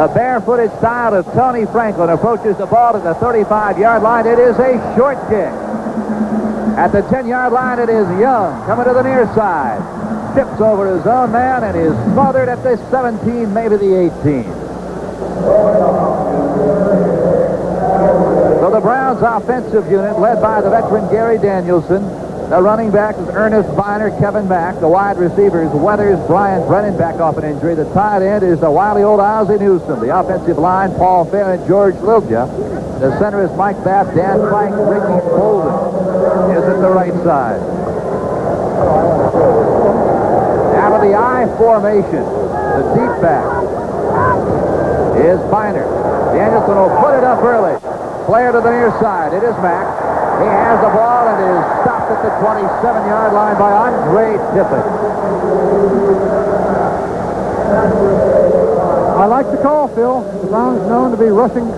The barefooted style of Tony Franklin approaches the ball to the 35-yard line. It is a short kick. At the 10-yard line, it is Young coming to the near side. Tips over his own man and is smothered at the 17, maybe the 18. So the Browns' offensive unit, led by the veteran Gary Danielson. The running back is Ernest Viner, Kevin Mack. The wide receivers, Weathers, Brian Brennan, back off an injury. The tight end is the wily old Ozzie Newsome. The offensive line, Paul Fair and George Lilja. The center is Mike Babb, Dan Frank, Ricky Bolden is at the right side. Out of the I formation, the deep back is Viner. Danielson will put it up early. Player to the near side. It is Mack. He has the ball and is stopped at the 27-yard line by Andre Tippett. I like the call, Phil. The Browns known to be rushing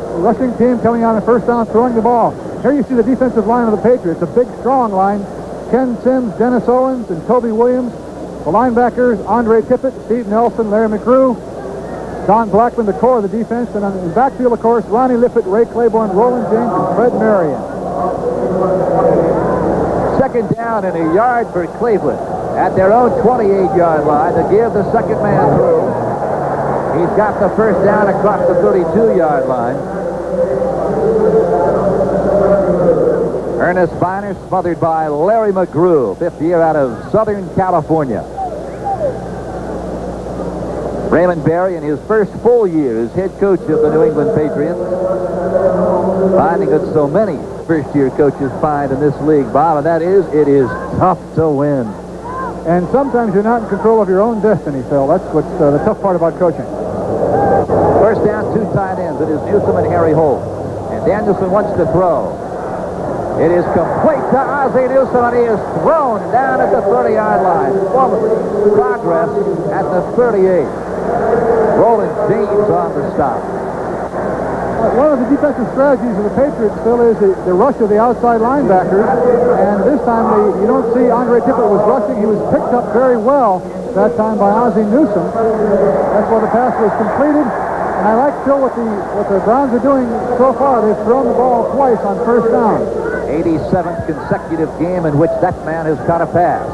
team coming on the first down, throwing the ball. Here you see the defensive line of the Patriots, a big, strong line. Ken Sims, Dennis Owens, and Toby Williams. The linebackers, Andre Tippett, Steve Nelson, Larry McGrew, Don Blackman, the core of the defense. And on the backfield, of course, Ronnie Lippett, Ray Claiborne, Roland James, and Fred Marion. Second down and a yard for Cleveland at their own 28-yard line to give the second man through. He's got the first down across the 32-yard line. Ernest Viner smothered by Larry McGrew, fifth year out of Southern California. Raymond Berry in his first full year as head coach of the New England Patriots. Finding that so many first-year coaches find in this league, Bob, and that is, it is tough to win. And sometimes you're not in control of your own destiny, Phil. That's what's the tough part about coaching. First down, two tight ends. It is Newsome and Harry Holt. And Danielson wants to throw. It is complete to Ozzie Newsome, and he is thrown down at the 30-yard line. Progress at the 38. Roland James on the stop. One of the defensive strategies of the Patriots, Phil, is the rush of the outside linebackers. And this time, you don't see Andre Tippett was rushing. He was picked up very well that time by Ozzie Newsome. That's why the pass was completed. And I like, Phil, what the Browns are doing so far. They've thrown the ball twice on first down. 87th consecutive game in which that man has caught a pass.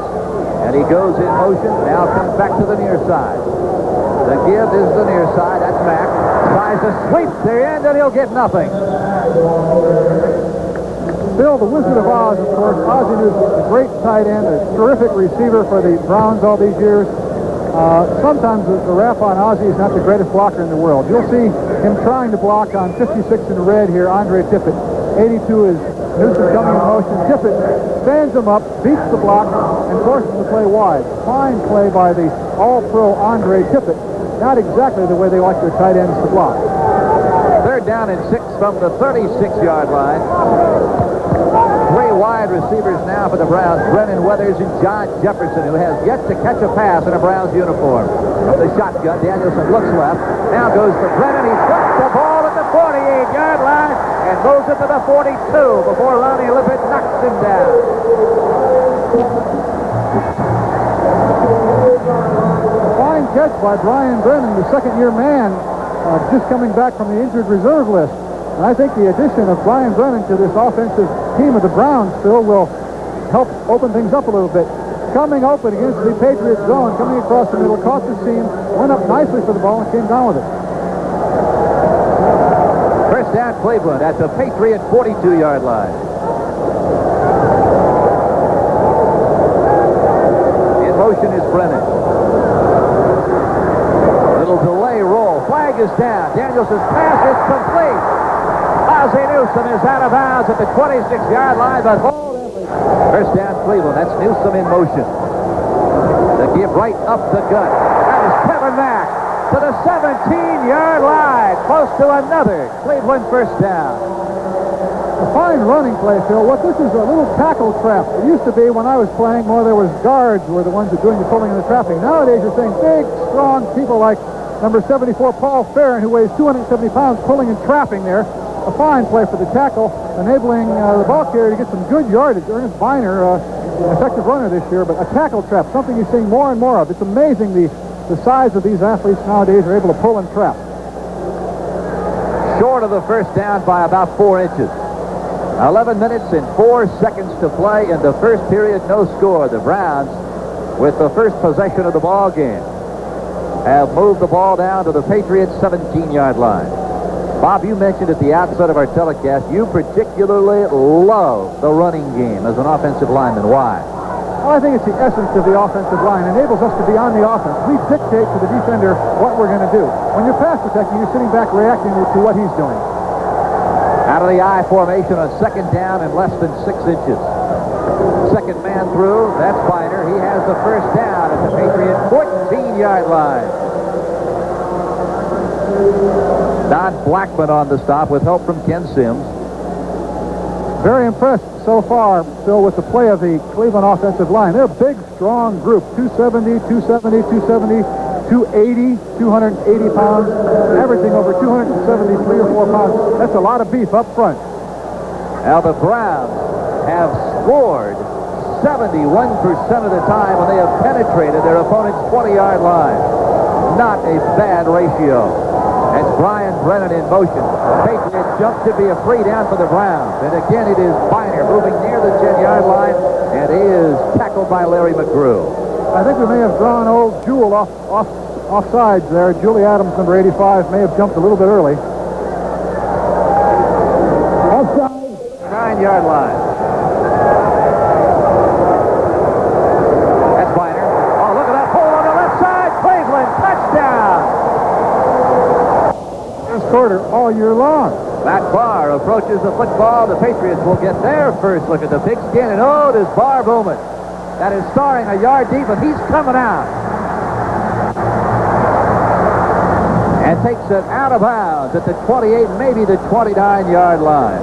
And he goes in motion, now comes back to the near side. The give is the near side. That's Mack. Tries to sweep the end, and he'll get nothing. Phil, the Wizard of Oz, of course, Ozzie Newsome, a great tight end, a terrific receiver for the Browns all these years. Sometimes the rap on Ozzie is not the greatest blocker in the world. You'll see him trying to block on 56 in red here, Andre Tippett. 82 is Newsome coming in motion. Tippett stands him up, beats the block, and forces the play wide. Fine play by the all-pro Andre Tippett. Not exactly the way they like their tight ends to block. Third down and 6 from the 36-yard line. Three wide receivers now for the Browns. Brennan Weathers and John Jefferson, who has yet to catch a pass in a Browns uniform. From the shotgun, Danielson looks left. Now goes to Brennan. He flips the ball at the 48-yard line and moves it to the 42 before Ronnie Lippett knocks him down. Fine catch by Brian Brennan, the second-year man, just coming back from the injured reserve list. And I think the addition of Brian Brennan to this offensive team of the Browns, Phil, will help open things up a little bit. Coming open against the Patriots zone, coming across the middle, caught the seam, went up nicely for the ball, and came down with it. First down, Cleveland at the Patriot 42-yard line. In motion is Brennan. Little delay roll. Flag is down. Danielson's pass is complete. Ozzie Newsome is out of bounds at the 26-yard line, but first down, Cleveland. That's Newsome in motion. The give right up the gut. That is Kevin Mack to the 17-yard line, close to another Cleveland first down. A fine running play, Phil. What this is, a little tackle trap. It used to be when I was playing more, there was guards were the ones that doing the pulling and the trapping. Nowadays, you're seeing big, strong people like number 74, Paul Farron, who weighs 270 pounds, pulling and trapping there. A fine play for the tackle, enabling the ball carrier to get some good yardage. Ernest Viner, an effective runner this year, but a tackle trap, something you're seeing more and more of. It's amazing the size of these athletes nowadays are able to pull and trap. short of the first down by about 4 inches. 11 minutes and 4 seconds to play in the first period, no score. The Browns, with the first possession of the ball game, have moved the ball down to the Patriots' 17-yard line. Bob, you mentioned at the outset of our telecast, you particularly love the running game as an offensive lineman. Why? Well, I think it's the essence of the offensive line. It enables us to be on the offense. We dictate to the defender what we're going to do. When you're pass protecting, you're sitting back reacting to what he's doing. Out of the I formation on second down and less than 6 inches. Second man through, that's Biner. He has the first down at the Patriot 14-yard line. Don Blackman on the stop with help from Ken Sims. Very impressed so far, Phil, with the play of the Cleveland offensive line. They're a big, strong group. 270, 270, 270, 280, 280 pounds, averaging over 273 or 4 pounds. That's a lot of beef up front. Now the Browns have scored 71% of the time when they have penetrated their opponent's 20-yard line. Not a bad ratio. That's Brian Brennan in motion. The Patriots jump to be a free down for the Browns. And again, it is Biner moving near the 10-yard line, and he is tackled by Larry McGrew. I think we may have drawn old Jewel offsides there. Julie Adams, number 85, may have jumped a little bit early. Offside. 9-yard line. That's Biner. Oh, look at that hole on the left side. Cleveland, touchdown. Quarter all year long. Matt Barr approaches the football. The Patriots will get their first look at the pigskin, and oh, does Barr boom it. That is starring a yard deep, but he's coming out. And takes it out of bounds at the 28, maybe the 29-yard line.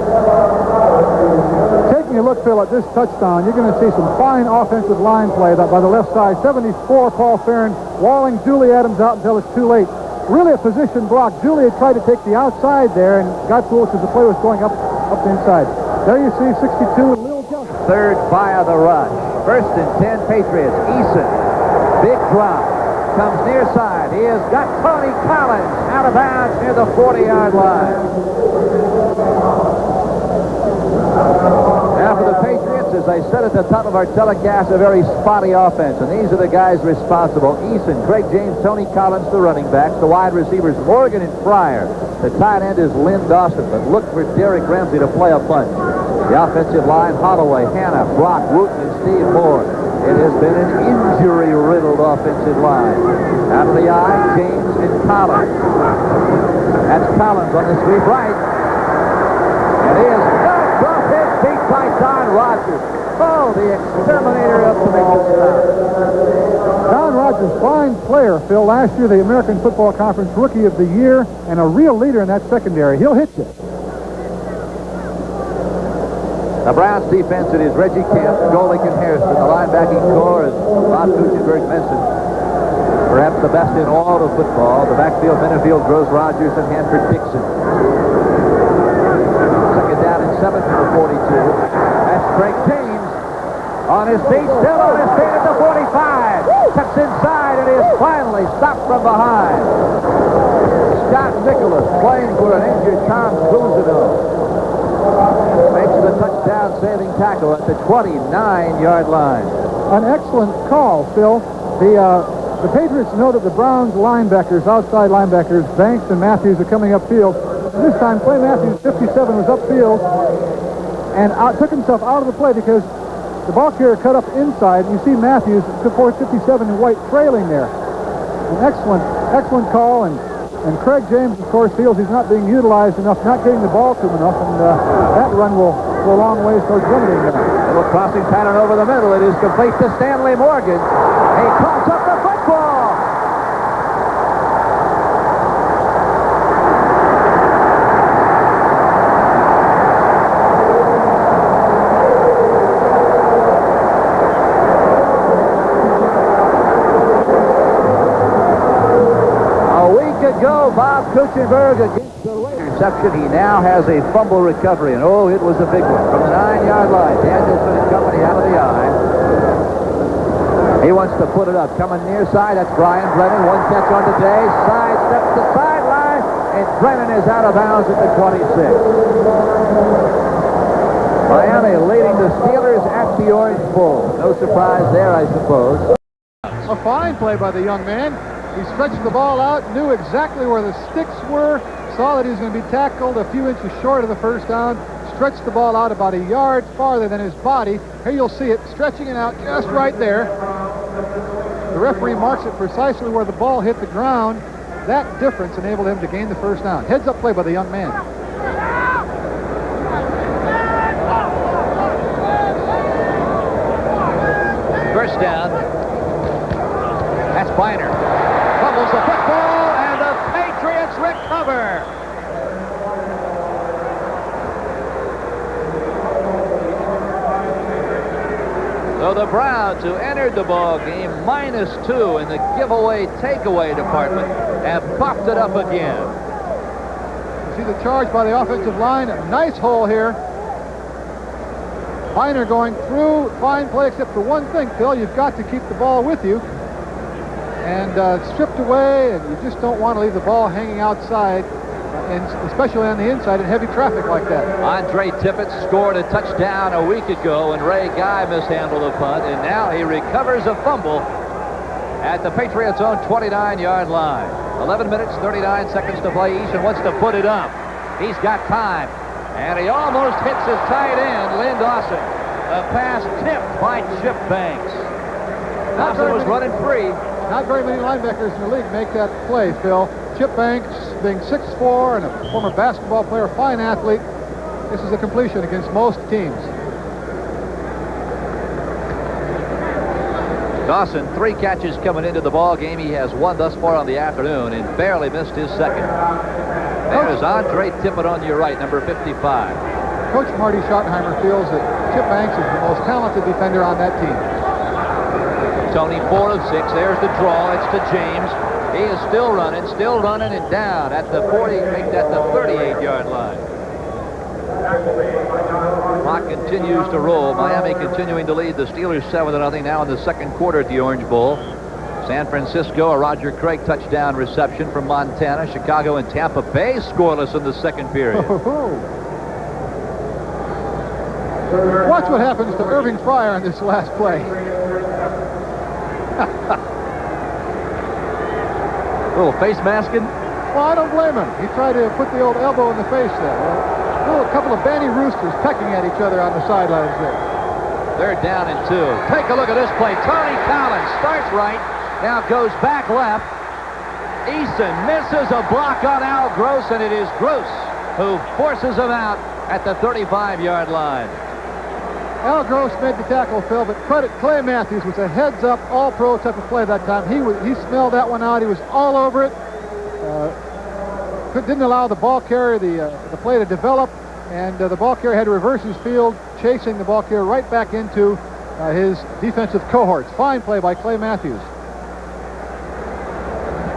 Taking a look, Phil, at this touchdown, you're going to see some fine offensive line play by the left side. 74, Paul Farron, walling Julie Adams out until it's too late. Really a position block. Julie had tried to take the outside there and got fooled because the play was going up the inside. There you see 62 and Lil Johnson. Third via the rush. First and 10 Patriots. Eason. Big drop. Comes near side. He has got Tony Collins out of bounds near the 40-yard line. Now for the Patriots, as I said at the top of our telecast, a very spotty offense. And these are the guys responsible. Eason, Craig James, Tony Collins, the running backs. The wide receivers, Morgan and Fryer. The tight end is Lynn Dawson. But look for Derek Ramsey to play a punch. The offensive line, Holloway, Hanna, Brock, Wooten, and Steve Moore. It has been an injury-riddled offensive line. Out of the eye, James and Collins. That's Collins on the sweep right. And he is knocked off his feet by Don Rogers. Oh, the exterminator up to make the stop. Don Rogers, fine player, Phil. Last year, the American Football Conference Rookie of the Year and a real leader in that secondary. He'll hit you. The Browns defense, it is Reggie Kemp, Golick, and Harrison. The linebacking core is Bob Kutchenberg mentioned. Perhaps the best in all of football. The backfield, Benefield, Gross, Rogers, and Hanford Dixon. Second down and 7 from the 42. That's Craig James on his feet, still on his feet at the 45. Cuts inside and is finally stopped from behind. Scott Nicholas playing for an injured Tom Cousineau. Makes the touchdown saving tackle at the 29-yard line. An excellent call, Phil. The Patriots know that the Browns linebackers, outside linebackers, Banks and Matthews are coming upfield. This time, Clay Matthews, 57, was upfield and took himself out of the play because the ball carrier cut up inside. You see Matthews, 57 in white, trailing there. An excellent call, and Craig James, of course, feels he's not being utilized enough, not getting the ball to him enough, and that run will go a long ways towards limiting that. Little crossing pattern over the middle. It is complete to Stanley Morgan. He calls up the football. Bob Kutchenberg against the interception. He now has a fumble recovery, and oh, it was a big one from the 9-yard line. Danielson and company out of the eye. He wants to put it up. Coming near side, that's Brian Brennan. One catch on today. Side steps the sideline. And Brennan is out of bounds at the 26. Miami leading the Steelers at the Orange Bowl. No surprise there, I suppose. A fine play by the young man. He stretched the ball out, knew exactly where the sticks were, saw that he was going to be tackled a few inches short of the first down, stretched the ball out about a yard farther than his body. Here you'll see it stretching it out just right there. The referee marks it precisely where the ball hit the ground. That difference enabled him to gain the first down. Heads-up play by the young man. First down. That's Biner. Fumbles the football, and the Patriots recover. So the Browns, who entered the ball game -2 in the giveaway takeaway department, have popped it up again. You see the charge by the offensive line. A nice hole here. Biner going through. Fine play, except for one thing, Phil. You've got to keep the ball with you. And stripped away, and you just don't want to leave the ball hanging outside, and especially on the inside in heavy traffic like that. Andre Tippett scored a touchdown a week ago, and Ray Guy mishandled a punt, and now he recovers a fumble at the Patriots' own 29-yard line. 11 minutes, 39 seconds to play. Eason wants to put it up. He's got time, and he almost hits his tight end, Lynn Dawson. A pass tipped by Chip Banks. Dawson was running free. Not very many linebackers in the league make that play, Phil. Chip Banks, being 6'4" and a former basketball player, fine athlete, this is a completion against most teams. Dawson, 3 catches coming into the ball game. He has 1 thus far on the afternoon and barely missed his second. There's Andre Tippett on your right, number 55. Coach Marty Schottenheimer feels that Chip Banks is the most talented defender on that team. Tony, 4 of 6. There's the draw. It's to James. He is still running and down at the 38-yard line. Clock continues to roll. Miami continuing to lead the Steelers 7-0 now in the second quarter at the Orange Bowl. San Francisco, a Roger Craig touchdown reception from Montana. Chicago and Tampa Bay scoreless in the second period. Watch what happens to Irving Fryer on this last play. A little face masking. Well, I don't blame him. He tried to put the old elbow in the face there. A couple of banty roosters pecking at each other on the sidelines there. They're down in 2. Take a look at this play. Tony Collins starts right, now goes back left. Eason misses a block on Al Gross, and it is Gross who forces him out at the 35-yard line. Al Gross made the tackle, Phil, but credit Clay Matthews with a heads-up, all-pro type of play that time. He smelled that one out. He was all over it. Didn't allow the ball carrier the play to develop, and the ball carrier had to reverse his field, chasing the ball carrier right back into his defensive cohorts. Fine play by Clay Matthews.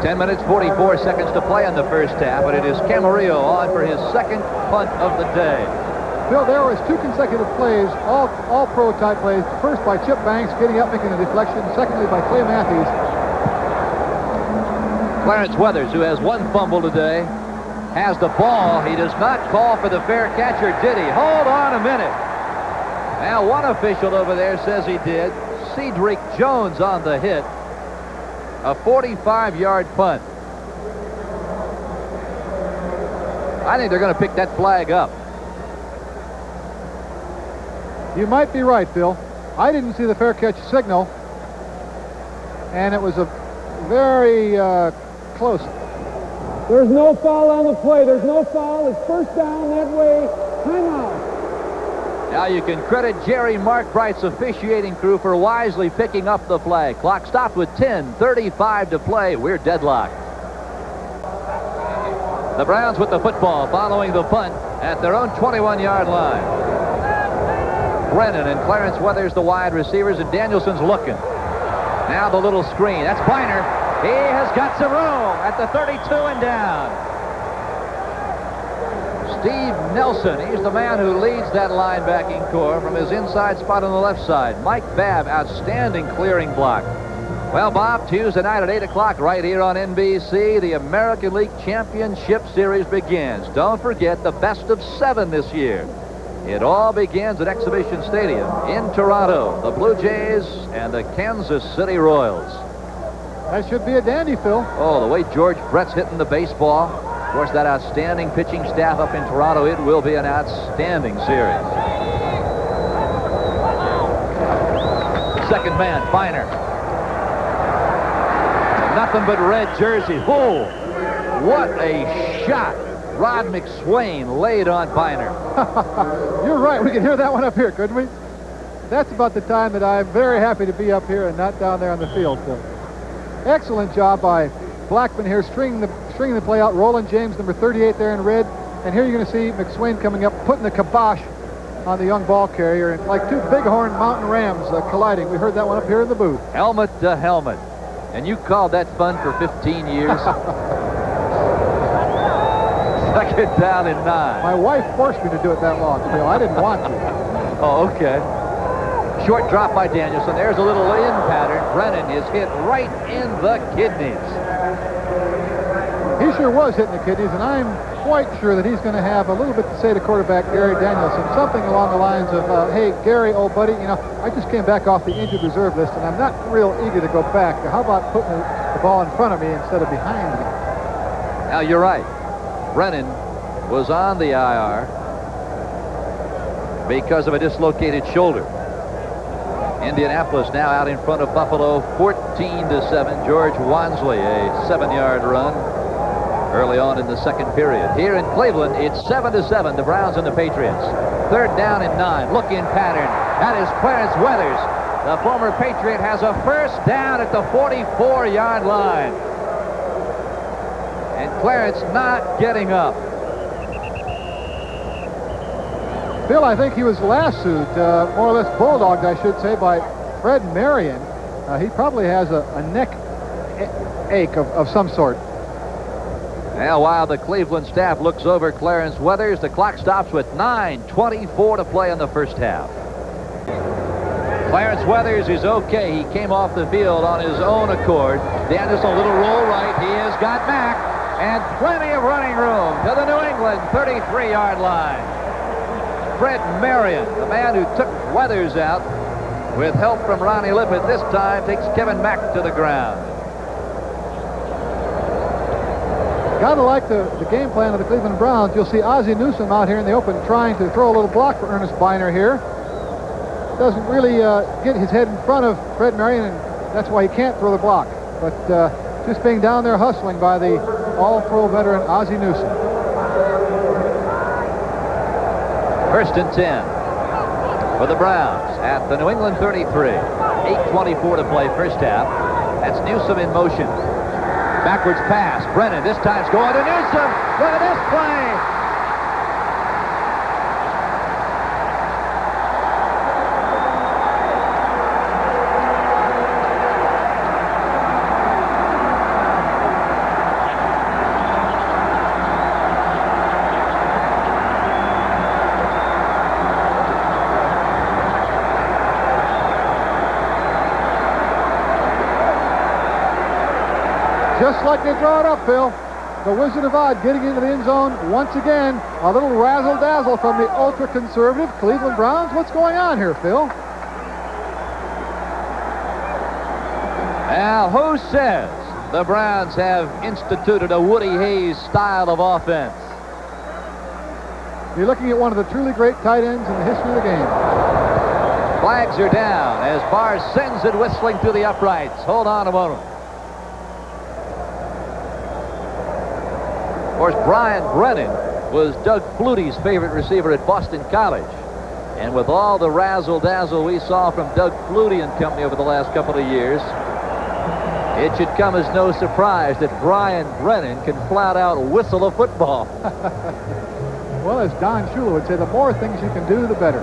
10 minutes, 44 seconds to play in the first half, but it is Camarillo on for his second punt of the day. Phil, there was 2 consecutive plays, all pro type plays. First by Chip Banks getting up, making a deflection. Secondly by Clay Matthews. Clarence Weathers, who has 1 fumble today, has the ball. He does not call for the fair catch, or did he? Hold on a minute. Now one official over there says he did. Cedric Jones on the hit. A 45-yard punt. I think they're going to pick that flag up. You might be right, Phil. I didn't see the fair catch signal, and it was a very close. There's no foul on the play. There's no foul. It's first down that way. Timeout. Now you can credit Jerry Markbright's officiating crew for wisely picking up the flag. Clock stopped with 10:35 to play. We're deadlocked. The Browns with the football following the punt at their own 21-yard line. Brennan and Clarence Weathers, the wide receivers, and Danielson's looking. Now the little screen. That's Biner. He has got some room at the 32 and down. Steve Nelson, he's the man who leads that linebacking core from his inside spot on the left side. Mike Babb, outstanding clearing block. Well, Bob, Tuesday night at 8 o'clock right here on NBC, the American League Championship Series begins. Don't forget the best of 7 this year. It all begins at Exhibition Stadium in Toronto. The Blue Jays and the Kansas City Royals. That should be a dandy, Phil. Oh, the way George Brett's hitting the baseball. Of course, that outstanding pitching staff up in Toronto, it will be an outstanding series. Second man, Biner. Nothing but red jersey. Oh, what a shot. Rod McSwain laid on Biner. You're right. We can hear that one up here, couldn't we? That's about the time that I'm very happy to be up here and not down there on the field. So, excellent job by Blackman here, stringing the play out. Roland James, number 38 there in red. And here you're going to see McSwain coming up, putting the kibosh on the young ball carrier. And like two bighorn mountain rams colliding. We heard that one up here in the booth. Helmet to helmet. And you called that fun for 15 years? Second down and 9. My wife forced me to do it that long, Phil. I didn't want to. Oh, okay. Short drop by Danielson. There's a little in pattern. Brennan is hit right in the kidneys. He sure was hitting the kidneys, and I'm quite sure that he's going to have a little bit to say to quarterback Gary Danielson. Something along the lines of, hey, Gary, old buddy, you know, I just came back off the injured reserve list, and I'm not real eager to go back. How about putting the ball in front of me instead of behind me? Now, you're right. Brennan was on the IR because of a dislocated shoulder. Indianapolis now out in front of Buffalo 14-7. George Wansley, a 7-yard run early on in the second period. Here in Cleveland, it's 7-7, the Browns and the Patriots. Third down and 9. Look in pattern. That is Clarence Weathers. The former Patriot has a first down at the 44-yard line. And Clarence not getting up. Bill, I think he was lassoed, more or less bulldogged, I should say, by Fred Marion. He probably has a neck ache of some sort. Now, while the Cleveland staff looks over Clarence Weathers, the clock stops with 9:24 to play in the first half. Clarence Weathers is okay. He came off the field on his own accord. Danielson, a little roll right. He has got Mack, and plenty of running room to the New England 33-yard line. Fred Marion, the man who took Weathers out with help from Ronnie Lippett, this time takes Kevin Mack to the ground. Gotta like the game plan of the Cleveland Browns. You'll see Ozzie Newsome out here in the open trying to throw a little block for Ernest Biner here. Doesn't really get his head in front of Fred Marion, and that's why he can't throw the block. But just being down there hustling by the all-pro veteran Ozzie Newsome. First and 10 for the Browns at the New England 33. 8:24 to play first half. That's Newsome in motion. Backwards pass. Brennan this time's going to Newsome. Look at this play. Just like they draw it up, Phil. The Wizard of Oz getting into the end zone once again. A little razzle-dazzle from the ultra-conservative Cleveland Browns. What's going on here, Phil? Now, who says the Browns have instituted a Woody Hayes style of offense? You're looking at one of the truly great tight ends in the history of the game. Flags are down as Barr sends it whistling through the uprights. Hold on a moment. Of course, Brian Brennan was Doug Flutie's favorite receiver at Boston College. And with all the razzle-dazzle we saw from Doug Flutie and company over the last couple of years, it should come as no surprise that Brian Brennan can flat out whistle a football. Well, as Don Shula would say, the more things you can do, the better.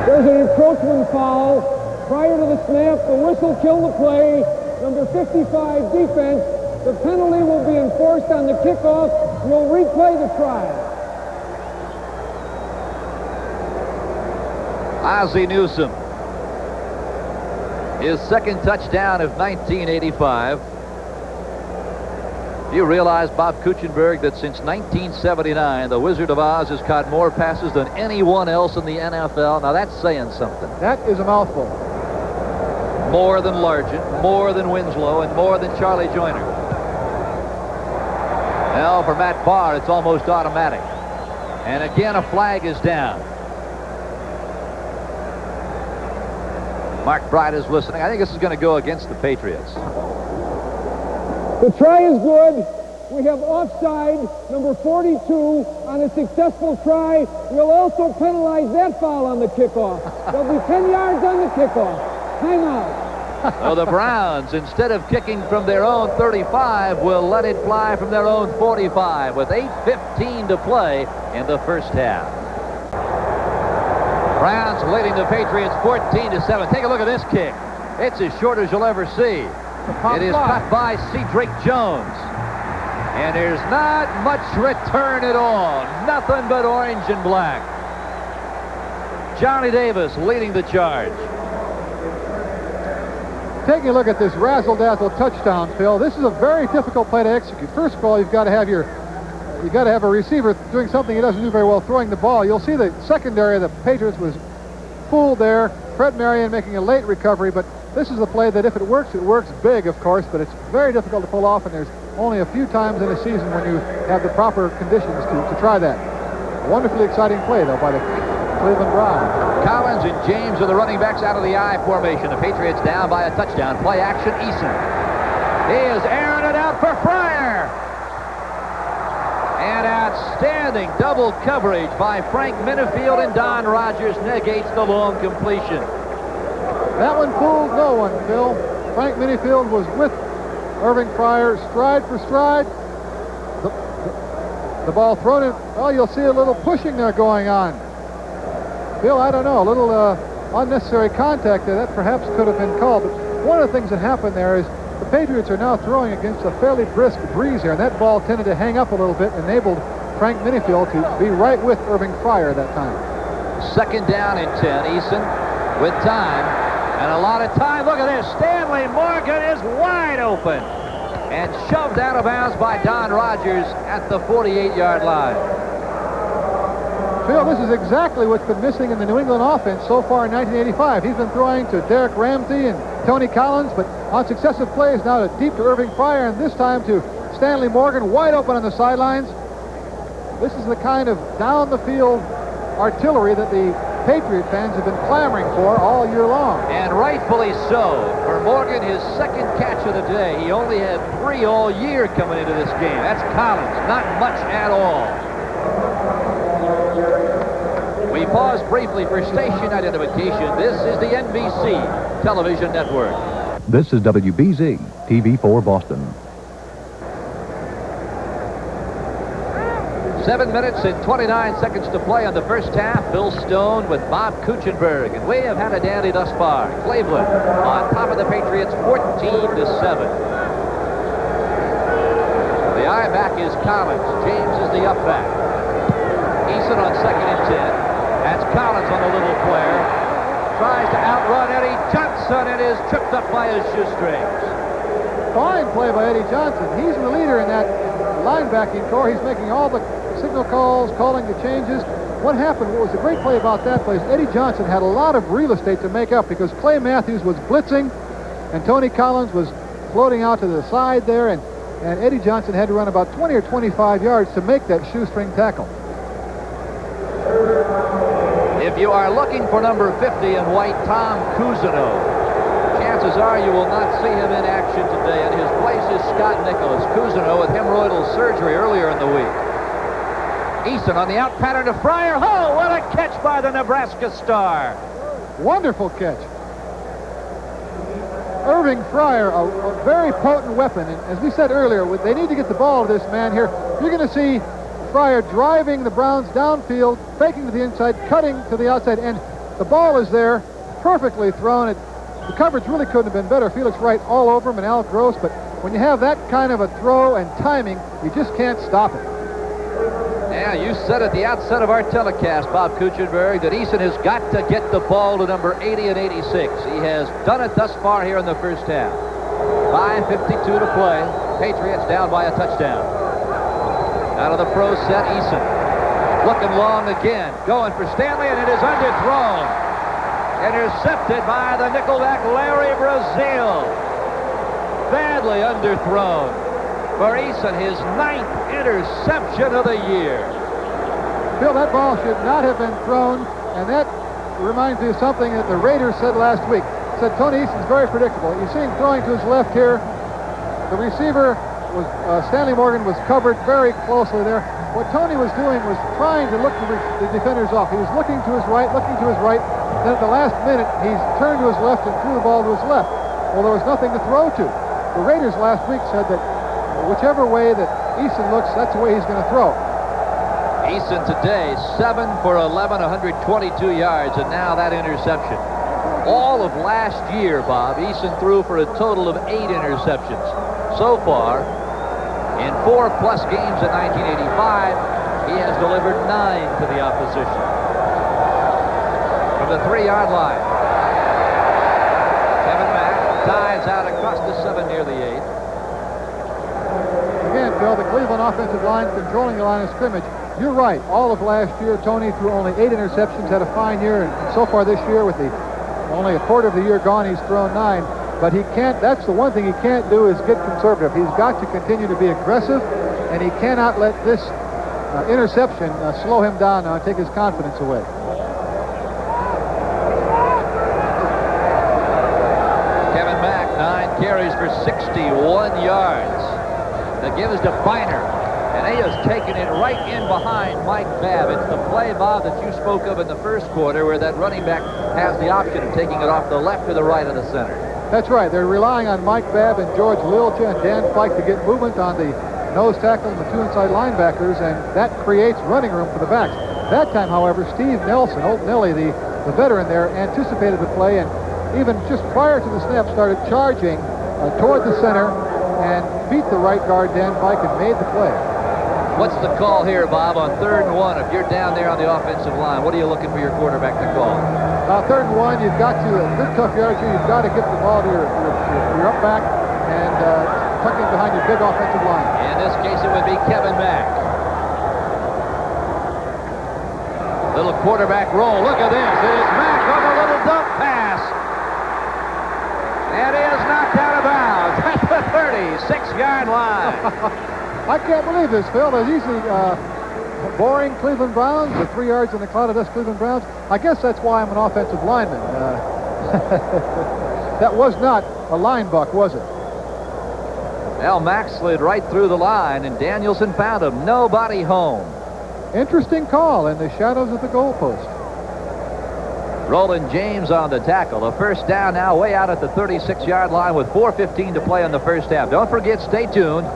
There's an encroachment foul. Prior to the snap, the whistle killed the play. Number 55 defense. The penalty will be enforced on the kickoff. We'll replay the try. Ozzie Newsome His second touchdown of 1985. Do you realize, Bob Kutchenberg, that since 1979, the Wizard of Oz has caught more passes than anyone else in the NFL? Now, that's saying something. That is a mouthful. More than Largent, more than Winslow, and more than Charlie Joyner. Now, for Matt Barr, it's almost automatic. And again, a flag is down. Mark Bright is listening. I think this is going to go against the Patriots. The try is good. We have offside, number 42, on a successful try. We'll also penalize that foul on the kickoff. There'll be 10 yards on the kickoff. Timeout. So the Browns, instead of kicking from their own 35, will let it fly from their own 45 with 8:15 to play in the first half. Browns leading the Patriots 14-7. Take a look at this kick. It's as short as you'll ever see. It is caught by Cedric Jones. And there's not much return at all. Nothing but orange and black. Johnny Davis leading the charge. Taking a look at this razzle-dazzle touchdown, Phil, this is a very difficult play to execute. First of all, you've got to have a receiver doing something he doesn't do very well, throwing the ball. You'll see the secondary of the Patriots was fooled there. Fred Marion making a late recovery, but this is a play that if it works big, of course, but it's very difficult to pull off, and there's only a few times in a season when you have the proper conditions to try that. A wonderfully exciting play, though, by the Cleveland Browns. Collins and James are the running backs out of the I formation. The Patriots down by a touchdown. Play action, Eason. He is airing it out for Fryer. And outstanding double coverage by Frank Minifield, and Don Rogers negates the long completion. That one fooled no one, Phil. Frank Minifield was with Irving Fryer, stride for stride. The ball thrown in. Well, you'll see a little pushing there going on. Phil, I don't know, a little unnecessary contact there. That perhaps could have been called. But one of the things that happened there is the Patriots are now throwing against a fairly brisk breeze here, and that ball tended to hang up a little bit, enabled Frank Minifield to be right with Irving Fryer that time. Second down and 10. Eason with time. And a lot of time. Look at this. Stanley Morgan is wide open and shoved out of bounds by Don Rogers at the 48-yard line. Phil, this is exactly what's been missing in the New England offense so far in 1985. He's been throwing to Derek Ramsey and Tony Collins, but on successive plays now to deep to Irving Fryer, and this time to Stanley Morgan, wide open on the sidelines. This is the kind of down-the-field artillery that the Patriot fans have been clamoring for all year long. And rightfully so. For Morgan, his second catch of the day. He only had 3 all year coming into this game. That's Collins. Not much at all. We pause briefly for station identification. This is the NBC television network. This is WBZ, TV4 Boston. 7 minutes and 29 seconds to play on the first half. Bill Stone with Bob Kutchenberg, and we have had a dandy thus far. Cleveland on top of the Patriots 14-7. The I back is Collins. James is the up back. Eason on second and 10. That's Collins on the little flare. Tries to outrun Eddie Johnson and is tripped up by his shoestrings. Fine play by Eddie Johnson. He's the leader in that linebacking core. He's making all the signal calls, calling the changes. What happened, what was the great play about that play is Eddie Johnson had a lot of real estate to make up because Clay Matthews was blitzing and Tony Collins was floating out to the side there, and Eddie Johnson had to run about 20 or 25 yards to make that shoestring tackle. If you are looking for number 50 in white, Tom Cousineau, chances are you will not see him in action today. And his place is Scott Nicholas. Cousineau with hemorrhoidal surgery earlier in the week. Eason on the out pattern to Fryer. Oh, what a catch by the Nebraska star. Wonderful catch. Irving Fryer, a very potent weapon. And as we said earlier, they need to get the ball to this man here. You're going to see Fryer driving the Browns downfield, faking to the inside, cutting to the outside, and the ball is there, perfectly thrown. The coverage really couldn't have been better. Felix Wright all over him and Al Gross, but when you have that kind of a throw and timing, you just can't stop it. Yeah, you said at the outset of our telecast, Bob Kutchenberg, that Eason has got to get the ball to number 80 and 86. He has done it thus far here in the first half. 5:52 to play. Patriots down by a touchdown. Out of the pro set, Eason. Looking long again. Going for Stanley, and it is underthrown. Intercepted by the nickelback Larry Brazil. Badly underthrown for Eason, his 9th interception of the year. Phil, that ball should not have been thrown, and that reminds me of something that the Raiders said last week. Said Tony Eason's very predictable. You see him throwing to his left here. The receiver was Stanley Morgan was covered very closely there. What Tony was doing was trying to look the defenders off. He was looking to his right. Then at the last minute, he's turned to his left and threw the ball to his left. Well, there was nothing to throw to. The Raiders last week said that whichever way that Eason looks, that's the way he's going to throw. Eason today, 7 for 11, 122 yards, and now that interception. All of last year, Bob, Eason threw for a total of 8 interceptions. So far, in 4+ games in 1985, he has delivered 9 to the opposition. From the 3-yard line, Kevin Mack dives out across the 7 near the 8. Again, Bill, the Cleveland offensive line controlling the line of scrimmage. You're right. All of last year, Tony threw only 8 interceptions, had a fine year, and so far this year, with the only a quarter of the year gone, he's thrown 9. But he can't. That's the one thing he can't do is get conservative. He's got to continue to be aggressive, and he cannot let this interception slow him down and take his confidence away. Kevin Mack, 9 carries for 61 yards. The give is to Biner, and he has taken it right in behind Mike Babb. It's the play, Bob, that you spoke of in the first quarter, where that running back has the option of taking it off the left or the right of the center. That's right. They're relying on Mike Babb and George Lilja and Dan Fike to get movement on the nose tackle and the 2 inside linebackers, and that creates running room for the backs. That time, however, Steve Nelson, old Nelly, the veteran there, anticipated the play, and even just prior to the snap started charging toward the center and beat the right guard, Dan Fike, and made the play. What's the call here, Bob, on 3rd and 1? If you're down there on the offensive line, what are you looking for your quarterback to call? 3rd and 1, you've got to, good tough yardage here, you've got to get the ball to your up back and tuck in behind your big offensive line. In this case, it would be Kevin Mack. Little quarterback roll. Look at this. It is Mack on a little dump pass. And he is knocked out of bounds at the 36-yard line. I can't believe this, Phil. There's usually boring Cleveland Browns, the 3 yards in the cloud of dust Cleveland Browns. I guess that's why I'm an offensive lineman. That was not a line buck, was it? Well, Mack slid right through the line, and Danielson found him. Nobody home. Interesting call in the shadows of the goalpost. Roland James on the tackle. A first down now way out at the 36-yard line with 4:15 to play in the first half. Don't forget, stay tuned.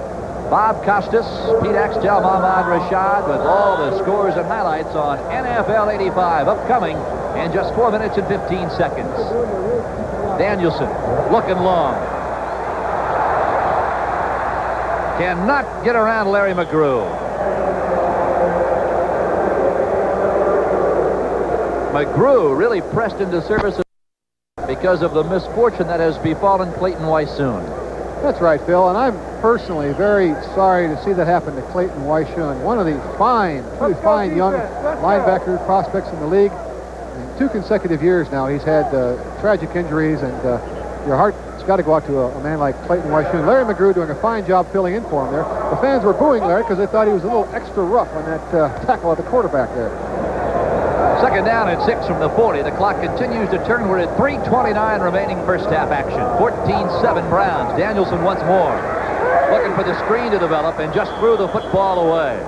Bob Costas, Pete Axtell, Mohammad Rashad with all the scores and highlights on NFL 85 upcoming in just 4 minutes and 15 seconds. Danielson looking long. Cannot get around Larry McGrew. McGrew really pressed into service because of the misfortune that has befallen Clayton Weissoon. That's right, Phil, and I'm personally very sorry to see that happen to Clayton Weissoon, one of the truly fine young linebacker prospects in the league. In 2 consecutive years now, he's had tragic injuries, and your heart's got to go out to a man like Clayton Weissoon. Larry McGrew doing a fine job filling in for him there. The fans were booing Larry because they thought he was a little extra rough on that tackle at the quarterback there. 2nd down and 6 from the 40. The clock continues to turn. We're at 3:29 remaining first half action. 14-7 Browns. Danielson once more. Looking for the screen to develop and just threw the football away.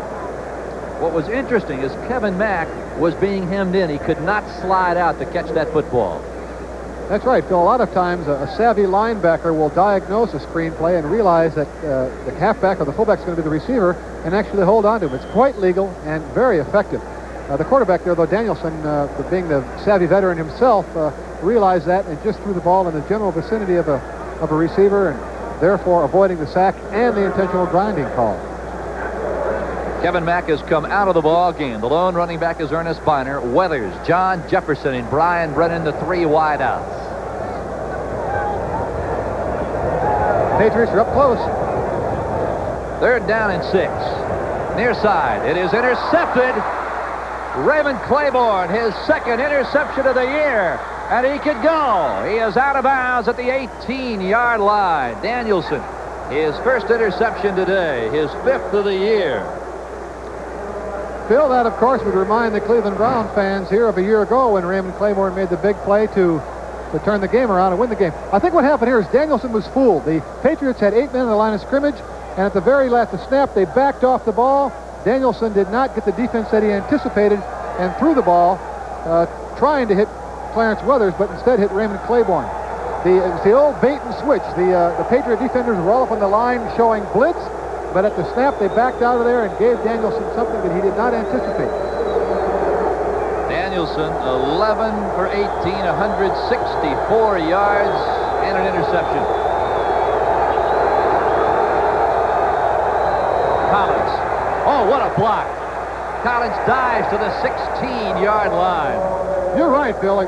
What was interesting is Kevin Mack was being hemmed in. He could not slide out to catch that football. That's right, Phil. A lot of times a savvy linebacker will diagnose a screen play and realize that the halfback or the fullback is going to be the receiver and actually hold on to him. It's quite legal and very effective. The quarterback there, though, Danielson, being the savvy veteran himself, realized that and just threw the ball in the general vicinity of a receiver, and therefore avoiding the sack and the intentional grinding call. Kevin Mack has come out of the ball game. The lone running back is Ernest Biner. Weathers, John Jefferson, and Brian Brennan, the 3 wideouts. Patriots are up close. 3rd down and 6. Near side. It is intercepted. Raymond Claiborne, his 2nd interception of the year. And he could go. He is out of bounds at the 18-yard line. Danielson, his 1st interception today, his 5th of the year. Phil, that, of course, would remind the Cleveland Brown fans here of a year ago when Raymond Claiborne made the big play to turn the game around and win the game. I think what happened here is Danielson was fooled. The Patriots had 8 men in the line of scrimmage, and at the very last snap, they backed off the ball. Danielson did not get the defense that he anticipated and threw the ball, trying to hit Clarence Weathers, but instead hit Raymond Claiborne. It's the old bait and switch. The Patriot defenders were all up on the line showing blitz, but at the snap, they backed out of there and gave Danielson something that he did not anticipate. Danielson, 11 for 18, 164 yards, and an interception. Collins. Oh, what a block. Collins dives to the 16-yard line. You're right, Bill. A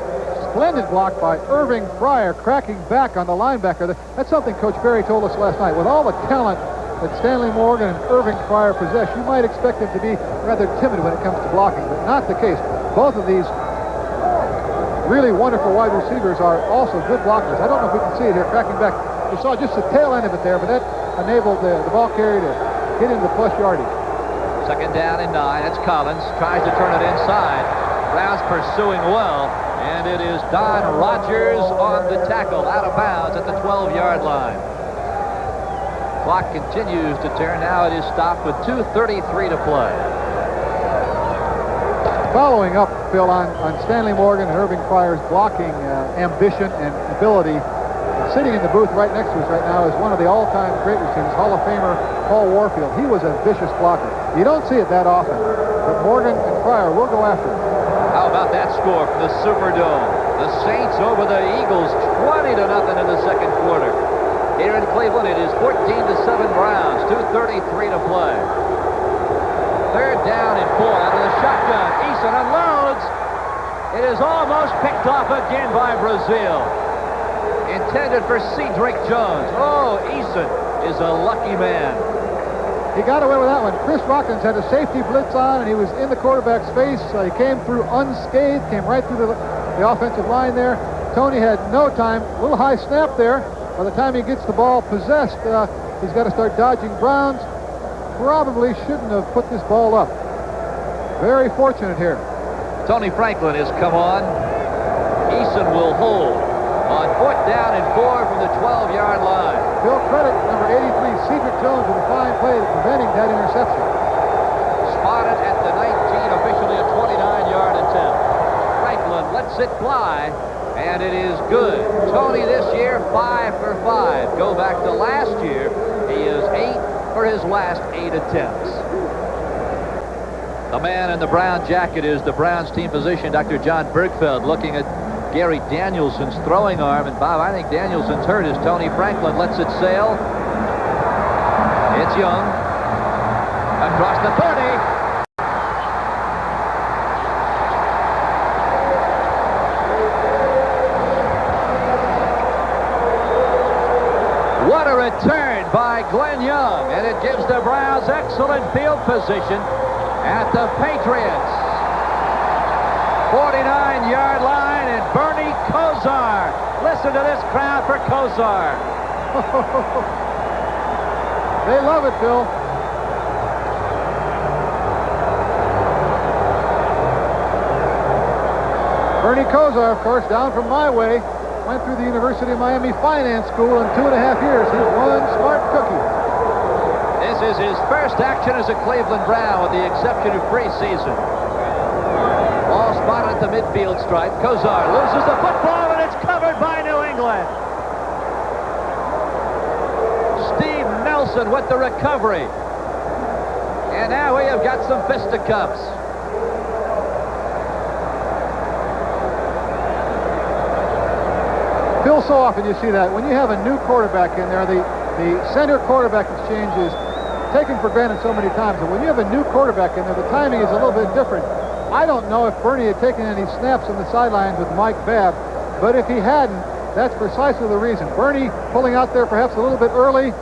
splendid block by Irving Fryer, cracking back on the linebacker. That's something Coach Berry told us last night. With all the talent that Stanley Morgan and Irving Fryer possess, you might expect them to be rather timid when it comes to blocking, but not the case. Both of these really wonderful wide receivers are also good blockers. I don't know if we can see it here, cracking back. We saw just the tail end of it there, but that enabled the ball carrier to get into plus yardage. 2nd down and 9. That's Collins. Tries to turn it inside. Browns pursuing well, and it is Don Rogers on the tackle, out of bounds at the 12-yard line. Clock continues to turn. Now it is stopped with 2:33 to play. Following up, Phil, on Stanley Morgan and Irving Fryer's blocking ambition and ability, sitting in the booth right next to us right now is one of the all-time great receivers, Hall of Famer Paul Warfield. He was a vicious blocker. You don't see it that often, but Morgan and Fryer will go after him. How about that score from the Superdome? The Saints over the Eagles, 20-0 in the 2nd quarter. Here in Cleveland, it is 14-7 Browns, 2:33 to play. 3rd down and 4 out of the shotgun. Eason unloads. It is almost picked off again by Brazil. Intended for Cedric Jones. Oh, Eason is a lucky man. He got away with that one. Chris Watkins had a safety blitz on, and he was in the quarterback's face. He came through unscathed, came right through the offensive line there. Tony had no time. A little high snap there. By the time he gets the ball possessed, he's got to start dodging Browns. Probably shouldn't have put this ball up. Very fortunate here. Tony Franklin has come on. Eason will hold on 4th down and 4 from the 12-yard line. Bill, credit number 83, Cedric Jones, with a fine play preventing that interception. Spotted at the 19, officially a 29-yard attempt. Franklin lets it fly, and it is good. Tony this year, 5 for 5. Go back to last year, he is 8 for his last 8 attempts. The man in the brown jacket is the Browns team physician, Dr. John Bergfeld, looking at Gary Danielson's throwing arm. And Bob, I think Danielson's hurt as Tony Franklin lets it sail. It's Young. Across the 30. What a return by Glenn Young, and it gives the Browns excellent field position at the Patriots 49-yard line, and Bernie Kosar. Listen to this crowd for Kosar. They love it, Bill. Bernie Kosar, of course, down from my way. Went through the University of Miami Finance School in 2.5 years. He's one smart cookie. This is his first action as a Cleveland Brown, with the exception of preseason. Ball spotted at the midfield stripe. Kosar loses the football, and it's covered by New England. Steve Nelson with the recovery. And now we have got some fisticuffs. Phil, so often you see that. When you have a new quarterback in there, the center quarterback exchange is taken for granted so many times. And when you have a new quarterback in there, the timing is a little bit different. I don't know if Bernie had taken any snaps on the sidelines with Mike Babb, but if he hadn't, that's precisely the reason. Bernie pulling out there perhaps a little bit early,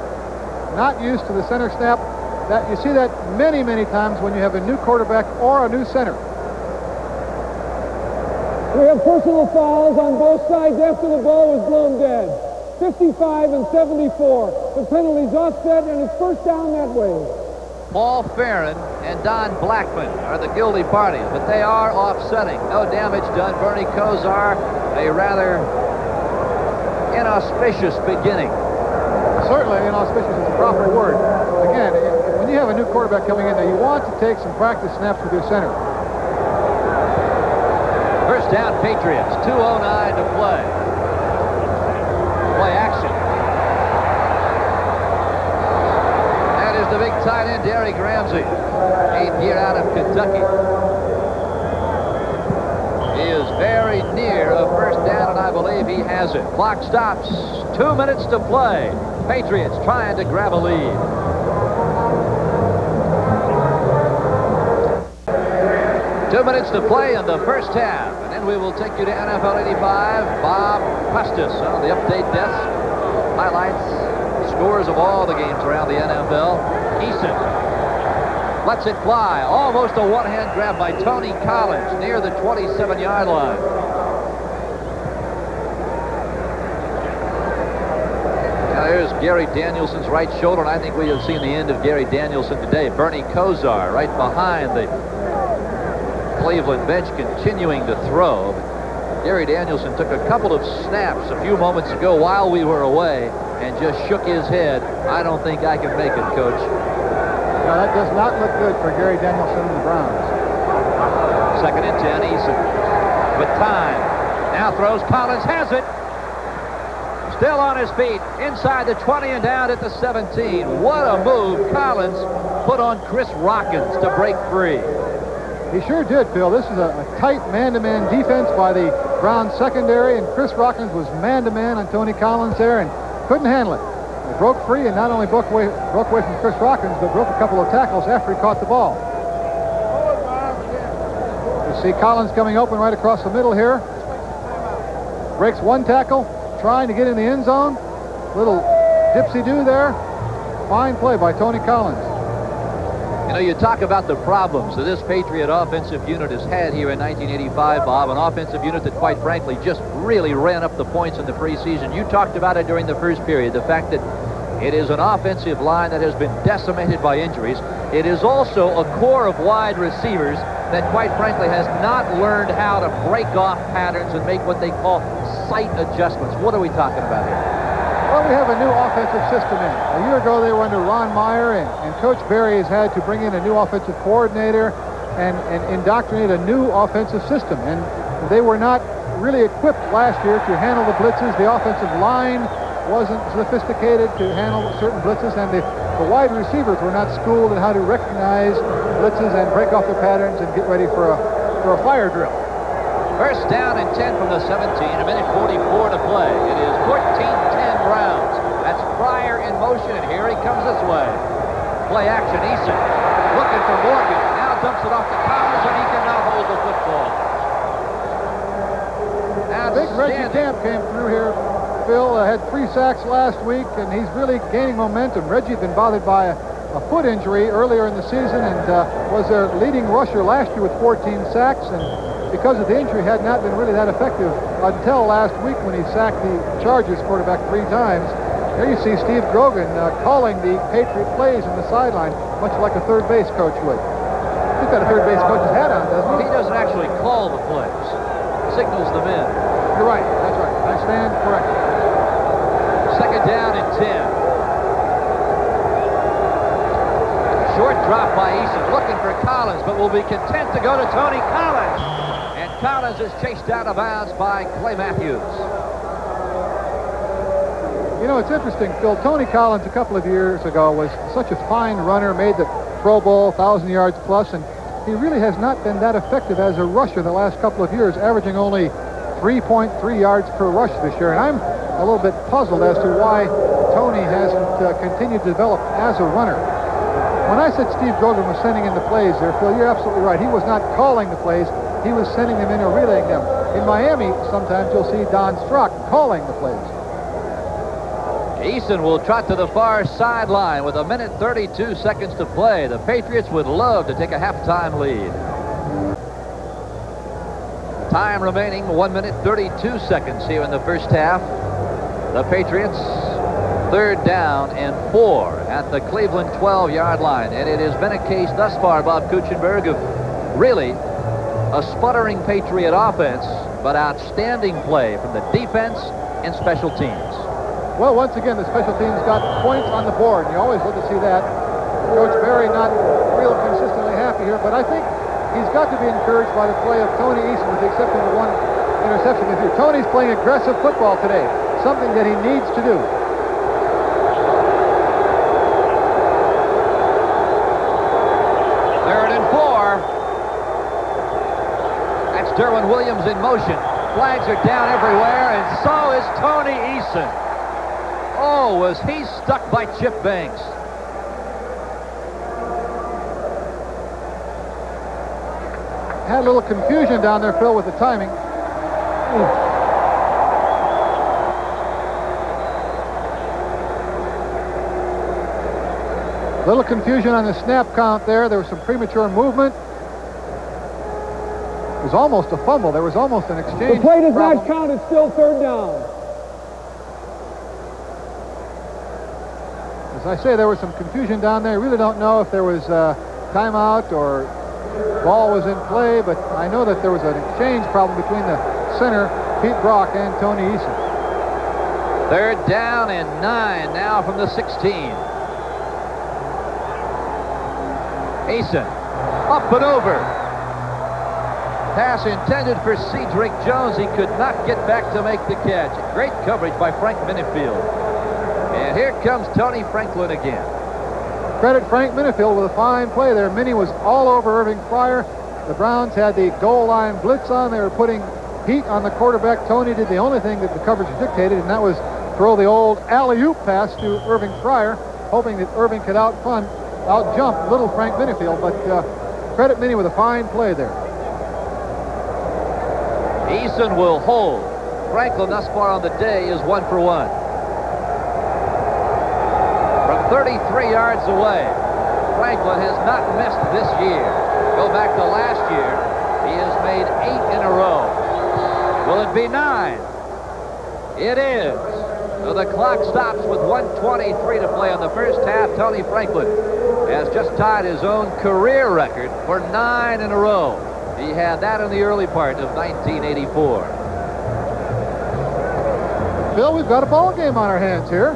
not used to the center snap. That you see that many, many times when you have a new quarterback or a new center. We have personal fouls on both sides after the ball was blown dead. 55 and 74. The penalty's offset, and it's first down that way. Paul Farron and Don Blackman are the guilty parties, but they are offsetting. No damage done. Bernie Kosar, a rather inauspicious beginning. Certainly, inauspicious is the proper word. Again, when you have a new quarterback coming in there, you want to take some practice snaps with your center. First down, Patriots. 2:09 to play. Play action. That is the big tight end, Derek Ramsey. 8th year out of Kentucky. He is very near a first down, and I believe he has it. Clock stops. 2 minutes to play. Patriots trying to grab a lead. Two minutes to play in the first half, and then we will take you to NFL 85. Bob Costas on the update desk. Highlights, scores of all the games around the NFL. Eason lets it fly. Almost a one-hand grab by Tony Collins near the 27-yard line. Now here's Gary Danielson's right shoulder, and I think we have seen the end of Gary Danielson today. Bernie Kosar right behind the Cleveland bench, continuing to throw. Gary Danielson took a couple of snaps a few moments ago while we were away and just shook his head. I don't think I can make it, Coach. No, that does not look good for Gary Danielson and the Browns. 2nd and 10, Eason with time. Now throws. Collins has it. Still on his feet. Inside the 20 and down at the 17. What a move. Collins put on Chris Rockins to break free. He sure did, Phil. This is a tight man-to-man defense by the Browns secondary, and Chris Rockins was man-to-man on Tony Collins there and couldn't handle it. He broke free and not only broke away from Chris Rockins, but broke a couple of tackles after he caught the ball. You see Collins coming open right across the middle here. Breaks one tackle, trying to get in the end zone. Little dipsy-do there. Fine play by Tony Collins. You know, you talk about the problems that this Patriot offensive unit has had here in 1985, Bob, an offensive unit that, quite frankly, just really ran up the points in the preseason. You talked about it during the first period, the fact that it is an offensive line that has been decimated by injuries. It is also a core of wide receivers that, quite frankly, has not learned how to break off patterns and make what they call sight adjustments. What are we talking about here? Well, we have a new offensive system in. A year ago, they were under Ron Meyer, and Coach Berry has had to bring in a new offensive coordinator and indoctrinate a new offensive system. And they were not really equipped last year to handle the blitzes. The offensive line wasn't sophisticated to handle certain blitzes, and the wide receivers were not schooled in how to recognize blitzes and break off the patterns and get ready for a fire drill. First down and 10 from the 17, a minute 44 to play. It is 14-10 Browns. That's Pryor in motion, and here he comes this way. Play action, Eason looking for Morgan. Now dumps it off to Collins, and he cannot hold the football. Big Reggie Camp came through here. Phil had 3 sacks last week, and he's really gaining momentum. Reggie had been bothered by a foot injury earlier in the season and was their leading rusher last year with 14 sacks, and because of the injury had not been really that effective until last week when he sacked the Chargers quarterback 3 times. There you see Steve Grogan calling the Patriot plays on the sideline, much like a third base coach would. He's got a third base coach's hat on, doesn't he? He doesn't actually call the plays. Signals them in. You're right. That's right. I stand corrected. Second down and 10. Short drop by Eason, looking for Collins, but will be content to go to Tony Collins. And Collins is chased out of bounds by Clay Matthews. You know, it's interesting, Phil. Tony Collins a couple of years ago was such a fine runner, made the Pro Bowl, 1,000 yards plus, and he really has not been that effective as a rusher the last couple of years, averaging only 3.3 yards per rush this year. And I'm a little bit puzzled as to why Tony hasn't continued to develop as a runner. When I said Steve Gogan was sending in the plays there, Phil, you're absolutely right. He was not calling the plays. He was sending them in or relaying them. In Miami, sometimes you'll see Don Strock calling the plays. Eason will trot to the far sideline with 1:32 to play. The Patriots would love to take a halftime lead. Time remaining 1:32 here in the first half. The Patriots 3rd down and 4 at the Cleveland 12-yard line. And it has been a case thus far, Bob Kutchenberg, of really a sputtering Patriot offense, but outstanding play from the defense and special teams. Well, once again, the special teams got points on the board. You always love to see that. Coach Barry not real consistently happy here, but I think he's got to be encouraged by the play of Tony Eason, with the exception of one interception. Tony's playing aggressive football today, something that he needs to do. Derwin Williams in motion. Flags are down everywhere, and so is Tony Eason. Oh, was he stuck by Chip Banks. Had a little confusion down there, Phil, with the timing. Little confusion on the snap count there. There was some premature movement. It was almost a fumble. There was almost an exchange. The play does not count. It's still 3rd down. As I say, there was some confusion down there. I really don't know if there was a timeout or ball was in play, but I know that there was an exchange problem between the center, Pete Brock, and Tony Eason. 3rd down and 9 now from the 16. Eason up and over. Pass intended for Cedric Jones. He could not get back to make the catch. Great coverage by Frank Minifield. And here comes Tony Franklin again. Credit Frank Minifield with a fine play there. Minnie was all over Irving Fryer. The Browns had the goal line blitz on. They were putting heat on the quarterback. Tony did the only thing that the coverage dictated, and that was throw the old alley-oop pass to Irving Fryer, hoping that Irving could out-jump little Frank Minifield. But credit Minnie with a fine play there. Eason will hold. Franklin thus far on the day is 1 for 1. From 33 yards away, Franklin has not missed this year. Go back to last year, he has made 8 in a row. Will it be 9? It is. So the clock stops with 1:23 to play in the first half. Tony Franklin has just tied his own career record for 9 in a row. He had that in the early part of 1984. Bill, we've got a ball game on our hands here.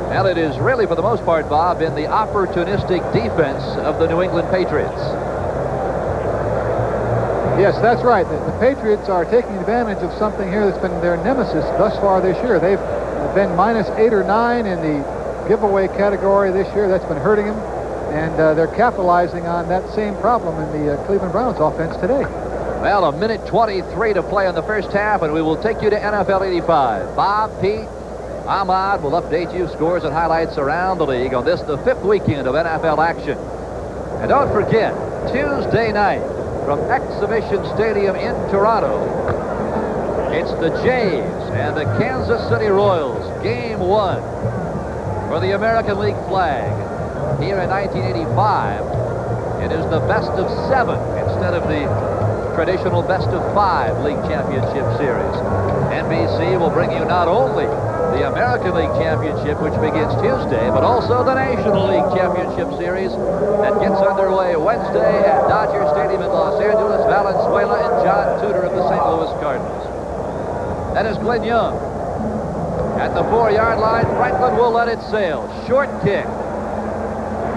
Well, it is really, for the most part, Bob, been the opportunistic defense of the New England Patriots. Yes, that's right. The Patriots are taking advantage of something here that's been their nemesis thus far this year. They've been -8 or 9 in the giveaway category this year. That's been hurting them. And they're capitalizing on that same problem in the Cleveland Browns offense today. Well, 1:23 to play in the first half, and we will take you to NFL 85. Bob, Pete, Ahmad will update you scores and highlights around the league on this, the 5th weekend of NFL action. And don't forget, Tuesday night from Exhibition Stadium in Toronto, it's the Jays and the Kansas City Royals, Game 1 for the American League flag. Here in 1985, it is the best of 7 instead of the traditional best of 5 league championship series. NBC will bring you not only the American League Championship, which begins Tuesday, but also the National League Championship Series that gets underway Wednesday at Dodger Stadium in Los Angeles. Valenzuela and John Tudor of the St. Louis Cardinals. That is Glenn Young. At the 4-yard line, Franklin will let it sail. Short kick.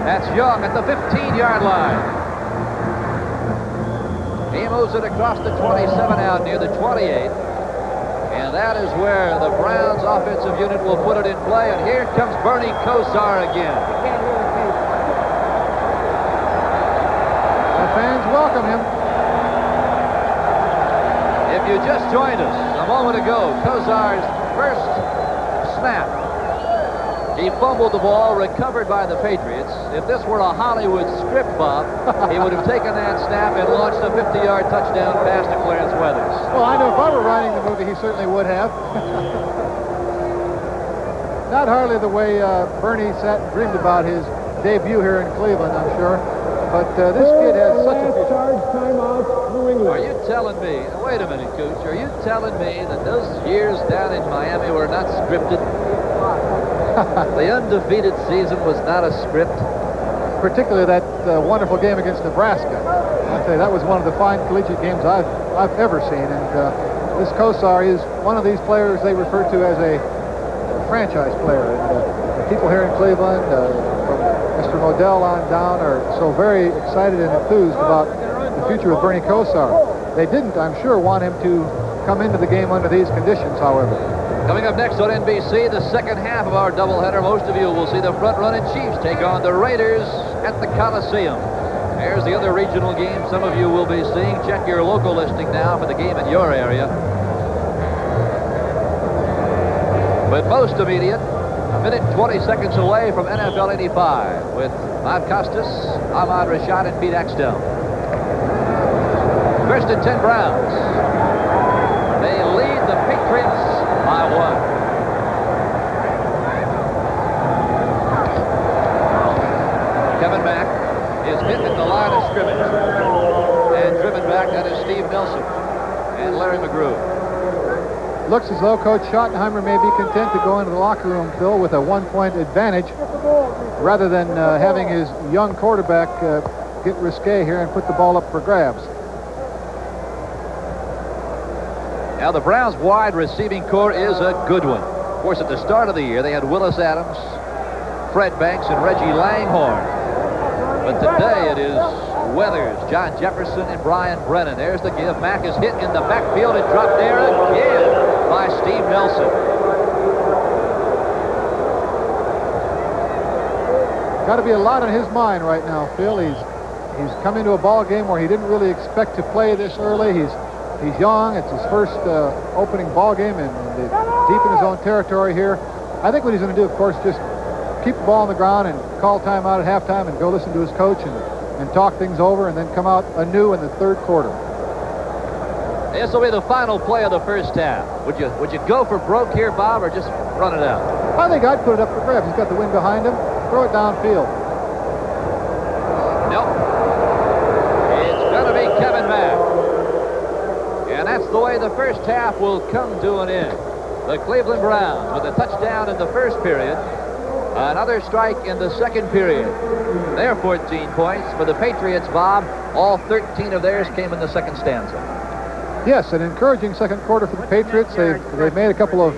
That's Young at the 15-yard line. He moves it across the 27 out near the 28. And that is where the Browns offensive unit will put it in play. And here comes Bernie Kosar again. The fans welcome him. If you just joined us a moment ago, Kosar's first snap. He He fumbled the ball, recovered by the Patriots. If this were a Hollywood script, Bob, he would have taken that snap and launched a 50-yard touchdown pass to Clarence Weathers. Well, I know if I were writing the movie, he certainly would have. Not hardly the way Bernie sat and dreamed about his debut here in Cleveland, I'm sure. But this kid has such a future. Charge timeout, New England. Are you telling me, wait a minute, Coach, are you telling me that those years down in Miami were not scripted? The undefeated season was not a script? Particularly that wonderful game against Nebraska. I'd say that was one of the fine collegiate games I've ever seen. And this Kosar is one of these players they refer to as a franchise player. And the people here in Cleveland, from Mr. Modell on down, are so very excited and enthused about the future of Bernie Kosar. They didn't, I'm sure, want him to come into the game under these conditions, however. Coming up next on NBC, the second half of our doubleheader. Most of you will see the front-running Chiefs take on the Raiders at the Coliseum. There's the other regional game some of you will be seeing. Check your local listing now for the game in your area. But most immediate, a minute 20 seconds away from NFL 85 with Bob Costas, Ahmad Rashad, and Pete Axtell. First and 10 Browns. They lead the Patriots by 1. Kevin Mack is hit at the line of scrimmage. And driven back, that is Steve Nelson and Larry McGrew. Looks as though Coach Schottenheimer may be content to go into the locker room, Phil, with a 1-point advantage rather than having his young quarterback get risque here and put the ball up for grabs. Now, the Browns' wide receiving core is a good one. Of course, at the start of the year, they had Willis Adams, Fred Banks, and Reggie Langhorne. But today it is Weathers, John Jefferson, and Brian Brennan. There's the give. Mack is hit in the backfield and dropped there again by Steve Nelson. Got to be a lot on his mind right now, Phil. He's come into a ball game where he didn't really expect to play this early. He's young. It's his first opening ball game and deep in his own territory here. I think what he's going to do, of course, just keep the ball on the ground and call timeout at halftime and go listen to his coach and talk things over and then come out anew in the third quarter. This will be the final play of the first half. Would you go for broke here, Bob, or just run it out? I think I'd put it up for grabs. He's got the wind behind him. Throw it downfield. Nope. It's going to be Kevin Mack. And that's the way the first half will come to an end. The Cleveland Browns with a touchdown in the first period. Another strike in the second period. Their 14 points for the Patriots, Bob. All 13 of theirs came in the second stanza. Yes, an encouraging second quarter for the Patriots. They've made a couple of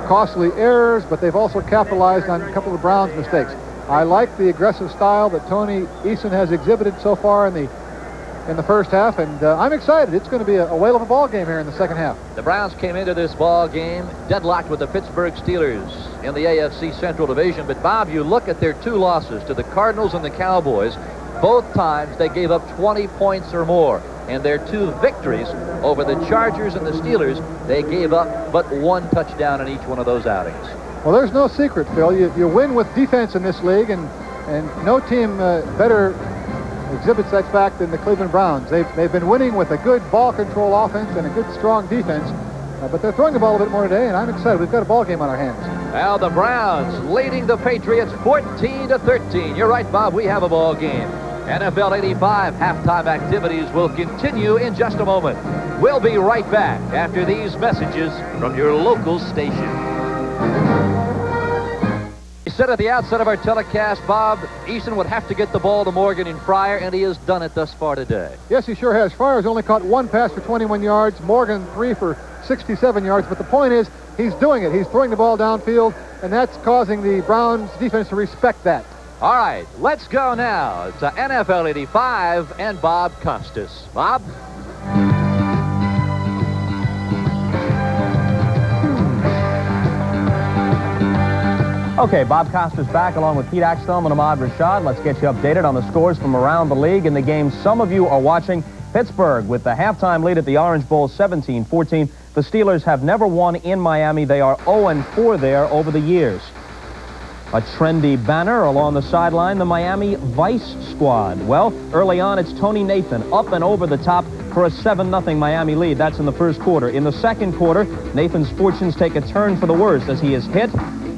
costly errors, but they've also capitalized on a couple of Browns' mistakes. I like the aggressive style that Tony Eason has exhibited so far in the first half, and I'm excited. It's going to be a whale of a ball game here in the second half. The Browns came into this ball game deadlocked with the Pittsburgh Steelers in the AFC Central Division. But, Bob, you look at their two losses to the Cardinals and the Cowboys. Both times they gave up 20 points or more. And their two victories over the Chargers and the Steelers, they gave up but one touchdown in each one of those outings. Well, there's no secret, Phil. You win with defense in this league, and no team better exhibits that fact than the Cleveland Browns. They've been winning with a good ball control offense and a good strong defense, but they're throwing the ball a bit more today, and I'm excited. We've got a ball game on our hands. Now the Browns leading the Patriots 14-13. You're right, Bob. We have a ball game. NFL 85 halftime activities will continue in just a moment. We'll be right back after these messages from your local station. We said at the outset of our telecast, Bob, Eason would have to get the ball to Morgan and Fryer, and he has done it thus far today. Yes, he sure has. Fryer's only caught one pass for 21 yards, Morgan 3 for 67 yards, but the point is he's doing it. He's throwing the ball downfield, and that's causing the Browns defense to respect that. All right, let's go now to NFL 85 and Bob Costas. Bob? Okay, Bob Costas back along with Pete Axtell and Ahmad Rashad. Let's get you updated on the scores from around the league in the games some of you are watching. Pittsburgh with the halftime lead at the Orange Bowl, 17-14. The Steelers have never won in Miami. They are 0-4 there over the years. A trendy banner along the sideline, the Miami Vice squad. Well, early on, it's Tony Nathan up and over the top for a 7-0 Miami lead. That's in the first quarter. In the second quarter, Nathan's fortunes take a turn for the worse as he is hit,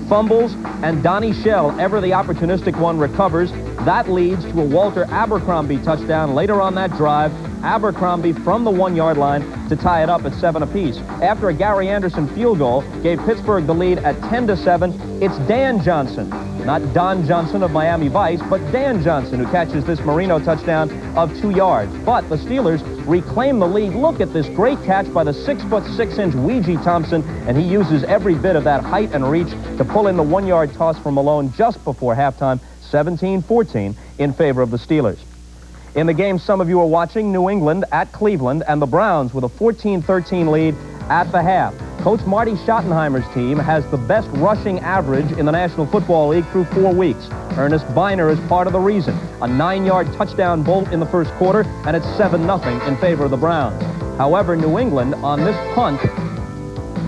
fumbles, and Donnie Shell, ever the opportunistic one, recovers. That leads to a Walter Abercrombie touchdown later on that drive. Abercrombie from the 1-yard line to tie it up at 7 apiece. After a Gary Anderson field goal gave Pittsburgh the lead at 10-7, it's Dan Johnson, not Don Johnson of Miami Vice, but Dan Johnson who catches this Marino touchdown of 2 yards. But the Steelers reclaim the lead. Look at this great catch by the 6'6" Ouija Thompson, and he uses every bit of that height and reach to pull in the 1-yard toss from Malone just before halftime, 17-14 in favor of the Steelers. In the game some of you are watching, New England at Cleveland, and the Browns with a 14-13 lead at the half. Coach Marty Schottenheimer's team has the best rushing average in the National Football League through 4 weeks. Ernest Biner is part of the reason. A 9-yard touchdown bolt in the first quarter, and it's 7-0 in favor of the Browns. However, New England, on this punt,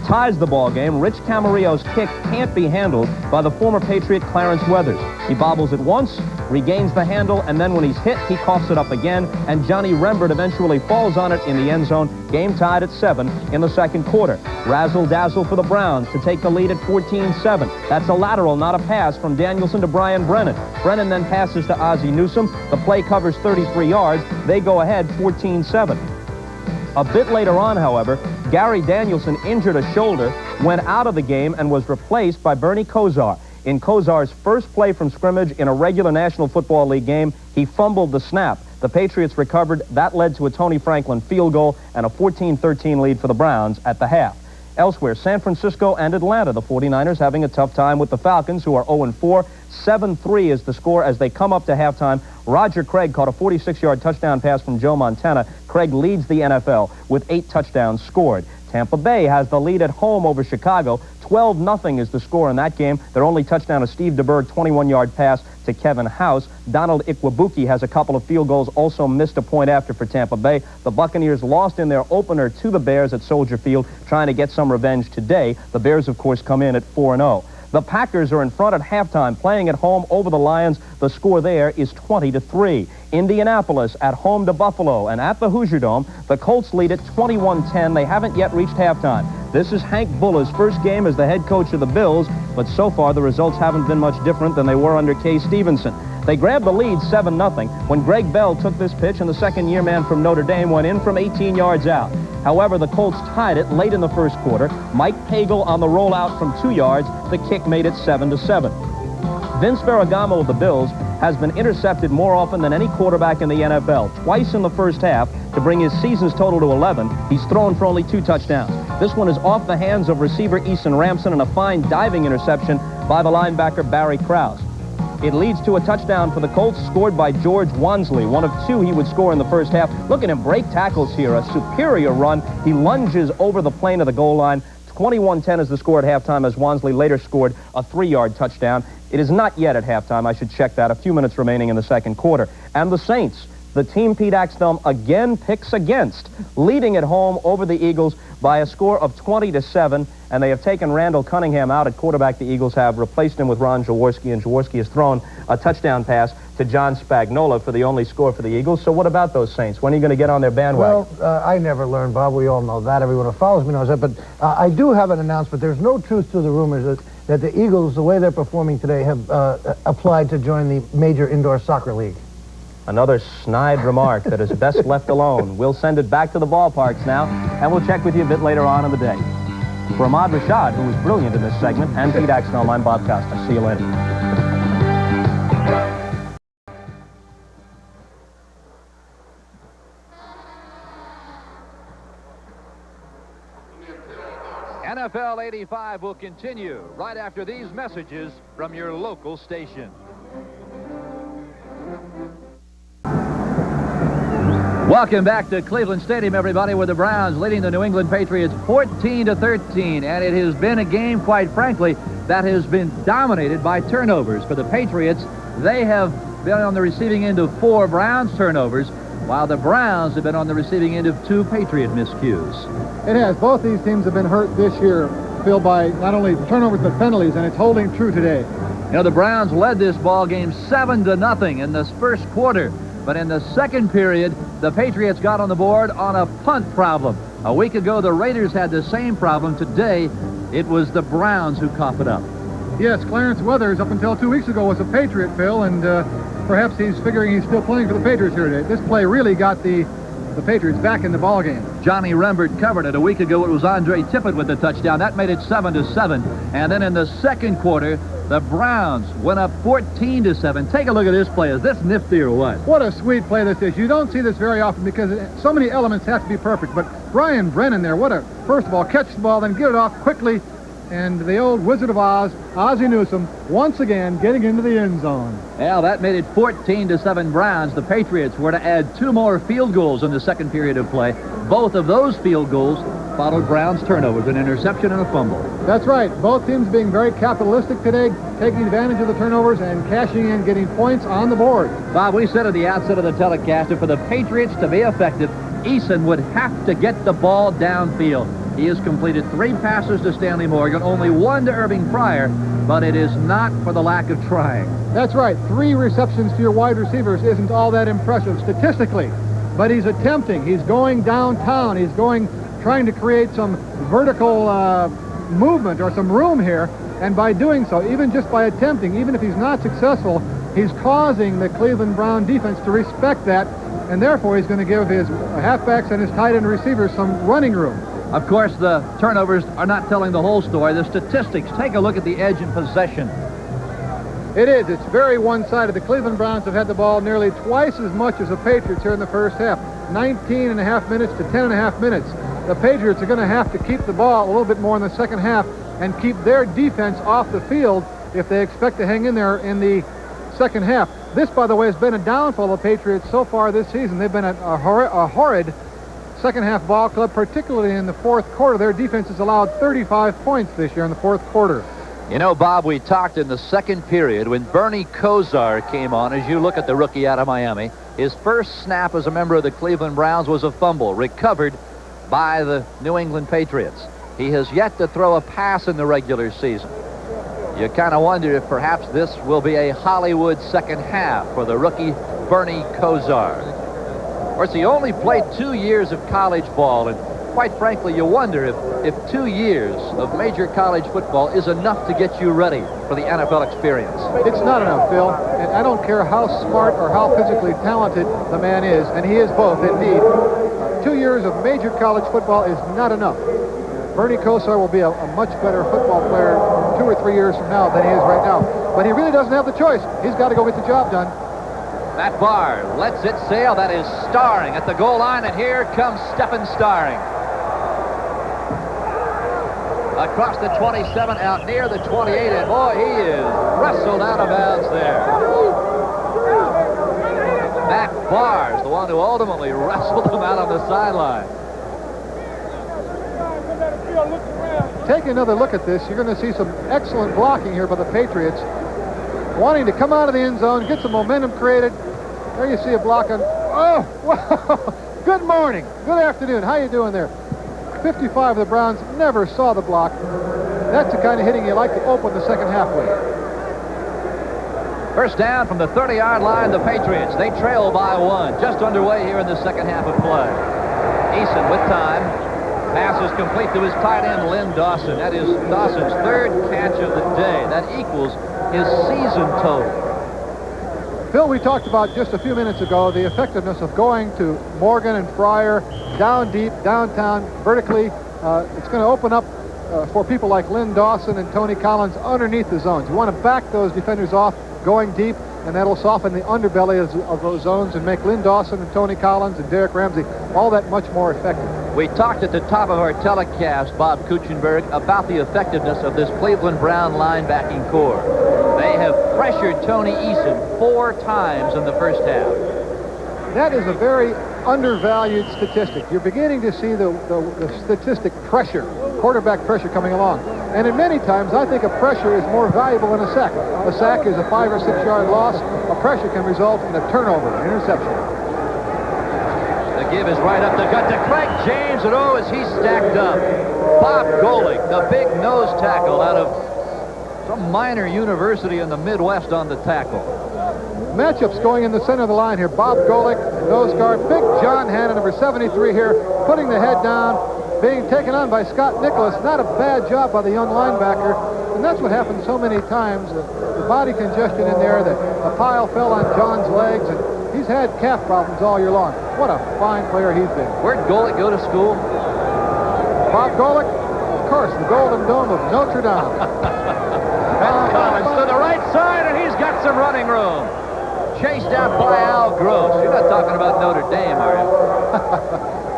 ties the ball game. Rich Camarillo's kick can't be handled by the former Patriot Clarence Weathers. He bobbles it once, regains the handle, and then when he's hit, he coughs it up again, and Johnny Rembert eventually falls on it in the end zone. Game tied at 7 in the second quarter. Razzle-dazzle for the Browns to take the lead at 14-7. That's a lateral, not a pass, from Danielson to Brian Brennan. Brennan then passes to Ozzie Newsome. The play covers 33 yards. They go ahead 14-7. A bit later on, however, Gary Danielson injured a shoulder, went out of the game, and was replaced by Bernie Kosar. In Kosar's first play from scrimmage in a regular National Football League game, he fumbled the snap. The Patriots recovered. That led to a Tony Franklin field goal and a 14-13 lead for the Browns at the half. Elsewhere, San Francisco and Atlanta, the 49ers having a tough time with the Falcons, who are 0-4. 7-3 is the score as they come up to halftime. Roger Craig caught a 46-yard touchdown pass from Joe Montana. Craig leads the NFL with 8 touchdowns scored. Tampa Bay has the lead at home over Chicago. 12-0 is the score in that game. Their only touchdown is Steve DeBerg, 21-yard pass to Kevin House. Donald Ikwabuki has a couple of field goals, also missed a point after for Tampa Bay. The Buccaneers lost in their opener to the Bears at Soldier Field, trying to get some revenge today. The Bears, of course, come in at 4-0. The Packers are in front at halftime, playing at home over the Lions. The score there is 20-3. Indianapolis at home to Buffalo, and at the Hoosier Dome, the Colts lead at 21-10. They haven't yet reached halftime. This is Hank Buller's first game as the head coach of the Bills, but so far the results haven't been much different than they were under Kay Stevenson. They grabbed the lead 7-0 when Greg Bell took this pitch and the second-year man from Notre Dame went in from 18 yards out. However, the Colts tied it late in the first quarter. Mike Pagel on the rollout from 2 yards. The kick made it 7-7. Vince Ferragamo of the Bills has been intercepted more often than any quarterback in the NFL. Twice in the first half to bring his season's total to 11. He's thrown for only 2 touchdowns. This one is off the hands of receiver Eason Ramson and a fine diving interception by the linebacker Barry Krause. It leads to a touchdown for the Colts, scored by George Wansley, one of 2 he would score in the first half. Look at him break tackles here, a superior run. He lunges over the plane of the goal line. 21-10 is the score at halftime, as Wansley later scored a 3-yard touchdown. It is not yet at halftime. I should check that. A few minutes remaining in the second quarter. And the Saints, the team Pete Axthelm again picks against, leading at home over the Eagles by a score of 20-7, and they have taken Randall Cunningham out at quarterback. The Eagles have replaced him with Ron Jaworski, and Jaworski has thrown a touchdown pass to John Spagnola for the only score for the Eagles. So what about those Saints? When are you going to get on their bandwagon? Well, I never learned, Bob. We all know that. Everyone who follows me knows that. But I do have an announcement. There's no truth to the rumors that the Eagles, the way they're performing today, have applied to join the Major Indoor Soccer League. Another snide remark that is best left alone. We'll send it back to the ballparks now, and we'll check with you a bit later on in the day. For Ahmad Rashad, who was brilliant in this segment, and Pete Axthelm, I'm Bob Costa. See you later. NFL 85 will continue right after these messages from your local station. Welcome back to Cleveland Stadium, everybody, with the Browns leading the New England Patriots 14-13. And it has been a game, quite frankly, that has been dominated by turnovers. For the Patriots, they have been on the receiving end of 4 Browns turnovers, while the Browns have been on the receiving end of 2 Patriot miscues. It has. Both these teams have been hurt this year, Phil, by not only turnovers but penalties, and it's holding true today. You know, the Browns led this ball game 7-0 in this first quarter. But in the second period, the Patriots got on the board on a punt problem. A week ago, the Raiders had the same problem. Today, it was the Browns who coughed it up. Yes, Clarence Weathers, up until 2 weeks ago, was a Patriot, Phil, and perhaps he's figuring he's still playing for the Patriots here today. This play really got the Patriots back in the ball game. Johnny Rembert covered it. A week ago, it was Andre Tippett with the touchdown. That made it 7-7. And then in the second quarter, the Browns went up 14-7. Take a look at this play. Is this nifty or what? What a sweet play this is. You don't see this very often because so many elements have to be perfect. But Brian Brennan there, first of all, catch the ball, then get it off quickly. And the old Wizard of Oz, Ozzie Newsome, once again getting into the end zone. Well, that made it 14-7 Browns. The Patriots were to add 2 more field goals in the second period of play. Both of those field goals followed Browns' turnovers, an interception and a fumble. That's right. Both teams being very capitalistic today, taking advantage of the turnovers and cashing in, getting points on the board. Bob, we said at the outset of the telecast that for the Patriots to be effective, Eason would have to get the ball downfield. He has completed 3 passes to Stanley Morgan, only 1 to Irving Pryor, but it is not for the lack of trying. That's right. 3 receptions to your wide receivers isn't all that impressive statistically, but he's attempting. He's going downtown. He's trying to create some vertical movement or some room here, and by doing so, even just by attempting, even if he's not successful, he's causing the Cleveland Brown defense to respect that, and therefore he's going to give his halfbacks and his tight end receivers some running room. Of course, the turnovers are not telling the whole story. The statistics, take a look at the edge in possession. It is. It's very one-sided. The Cleveland Browns have had the ball nearly twice as much as the Patriots here in the first half. 19.5 minutes to 10.5 minutes. The Patriots are going to have to keep the ball a little bit more in the second half and keep their defense off the field if they expect to hang in there in the second half. This, by the way, has been a downfall of the Patriots so far this season. They've been a horrid second-half ball club, particularly in the fourth quarter. Their defense has allowed 35 points this year in the fourth quarter. You know, Bob, we talked in the second period when Bernie Kosar came on. As you look at the rookie out of Miami, his first snap as a member of the Cleveland Browns was a fumble recovered by the New England Patriots. He has yet to throw a pass in the regular season. You kind of wonder if perhaps this will be a Hollywood second half for the rookie Bernie Kosar. Of course, he only played 2 years of college ball, and quite frankly, you wonder if 2 years of major college football is enough to get you ready for the NFL experience. It's not enough, Phil, and I don't care how smart or how physically talented the man is, and he is both, indeed. 2 years of major college football is not enough. Bernie Kosar will be a much better football player 2 or 3 years from now than he is right now, but he really doesn't have the choice. He's got to go get the job done. Matt Barr lets it sail. That is Starring at the goal line, and here comes Stephen Starring. Across the 27, out near the 28, and boy, he is wrestled out of bounds there. Matt Barr is the one who ultimately wrestled him out on the sideline. Take another look at this. You're going to see some excellent blocking here by the Patriots, wanting to come out of the end zone, get some momentum created. There you see a block on. Oh, wow. Good morning. Good afternoon. How you doing there? 55 of the Browns never saw the block. That's the kind of hitting you like to open the second half with. First down from the 30-yard line, the Patriots. They trail by 1. Just underway here in the second half of play. Eason with time. Pass is complete to his tight end, Lynn Dawson. That is Dawson's 3rd catch of the day. That equals his season total. Phil, we talked about just a few minutes ago the effectiveness of going to Morgan and Pryor down deep, downtown, vertically. It's going to open up for people like Lynn Dawson and Tony Collins underneath the zones. You want to back those defenders off going deep, and that'll soften the underbelly of those zones and make Lynn Dawson and Tony Collins and Derek Ramsey all that much more effective. We talked at the top of our telecast, Bob Kutchenberg, about the effectiveness of this Cleveland Brown linebacking core. They have pressured Tony Eason 4 times in the first half. That is a very undervalued statistic. You're beginning to see the statistic pressure, quarterback pressure coming along. And in many times, I think a pressure is more valuable than a sack. A sack is a 5 or 6 yard loss. A pressure can result in a turnover, an interception. The give is right up the gut to Craig James, and oh, is he stacked up. Bob Golick, the big nose tackle out of Some minor university in the Midwest on the tackle. Matchups going in the center of the line here. Bob Golick, nose guard. Big John Hanna, number 73 here, putting the head down, being taken on by Scott Nicholas. Not a bad job by the young linebacker. And that's what happens so many times. The body congestion in there, the pile fell on John's legs, and he's had calf problems all year long. What a fine player he's been. Where'd Golick go to school? Bob Golick, of course, the Golden Dome of Notre Dame. That's Collins to the right side, and he's got some running room. Chased out by Al Gross. You're not talking about Notre Dame, are you?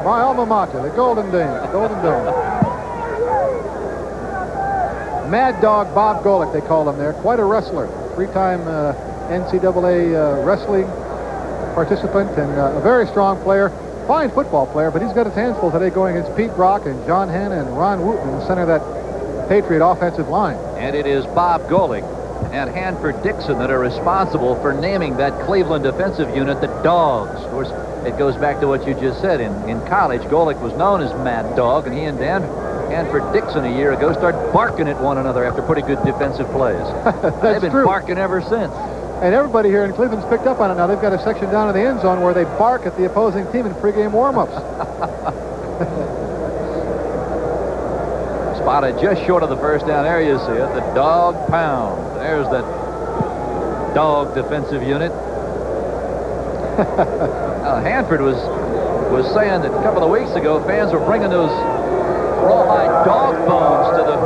My alma mater, the Golden Dome. Golden Dome. Mad Dog Bob Golick, they call him there. Quite a wrestler. Three-time NCAA wrestling participant and a very strong player. Fine football player, but he's got his hands full today going against Pete Brock and John Hanna and Ron Wooten in the center of that Patriot offensive line. And it is Bob Golick and Hanford Dixon that are responsible for naming that Cleveland defensive unit the Dogs. Of course, it goes back to what you just said. In college, Golick was known as Mad Dog, and he and Hanford Dixon a year ago started barking at one another after pretty good defensive plays. They've been barking ever since. And everybody here in Cleveland's picked up on it now. They've got a section down in the end zone where they bark at the opposing team in pregame warm-ups. Spotted just short of the first down. There you see it, the Dog Pound. There's that Dog defensive unit. Hanford was saying that a couple of weeks ago fans were bringing those rawhide dog bones to the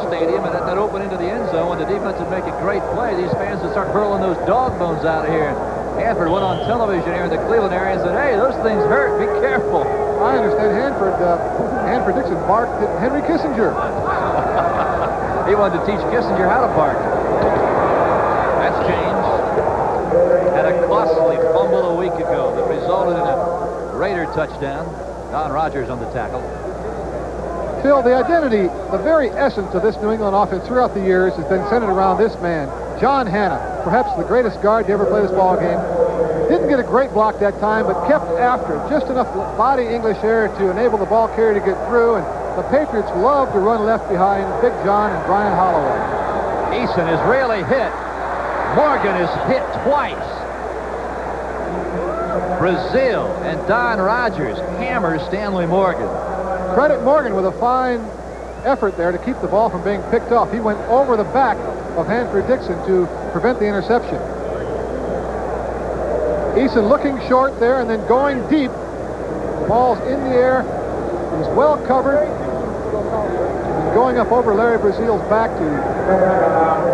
stadium, and that open into the end zone when the defense would make a great play. These fans would start hurling those dog bones out of here. Hanford went on television here in the Cleveland area and said, hey, those things hurt. Be careful. I understand Hanford Dixon barked at Henry Kissinger. He wanted to teach Kissinger how to bark. That's changed. Had a costly fumble a week ago that resulted in a Raider touchdown. Don Rogers on the tackle. Phil, the identity, the very essence of this New England offense throughout the years has been centered around this man, John Hanna, perhaps the greatest guard to ever play this ball game. Didn't get a great block that time, but kept after it. Just enough body English air to enable the ball carrier to get through, and the Patriots love to run left behind Big John and Brian Holloway. Eason is really hit. Morgan is hit twice. Brazil and Don Rogers hammers Stanley Morgan. Credit Morgan with a fine effort there to keep the ball from being picked off. He went over the back of Hanford Dixon to prevent the interception. Eason looking short there and then going deep. The ball's in the air. He's well covered. And going up over Larry Brazil's back to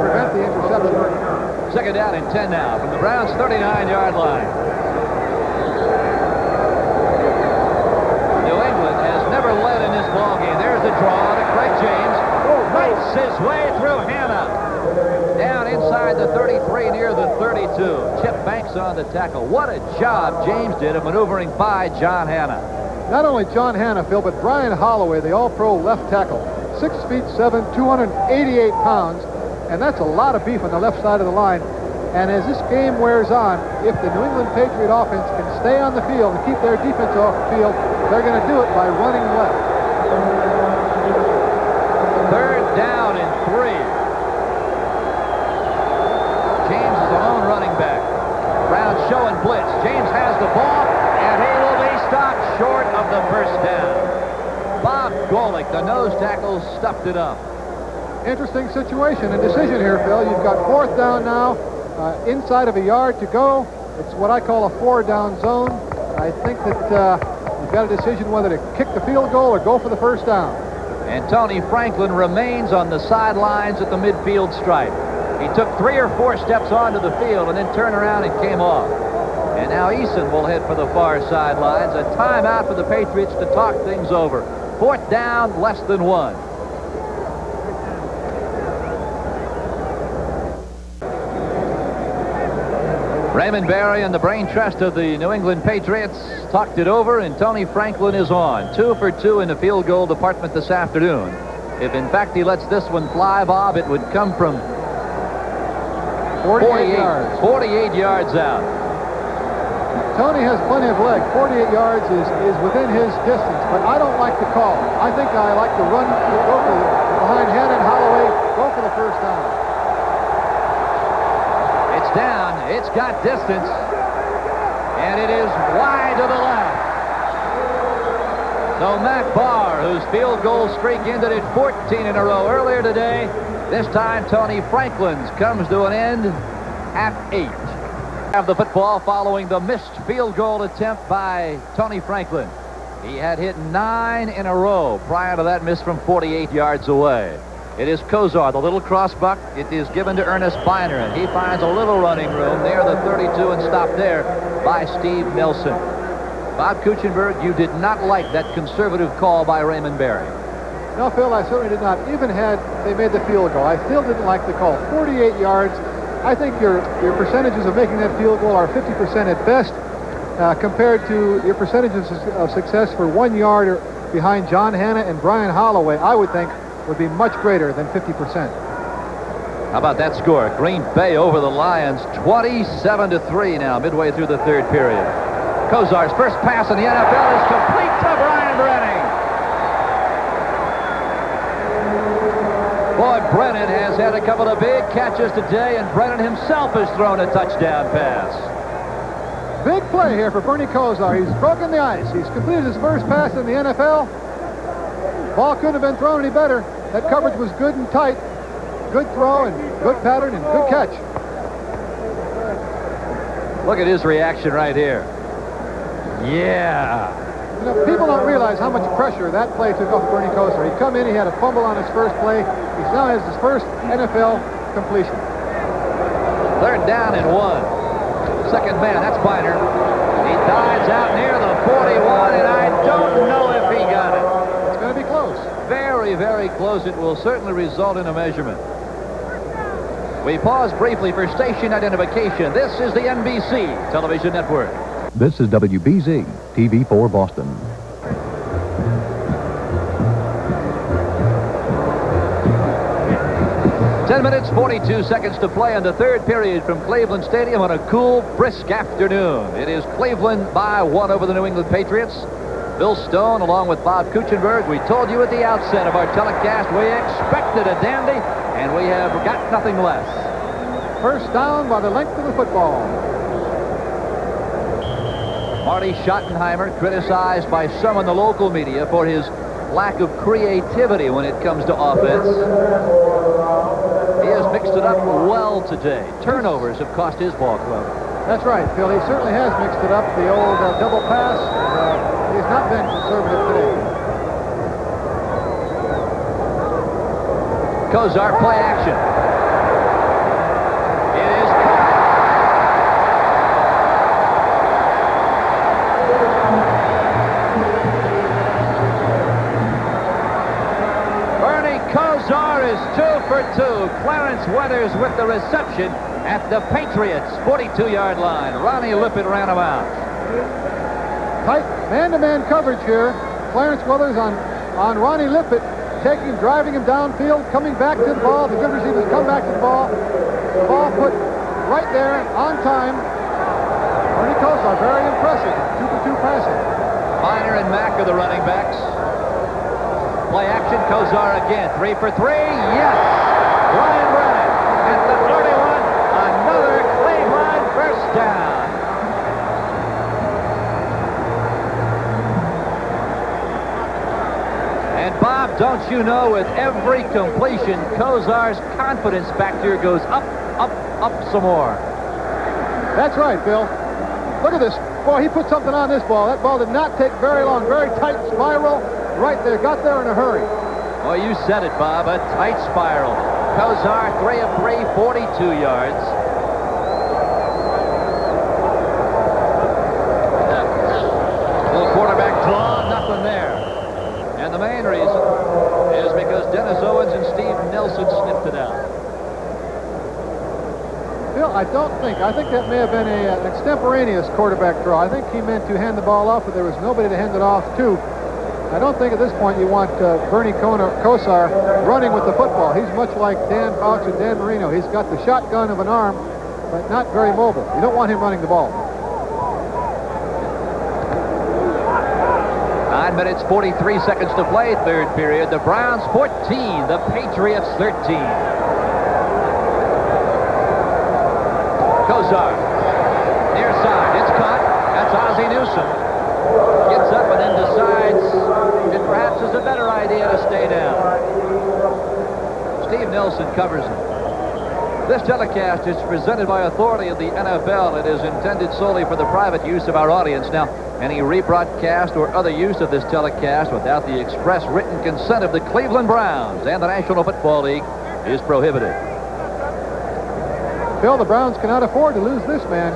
prevent the interception. Second down and 10 now from the Browns' 39-yard line. New England has never led in this ballgame. There's the draw to Craig James. Makes his way through Hanna. Down inside the 33 near the 32. Chip Banks on the tackle. What a job James did of maneuvering by John Hanna. Not only John Hanna, Phil, but Brian Holloway, the all-pro left tackle. 6'7", 288 pounds. And that's a lot of beef on the left side of the line. And as this game wears on, if the New England Patriot offense can stay on the field and keep their defense off the field, they're going to do it by running left. Third down and 3. James is a lone running back. Brown showing blitz. James has the ball, and he will be stopped short of the first down. Bob Golick, the nose tackle, stuffed it up. Interesting situation and decision here, Phil. You've got fourth down now, inside of a yard to go. It's what I call a 4-down zone. I think that you've got a decision whether to kick the field goal or go for the first down. And Tony Franklin remains on the sidelines at the midfield stripe. He took 3 or 4 steps onto the field and then turned around and came off. And now Eason will head for the far sidelines. A timeout for the Patriots to talk things over. Fourth down, less than 1. Raymond Barry and the brain trust of the New England Patriots talked it over, and Tony Franklin is on. 2 for 2 in the field goal department this afternoon. If, in fact, he lets this one fly, Bob, it would come from 48 yards. 48 yards out. Tony has plenty of leg. 48 yards is within his distance, but I don't like the call. I think I like to run, go for behind Hanna and Holloway, go for the first down. It's got distance, and it is wide to the left. So Mac Barr, whose field goal streak ended at 14 in a row earlier today, this time Tony Franklin's comes to an end at 8. Have the football following the missed field goal attempt by Tony Franklin. He had hit 9 in a row prior to that miss from 48 yards away. It is Kozar, the little crossbuck. It is given to Ernest Biner, and he finds a little running room near the 32 and stopped there by Steve Nelson. Bob Kutchenberg, you did not like that conservative call by Raymond Berry. No, Phil, I certainly did not. Even had they made the field goal, I still didn't like the call. 48 yards. I think your percentages of making that field goal are 50% at best, compared to your percentages of success for 1 yard or behind John Hanna and Brian Holloway, I would think would be much greater than 50%. How about that score? Green Bay over the Lions, 27-3 now, midway through the third period. Kozar's first pass in the NFL is complete to Brian Brennan. Boy, Brennan has had a couple of big catches today, and Brennan himself has thrown a touchdown pass. Big play here for Bernie Kozar. He's broken the ice. He's completed his first pass in the NFL. Ball couldn't have been thrown any better. That coverage was good and tight. Good throw and good pattern and good catch. Look at his reaction right here. Yeah. You know, people don't realize how much pressure that play took off Bernie Kozar. He'd come in, he had a fumble on his first play. He now has his first NFL completion. Third down and 1. Second man, that's Biner. He dives out near the 41, and I don't know if he got it. It's going to be close. Very, very close. It will certainly result in a measurement. We pause briefly for station identification. This is the NBC television network. This is WBZ, TV4 Boston. Ten minutes, 42 seconds to play in the third period from Cleveland Stadium on a cool, brisk afternoon. It is Cleveland by 1 over the New England Patriots. Bill Stone, along with Bob Kutchenberg, we told you at the outset of our telecast we expected a dandy, and we have got nothing less. First down by the length of the football. Marty Schottenheimer, criticized by some in the local media for his lack of creativity when it comes to offense. He has mixed it up well today. Turnovers have cost his ball club. That's right, Phil. He certainly has mixed it up. The old double pass. He's not been conservative today. Kozar, play action. It is Bernie Kozar is 2 for 2. Clarence Weathers with the reception at the Patriots' 42-yard line. Ronnie Lippett ran him out. Tight man-to-man coverage here. Clarence Weathers on Ronnie Lippett, driving him downfield, coming back to the ball. The good receivers come back to the ball. The ball put right there on time. Bernie Kozar, very impressive. 2 for 2 passing. Biner and Mack are the running backs. Play action, Kozar again. 3 for 3. Yes! Brian Brennan at the 31. Another Cleveland first down. And Bob, don't you know, with every completion, Kozar's confidence factor goes up, up, up some more. That's right, Bill. Look at this. Boy, he put something on this ball. That ball did not take very long. Very tight spiral. Right there. Got there in a hurry. Well, you said it, Bob. A tight spiral. Kozar, 3 of 3, 42 yards. Little quarterback draw, nothing there. And the main reason is because Dennis Owens and Steve Nelson sniffed it out. Bill, I think that may have been an extemporaneous quarterback draw. I think he meant to hand the ball off, but there was nobody to hand it off to. I don't think at this point you want Bernie Kozar running with the football. He's much like Dan Fouts and Dan Marino. He's got the shotgun of an arm, but not very mobile. You don't want him running the ball. 9 minutes, 43 seconds to play, third period. The Browns 14, the Patriots 13. Kozar Kozar. Near side. It's caught. That's Ozzie Newsome. Gets up and then decides it perhaps is a better idea to stay down. Steve Nelson covers him. This telecast is presented by authority of the NFL. It is intended solely for the private use of our audience. Now, any rebroadcast or other use of this telecast without the express written consent of the Cleveland Browns and the National Football League is prohibited. Phil, the Browns cannot afford to lose this man.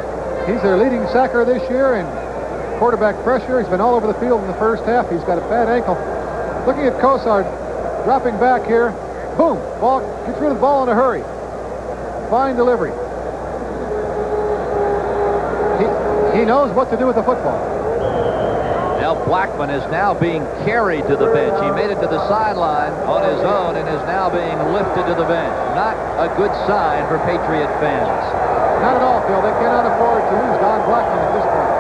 He's their leading sacker this year and quarterback pressure. He's been all over the field in the first half. He's got a bad ankle. Looking at Kozar dropping back here. Boom! Ball gets rid of the ball in a hurry. Fine delivery. He knows what to do with the football. Now Blackman is now being carried to the bench. He made it to the sideline on his own and is now being lifted to the bench. Not a good sign for Patriot fans. Not at all, Phil. They cannot afford to lose Don Blackman at this point.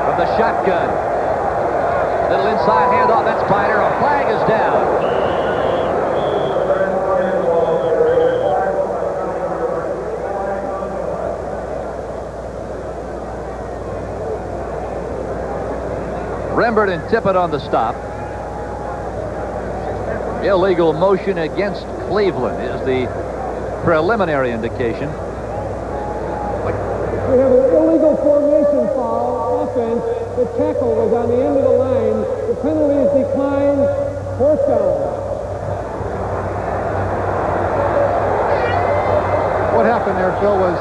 From the shotgun. Little inside handoff. That's Piner. A flag is down. Rembert and Tippett on the stop. Illegal motion against Cleveland is the preliminary indication. We have an illegal formation foul offense. The tackle was on the end of the line. The penalty is declined. Fourth down. What happened there, Phil, was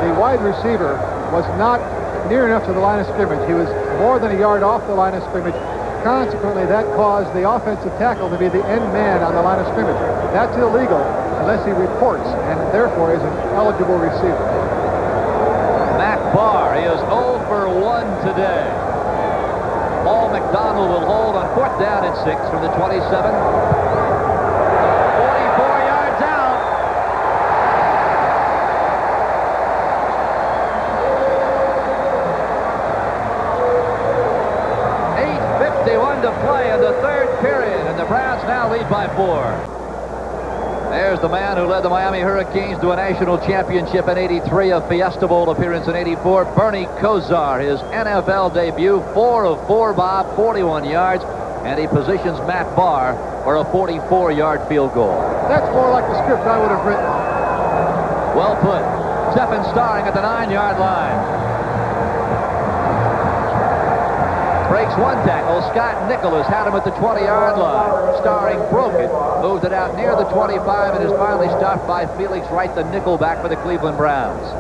the wide receiver was not near enough to the line of scrimmage. He was more than a yard off the line of scrimmage. Consequently, that caused the offensive tackle to be the end man on the line of scrimmage. That's illegal unless he reports, and therefore is an eligible receiver. Matt Barr, he is 0 for 1 today. Paul McDonald will hold on 4th down and 6 from the 27. 44 yards out. 8:51 to play in the third period, and the Browns now lead by 4. There's the man who led the Miami Hurricanes to a national championship in '83, a Fiesta Bowl appearance in '84. Bernie Kozar, his NFL debut, 4 of 4, Bob, 41 yards, and he positions Matt Barr for a 44-yard field goal. That's more like the script I would have written. Well put. Stephen Starring at the 9-yard line. Breaks one tackle. Scott Nicholas had him at the 20-yard line. Starring broke it, moved it out near the 25, and is finally stopped by Felix Wright, the nickelback for the Cleveland Browns.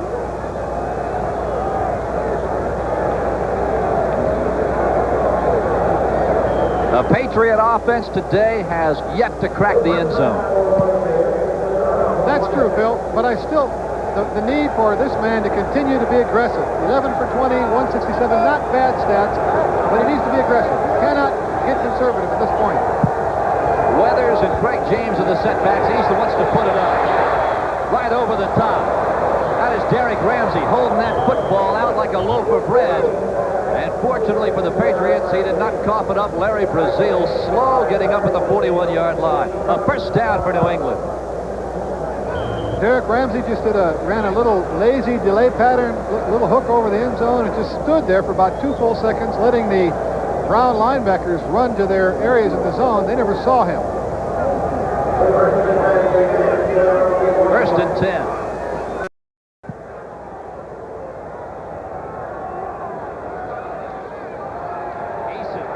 The Patriot offense today has yet to crack the end zone. That's true, Phil, but I still, the need for this man to continue to be aggressive. 11 for 20, 167, not bad stats, but he needs to be aggressive. He cannot get conservative at this point. Weathers and Craig James are the setbacks. Eason wants to put it up. Right over the top. That is Derek Ramsey holding that football out like a loaf of bread. And fortunately for the Patriots, he did not cough it up. Larry Brazil slow getting up at the 41-yard line. A first down for New England. Derek Ramsey just ran a little lazy delay pattern, little hook over the end zone, and just stood there for about 2 full seconds, letting the Brown linebackers run to their areas in the zone. They never saw him. 1st and 10. Eason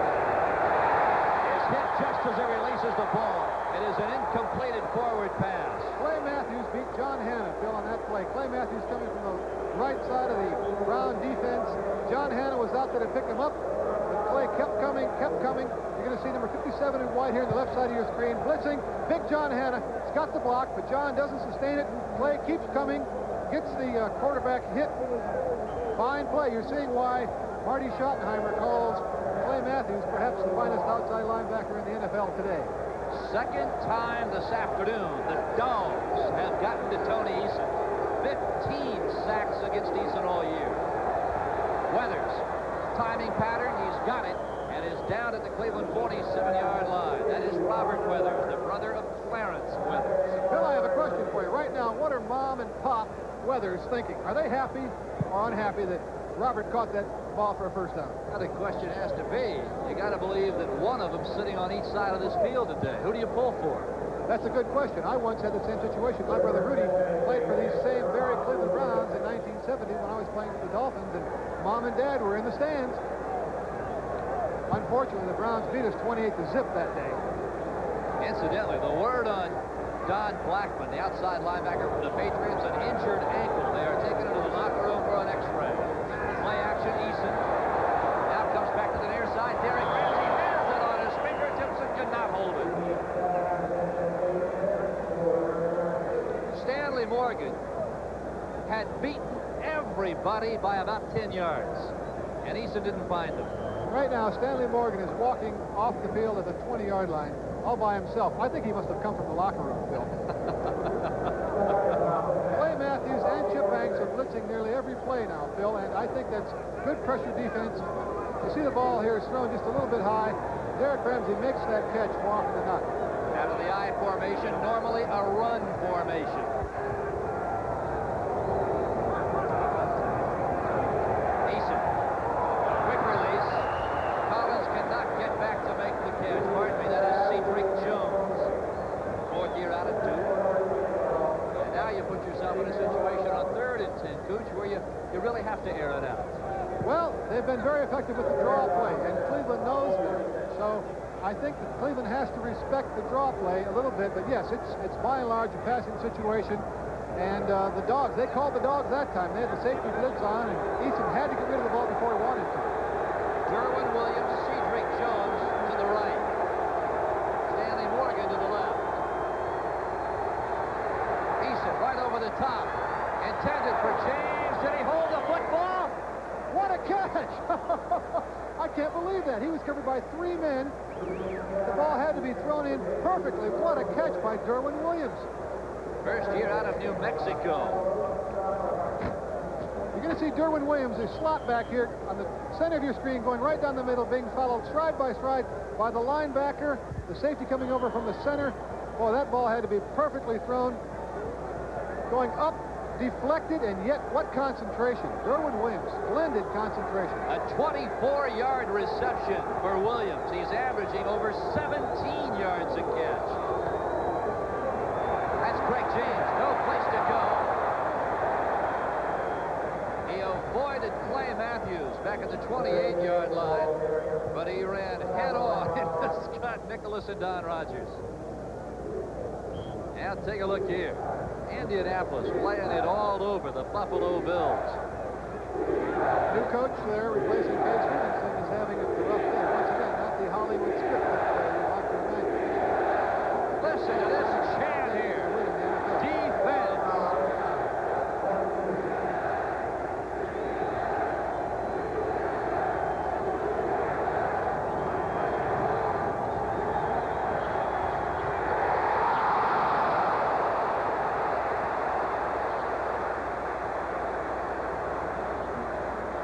is hit just as he releases the ball. It is an incompleted forward pass. Clay Matthews beat John Hanna, Phil, on that play. Clay Matthews coming from the right side of the Brown defense. John Hanna was out there to pick him up, but Clay kept coming, kept coming. You're going to see number 57 in white here on the left side of your screen. Blitzing, big John Hanna. He's got the block, but John doesn't sustain it. Clay keeps coming, gets the quarterback hit. Fine play. You're seeing why Marty Schottenheimer calls Clay Matthews perhaps the finest outside linebacker in the NFL today. Second time this afternoon, the Dogs have gotten to Tony Eason. 15 sacks against Eason all year. Weathers, timing pattern, he's got it, and is down at the Cleveland 47-yard line. That is Robert Weathers, the brother of Clarence Weathers. Bill, I have a question for you. Right now, what are Mom and Pop Weathers thinking? Are they happy or unhappy that Robert caught that ball for a first down? Now the question has to be, you got to believe that one of them sitting on each side of this field today. Who do you pull for? That's a good question. I once had the same situation. My brother Rudy played for these same very Cleveland Browns in 1970 when I was playing for the Dolphins, and Mom and Dad were in the stands. Unfortunately, the Browns beat us 28-0 that day. Incidentally, the word on Don Blackman, the outside linebacker from the Patriots, an injured ankle. They are taking him to the locker room for an x-ray. Play action, Eason. Now comes back to the near side. Derek Ramsey has it on his fingertips and cannot hold it. Stanley Morgan had beaten everybody by about 10 yards, and Eason didn't find him. Right now, Stanley Morgan is walking off the field at the 20-yard line all by himself. I think he must have come from the locker room, Phil. Clay Matthews and Chip Banks are blitzing nearly every play now, Phil, and I think that's good pressure defense. You see the ball here is thrown just a little bit high. Derek Ramsey makes that catch more often than not. Out of the I formation, normally a run formation. Eason, quick release. Collins cannot get back to make the catch. Pardon me, that is Cedric Jones. Fourth year out of 2. And now you put yourself in a situation on 3rd and 10, Cooch, where you really have to air it out. Well, they've been very effective with the draw play, and Cleveland knows that. So I think that Cleveland has to respect the draw play a little bit. But yes, it's by and large a passing situation. And the Dogs, they called the Dogs that time. They had the safety blitz on, and Eason had to get rid of the ball before he wanted to. Derwin Williams, Cedric Jones to the right. Stanley Morgan to the left. Eason right over the top. Intended for James. Did he hold the football? What a catch! I can't believe that. He was covered by 3 men. The ball had to be thrown in perfectly. What a catch by Derwin Williams. First year out of New Mexico. You're going to see Derwin Williams, a slot back here on the center of your screen, going right down the middle, being followed stride by stride by the linebacker, the safety coming over from the center. Boy, that ball had to be perfectly thrown. Going up, deflected, and yet what concentration. Derwin Williams, splendid concentration. A 24-yard reception for Williams. He's averaging over 17 yards a catch. That's Greg James. No place to go. He avoided Clay Matthews back at the 28-yard line, but he ran head-on into Scott Nicholas and Don Rogers. Now take a look here. Indianapolis playing it all over the Buffalo Bills. New coach there, replacing Case Stevenson, is having a rough day. Once again, not the Hollywood script that you like to imagine. Listen to this chant here. Defense.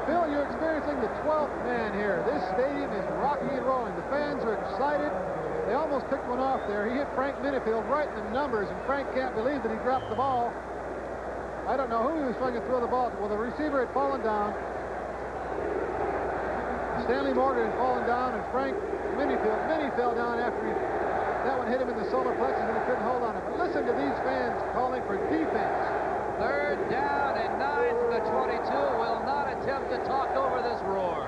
Phil, you're experiencing the 12th man here. This stadium is rocking and rolling. The fans are excited. They almost picked one off there. He hit Frank Minifield right in the numbers, and Frank can't believe that he dropped the ball. I don't know who he was trying to throw the ball to. Well, the receiver had fallen down. Stanley Morgan had fallen down, and Frank Mini fell down after that one hit him in the solar plexus, and he couldn't hold on it. But listen to these fans calling for defense. 3rd down and 9 from the 22. Will not attempt to talk over this roar.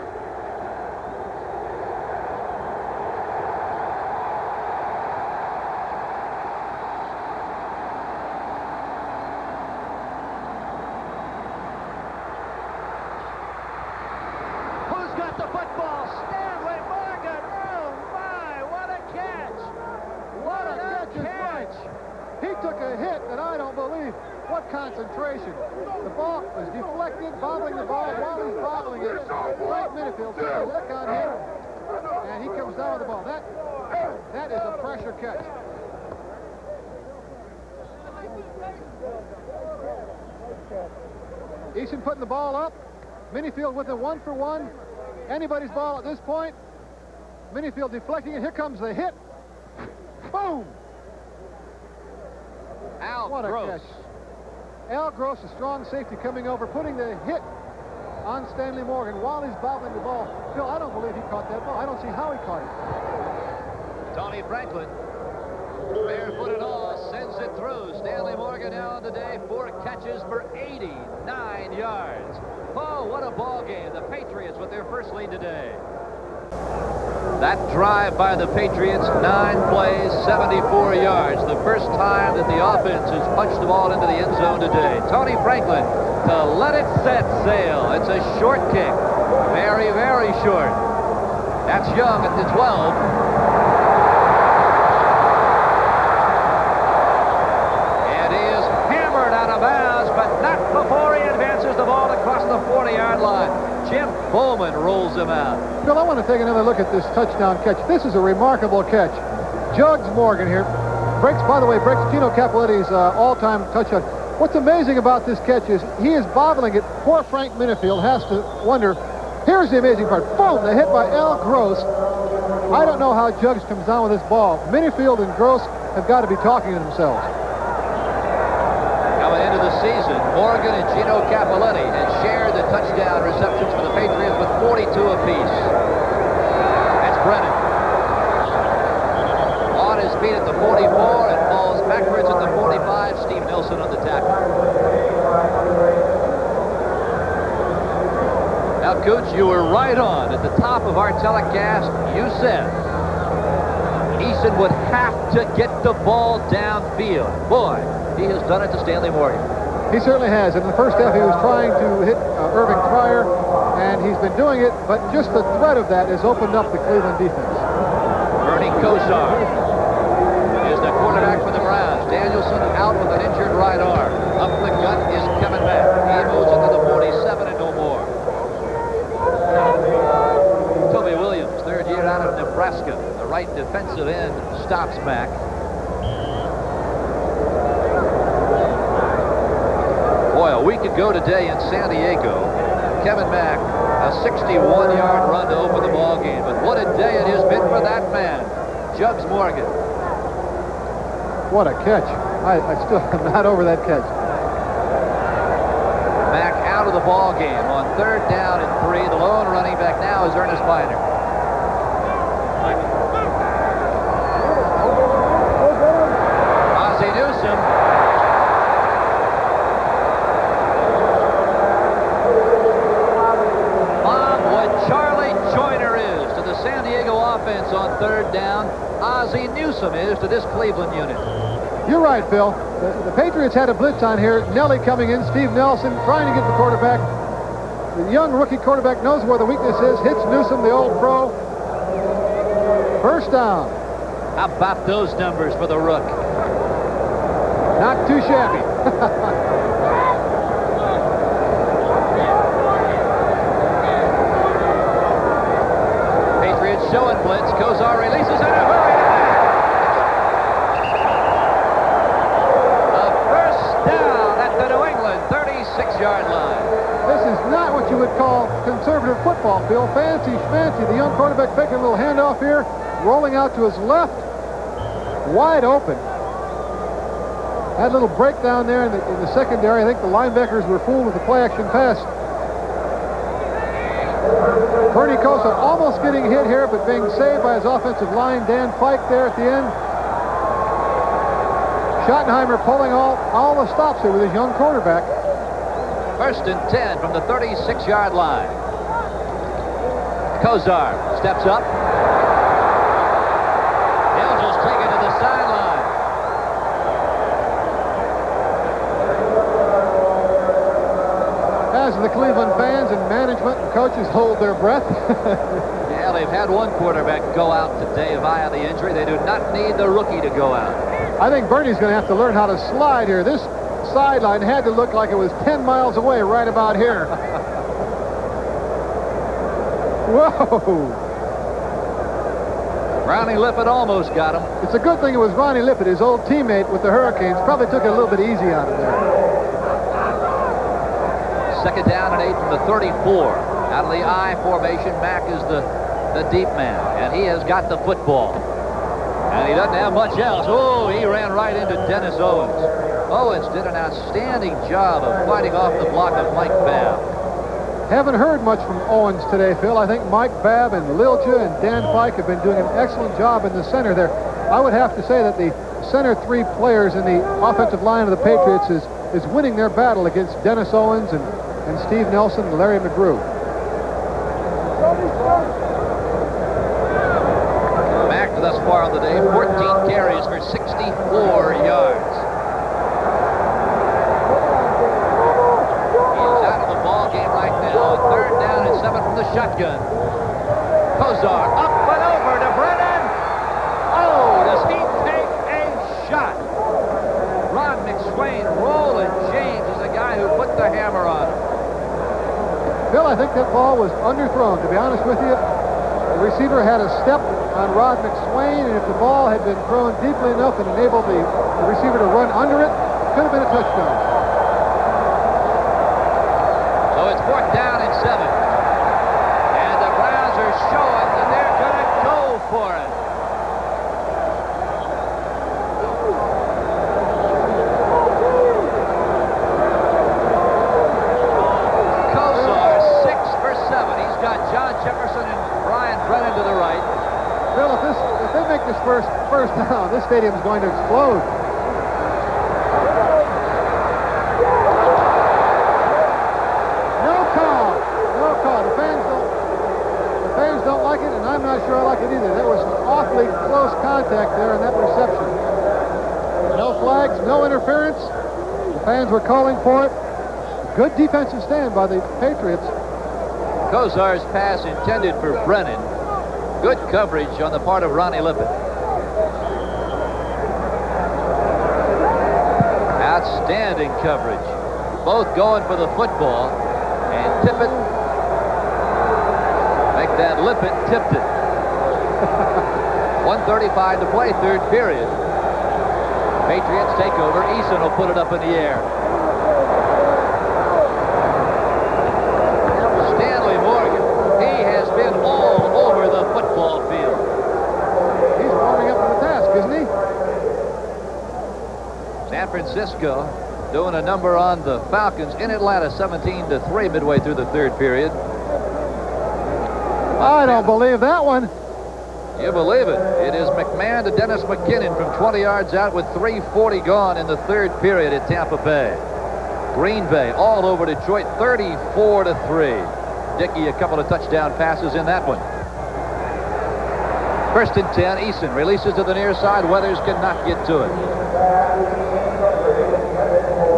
Who's got the football? Stanley Morgan. Oh, my. What a catch. What a catch is right. He took a hit that I don't believe. What concentration. The ball was deflected, bobbling the ball while he's bobbling it. Frank Minifield took a lick on him, and he comes down with the ball. That is a pressure catch. Eason putting the ball up. Minifield with a 1-for-1. Anybody's ball at this point. Minifield deflecting it. Here comes the hit. Boom! Al What a Gross. catch. Al Gross, a strong safety, coming over, putting the hit on Stanley Morgan while he's bobbling the ball. Phil, I don't believe he caught that ball. I don't see how he caught it. Tony Franklin, barefoot and all, sends it through. Stanley Morgan now on the day, 4 catches for 89 yards. Oh, what a ball game. The Patriots with their first lead today. That drive by the Patriots, 9 plays, 74 yards. The first time that the offense has punched the ball into the end zone today. Tony Franklin to let it set sail. It's a short kick. Very, very short. That's Young at the 12. And he is hammered out of bounds, but not before he advances the ball across the 40-yard line. Jim Bowman rolls him out. Phil, I want to take another look at this touchdown catch. This is a remarkable catch. Jugs Morgan here breaks Gino Cappelletti's all-time touchdown. What's amazing about this catch is he is bobbling it. Poor Frank Minifield has to wonder. Here's the amazing part. Boom! The hit by Al Gross. I don't know how Jugs comes down with this ball. Minifield and Gross have got to be talking to themselves. Coming into the season, Morgan and Gino Cappelletti had shared the touchdown receptions for the Patriots with 42 apiece. That's Brennan. On his feet at the 44 and falls backwards at the 45. Steve Nelson on the tackle. Now, Coach, you were right on. At the top of our telecast, you said Eason would have to get the ball downfield. Boy, he has done it to Stanley Morgan. He certainly has. In the first half, he was trying to hit Irving Pryor, and he's been doing it, but just the threat of that has opened up the Cleveland defense. Bernie Kosar is the quarterback for the Browns. Danielson out with an injured right arm. Up the gut is Kevin Mack. He moves into the 47 and no more. Toby Williams, third year out of Nebraska. The right defensive end stops Mack. Boy, a week ago today in San Diego, Kevin Mack, a 61-yard run to open the ball game. But what a day it has been for that man, Jugs Morgan. What a catch. I still am not over that catch. Mack out of the ball game on 3rd down and 3. The lone running back now is Ernest Biner. Ozzie Newsome. Charlie Joyner is to the San Diego offense on 3rd down. Ozzie Newsome is to this Cleveland unit. You're right, Phil. The Patriots had a blitz on here. Nelly coming in, Steve Nelson trying to get the quarterback. The young rookie quarterback knows where the weakness is, hits Newsome, the old pro. 1st down. How about those numbers for the Rook? Not too shabby. Showing blitz. Kosar releases in a hurry. The 1st down at the New England 36-yard line. This is not what you would call conservative football, Phil. Fancy schmancy. The young quarterback making a little handoff here, rolling out to his left, wide open. Had a little breakdown there in the secondary. I think the linebackers were fooled with the play-action pass. Bernie Kosar almost getting hit here, but being saved by his offensive line. Dan Pike there at the end. Schottenheimer pulling all the stops here with his young quarterback. 1st and 10 from the 36-yard line. Kosar steps up. He'll just take it to the sideline. As the Cleveland fans and management and coaches hold their breath. Yeah, they've had one quarterback go out today via the injury. They do not need the rookie to go out. I think Bernie's going to have to learn how to slide here. This sideline had to look like it was 10 miles away right about here. Whoa! Ronnie Lippett almost got him. It's a good thing it was Ronnie Lippett, his old teammate with the Hurricanes. Probably took it a little bit easy out of there. 2nd down and 8 from the 34. Out of the I formation, Mack is the deep man, and he has got the football. And he doesn't have much else. Oh, he ran right into Dennis Owens. Owens did an outstanding job of fighting off the block of Mike Babb. Haven't heard much from Owens today, Phil. I think Mike Babb and Lilja and Dan Fike have been doing an excellent job in the center there. I would have to say that the center three players in the offensive line of the Patriots is winning their battle against Dennis Owens and Steve Nelson and Larry McGrew. Mack thus far on the day, 14 carries for 64 yards. Third down and 7 from the shotgun. Kozar up and over to Brennan. Oh, does he take a shot? Ron McSwain, Roland James is the guy who put the hammer on him. Bill, I think that ball was underthrown, to be honest with you. The receiver had a step on Rod McSwain, and if the ball had been thrown deeply enough and enabled the receiver to run under it, it could have been a touchdown. So it's 4th down and 7. And the Browns are showing that they're going to go for it. Kozar, 6 for 7. He's got John Jefferson and Brian Brennan to the right. Bill, if they make this first down, this stadium's going to explode. I'm not sure I like it either. There was some awfully close contact there in that reception. No flags, no interference. The fans were calling for it. Good defensive stand by the Patriots. Kozar's pass intended for Brennan. Good coverage on the part of Ronnie Lippett. Outstanding coverage. Both going for the football. And Tippett make that Lippett tipped it. 1:35 to play, third period. Patriots take over. Eason will put it up in the air. Stanley Morgan, he has been all over the football field. He's warming up for the task, isn't he? San Francisco doing a number on the Falcons in Atlanta, 17-3 midway through the third period. I don't believe that one. You believe it. It is McMahon to Dennis McKinnon from 20 yards out with 3:40 gone in the third period at Tampa Bay. Green Bay all over Detroit, 34-3. Dickey a couple of touchdown passes in that one. 1st and 10. Eason releases to the near side. Weathers cannot get to it.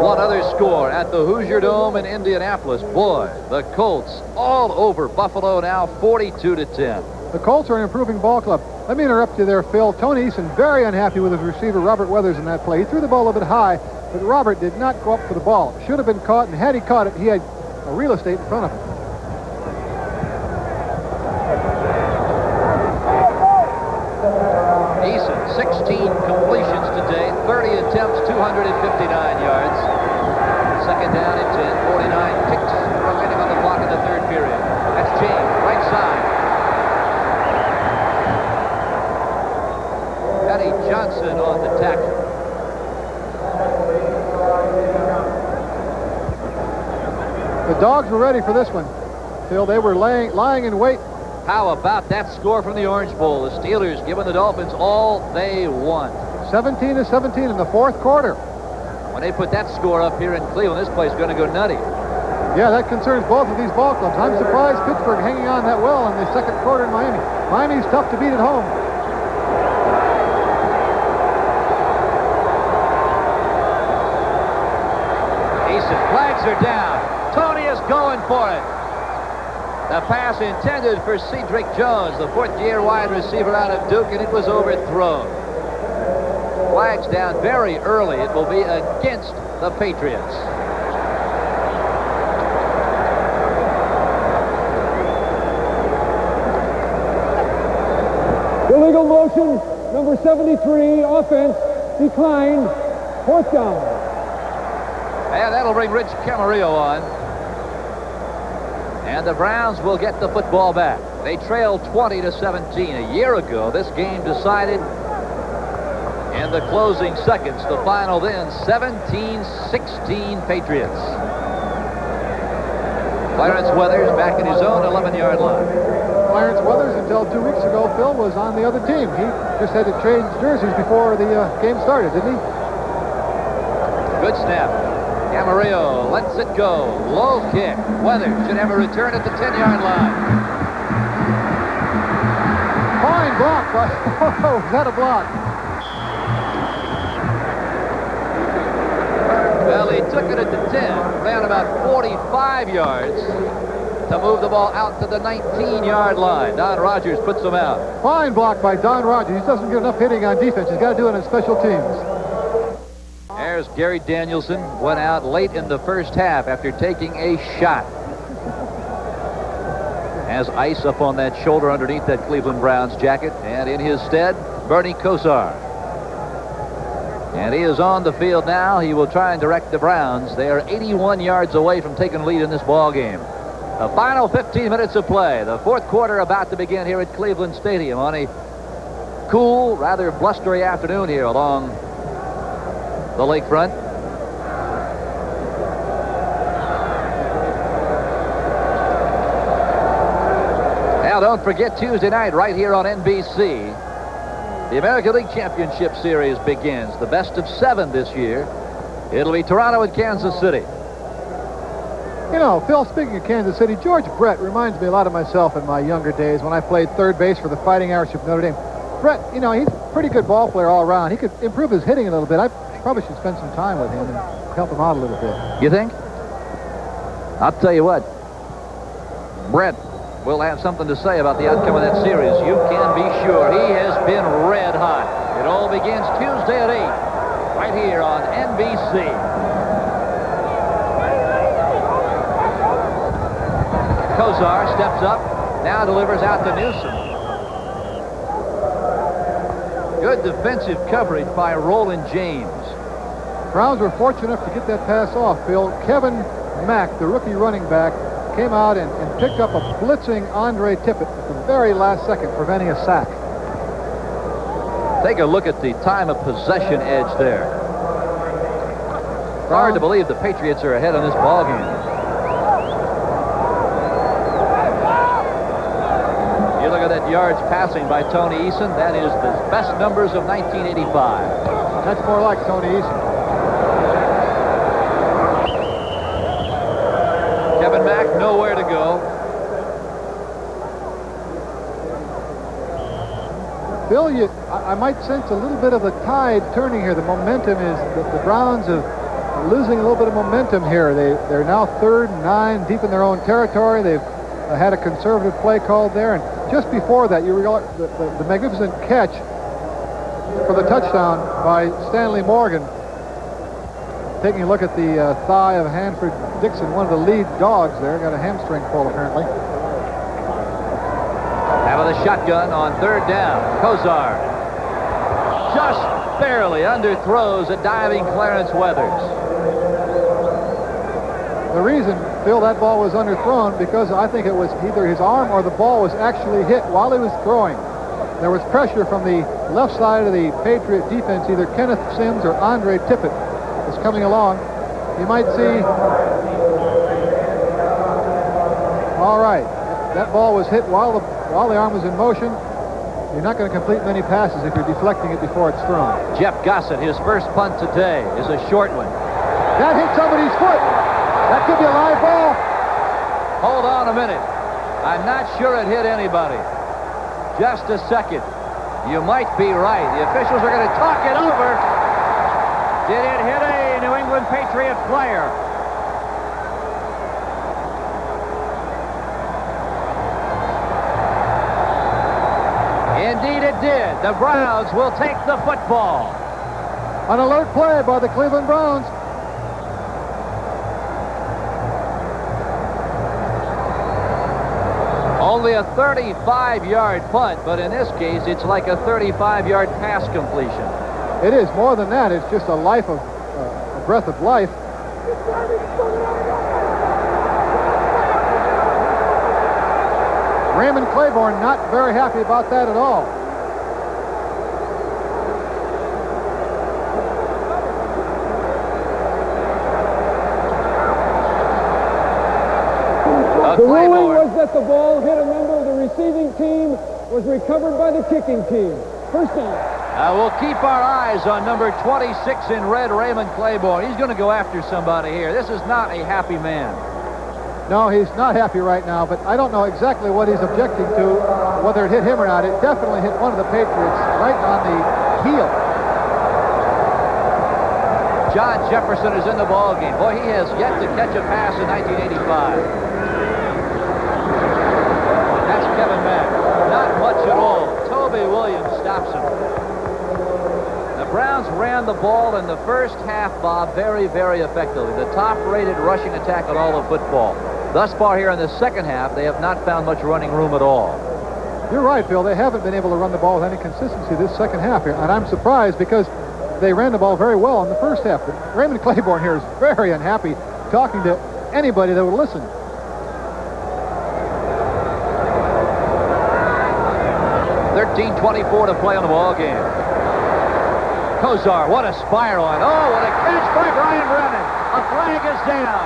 One other score at the Hoosier Dome in Indianapolis. Boy, the Colts all over Buffalo now, 42-10. The Colts are an improving ball club. Let me interrupt you there, Phil. Tony Eason very unhappy with his receiver, Robert Weathers, in that play. He threw the ball a bit high, but Robert did not go up for the ball. Should have been caught, and had he caught it, he had a real estate in front of him. Eason, 16 completions today, 30 attempts, 259 yards. 2nd down and 10, 49 kicks remaining on the clock in the third period. That's James, right side. Eddie Johnson on the tackle. The Dogs were ready for this one, Phil. They were lying in wait. How about that score from the Orange Bowl? The Steelers giving the Dolphins all they want. 17-17 in the 4th quarter. When they put that score up here in Cleveland, this place is going to go nutty. Yeah, that concerns both of these ball clubs. I'm surprised Pittsburgh hanging on that well in the 2nd quarter in Miami. Miami's tough to beat at home. Eason, flags are down. Tony is going for it. The pass intended for Cedric Jones, the 4th-year wide receiver out of Duke, and it was overthrown. Flags down very early. It will be against the Patriots. Illegal motion, number 73, offense, declined, 4th down. And that'll bring Rich Camarillo on. And the Browns will get the football back. They trailed 20-17 a year ago. This game decided In the closing seconds, the final then, 17-16 Patriots. Clarence Weathers back at his own 11-yard line. Clarence Weathers, until 2 weeks ago, Phil, was on the other team. He just had to change jerseys before the game started, didn't he? Good snap. Camarillo lets it go. Low kick. Weathers should have a return at the 10-yard line. Fine block. Oh, is that a block? Well, he took it at the 10, ran about 45 yards to move the ball out to the 19-yard line. Don Rogers puts him out. Fine block by Don Rogers. He doesn't get enough hitting on defense. He's got to do it on special teams. There's Gary Danielson, went out late in the first half after taking a shot. Has ice up on that shoulder underneath that Cleveland Browns jacket, and in his stead, Bernie Kosar. And he is on the field now. He will try and direct the Browns. They are 81 yards away from taking the lead in this ball game. The final 15 minutes of play. The fourth quarter about to begin here at Cleveland Stadium on a cool, rather blustery afternoon here along the lakefront. Now, don't forget Tuesday night right here on NBC. The American League Championship Series begins. The best of 7 this year. It'll be Toronto and Kansas City. You know, Phil, speaking of Kansas City, George Brett reminds me a lot of myself in my younger days when I played third base for the Fighting Irish of Notre Dame. Brett, you know, he's a pretty good ball player all around. He could improve his hitting a little bit. I probably should spend some time with him and help him out a little bit. You think? I'll tell you what. Brett will have something to say about the outcome of that series. You can be sure he has been red hot. It all begins Tuesday at 8, right here on NBC. Kosar steps up, now delivers out to Newsom. Good defensive coverage by Roland James. Browns were fortunate enough to get that pass off, Phil. Kevin Mack, the rookie running back, came out and picked up a blitzing Andre Tippett at the very last second, preventing a sack. Take a look at the time of possession edge there. It's hard to believe the Patriots are ahead in this ball game. You look at that yards passing by Tony Eason. That is the best numbers of 1985. That's more like Tony Eason. Kevin Mack nowhere to go. Bill, I might sense a little bit of the tide turning here. The momentum is the Browns are losing a little bit of momentum here. They're now 3rd and 9 deep in their own territory. They've had a conservative play called there, and just before that, you realize the magnificent catch for the touchdown by Stanley Morgan. Taking a look at the thigh of Hanford Dixon, one of the lead dogs there. Got a hamstring pull, apparently. Out of the shotgun on 3rd down. Kosar just barely underthrows a diving Clarence Weathers. The reason, Phil, that ball was underthrown because I think it was either his arm or the ball was actually hit while he was throwing. There was pressure from the left side of the Patriot defense. Either Kenneth Sims or Andre Tippett is coming along. You might see. All right, that ball was hit while the arm was in motion. You're not going to complete many passes if you're deflecting it before it's thrown. Jeff Gossett, his first punt today, is a short one. That hit somebody's foot. That could be a live ball. Hold on a minute. I'm not sure it hit anybody. Just a second. You might be right. The officials are going to talk it over. Did it hit a New England Patriot player? Indeed it did. The Browns will take the football. An alert play by the Cleveland Browns. Only a 35-yard punt, but in this case, it's like a 35-yard pass completion. It is more than that. It's just a breath of life. Raymond Claiborne not very happy about that at all. The ruling was that the ball hit a member of the receiving team, was recovered by the kicking team. First down. We'll keep our eyes on number 26 in red, Raymond Claiborne. He's going to go after somebody here. This is not a happy man. No, he's not happy right now, but I don't know exactly what he's objecting to, whether it hit him or not. It definitely hit one of the Patriots right on the heel. John Jefferson is in the ball game. Boy, he has yet to catch a pass in 1985. That's Kevin Mack. Not much at all. Toby Williams stops him. The Browns ran the ball in the first half, Bob, very, very effectively. The top-rated rushing attack in all of football. Thus far here in the second half, they have not found much running room at all. You're right, Phil. They haven't been able to run the ball with any consistency this second half here, and I'm surprised because they ran the ball very well in the first half. But Raymond Claiborne here is very unhappy talking to anybody that would listen. .24 to play on the ball game. Kosar, what a spiral. And oh, what a catch by Brian Brennan. A flag is down.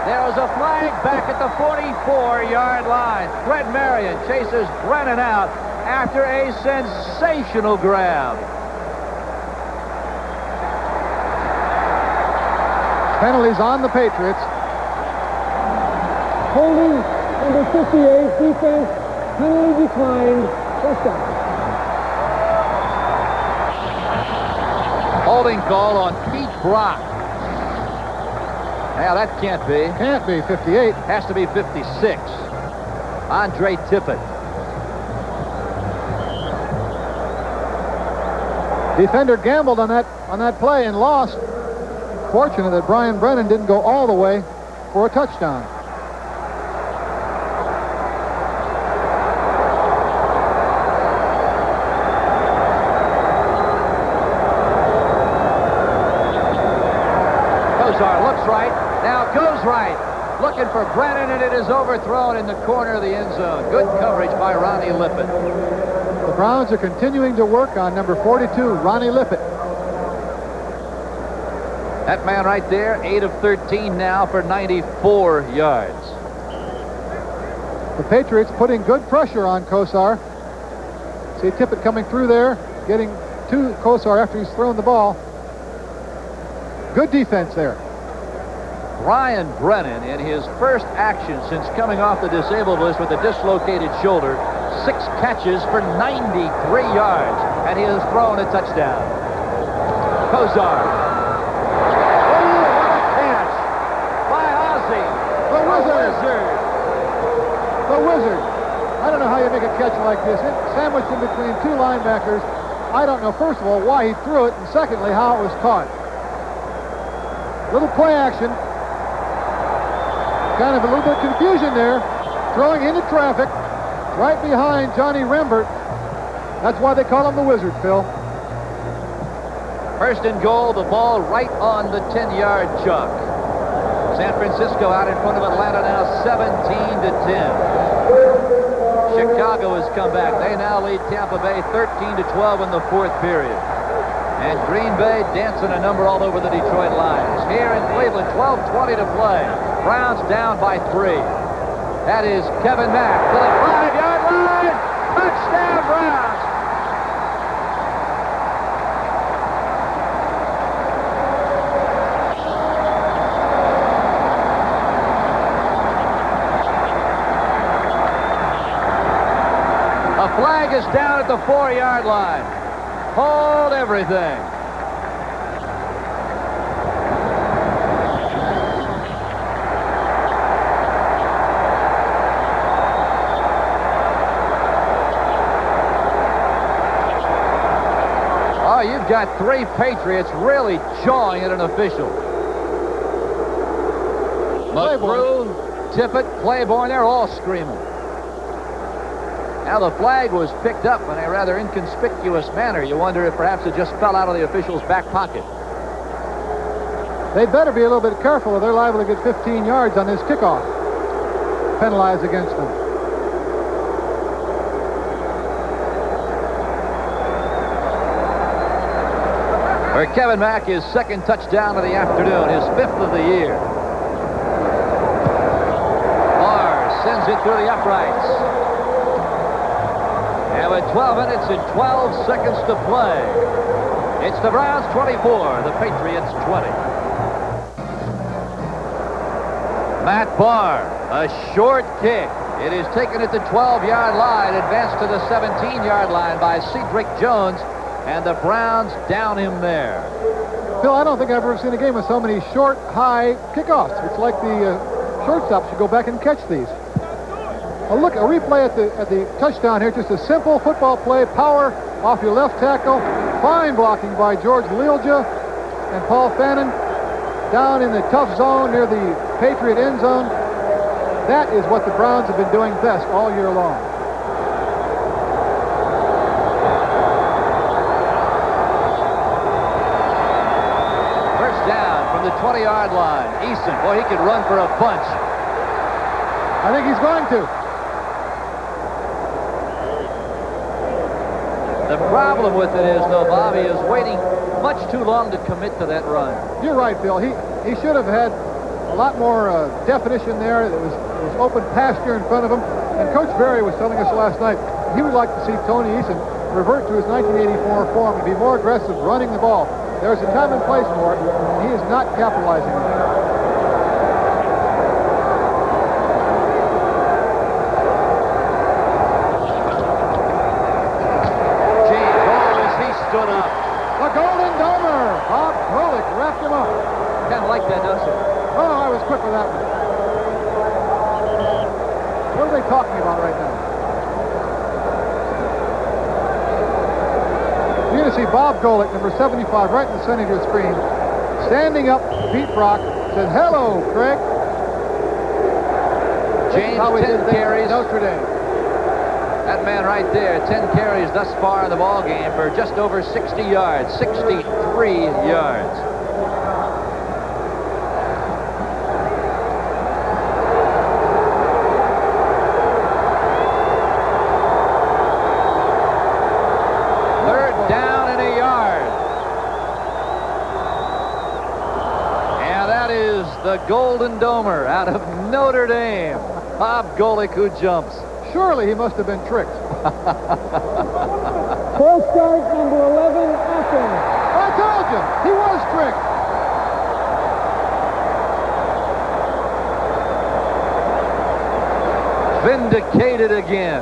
There was a flag back at the 44-yard line. Fred Marion chases Brennan out after a sensational grab. Penalties on the Patriots. Holding number 58, defense, penalty declined. First down. Holding call on Pete Brock. Now that can't be. Can't be 58. Has to be 56. Andre Tippett. Defender gambled on that play and lost. Fortunate that Brian Brennan didn't go all the way for a touchdown. Kosar looks right. Now goes right. Looking for Brennan, and it is overthrown in the corner of the end zone. Good coverage by Ronnie Lippett. The Browns are continuing to work on number 42, Ronnie Lippett. That man right there, 8 of 13 now for 94 yards. The Patriots putting good pressure on Kosar. See Tippett coming through there, getting to Kosar after he's thrown the ball. Good defense there. Brian Brennan, in his first action since coming off the disabled list with a dislocated shoulder, 6 catches for 93 yards, and he has thrown a touchdown. Kosar. The Wizard. I don't know how you make a catch like this. Sandwiched in between 2 linebackers. I don't know, first of all, why he threw it, and secondly, how it was caught. Little play action. Kind of a little bit of confusion there. Throwing into traffic right behind Johnny Rembert. That's why they call him the Wizard, Phil. First and goal, the ball right on the 10-yard chalk. San Francisco out in front of Atlanta now 17-10. Chicago has come back. They now lead Tampa Bay 13-12 in the 4th period. And Green Bay dancing a number all over the Detroit Lions. Here in Cleveland, 12:20 to play. Browns down by 3. That is Kevin Mack to the 5-yard line. Touchdown, Browns. Flag is down at the 4-yard line. Hold everything. Oh, you've got 3 Patriots really jawing at an official. McGrew, Tippett, Claiborne, they're all screaming. Now the flag was picked up in a rather inconspicuous manner. You wonder if perhaps it just fell out of the official's back pocket. They'd better be a little bit careful or they're liable to get 15 yards on this kickoff. Penalized against them. For Kevin Mack, his 2nd touchdown of the afternoon, his 5th of the year. Oh, Drives it through the uprights. And with 12 minutes and 12 seconds to play, it's the Browns 24, the Patriots 20. Matt Barr, a short kick. It is taken at the 12-yard line, advanced to the 17-yard line by Cedric Jones, and the Browns down him there. Phil, I don't think I've ever seen a game with so many short, high kickoffs. It's like the shortstop should go back and catch these. A replay at the touchdown here. Just a simple football play. Power off your left tackle. Fine blocking by George Lealja and Paul Fannin down in the tough zone near the Patriot end zone. That is what the Browns have been doing best all year long. First down from the 20-yard line. Eason, boy, he could run for a punch. I think he's going to. The problem with it is, though, Bobby is waiting much too long to commit to that run. You're right, Bill. He should have had a lot more definition there. It was open pasture in front of him. And Coach Berry was telling us last night he would like to see Tony Eason revert to his 1984 form and be more aggressive running the ball. There's a time and place for it, and he is not capitalizing on it. The Golden Domer! Bob Golick wrapped him up. Kind of like that, doesn't it? Oh, I was quick with that one. What are they talking about right now? You're going to see Bob Golick, number 75, right in the center of your screen, standing up, Pete Brock, says, "Hello, Craig." James, 10 carries. Notre Dame. That man right there, 10 carries thus far in the ball game for just over 60 yards, 63 yards. Third down and a yard. And that is the Golden Domer out of Notre Dame, Bob Golick, who jumps. Surely he must have been tricked. False start, number 11, Athens. I told you, he was tricked. Vindicated again.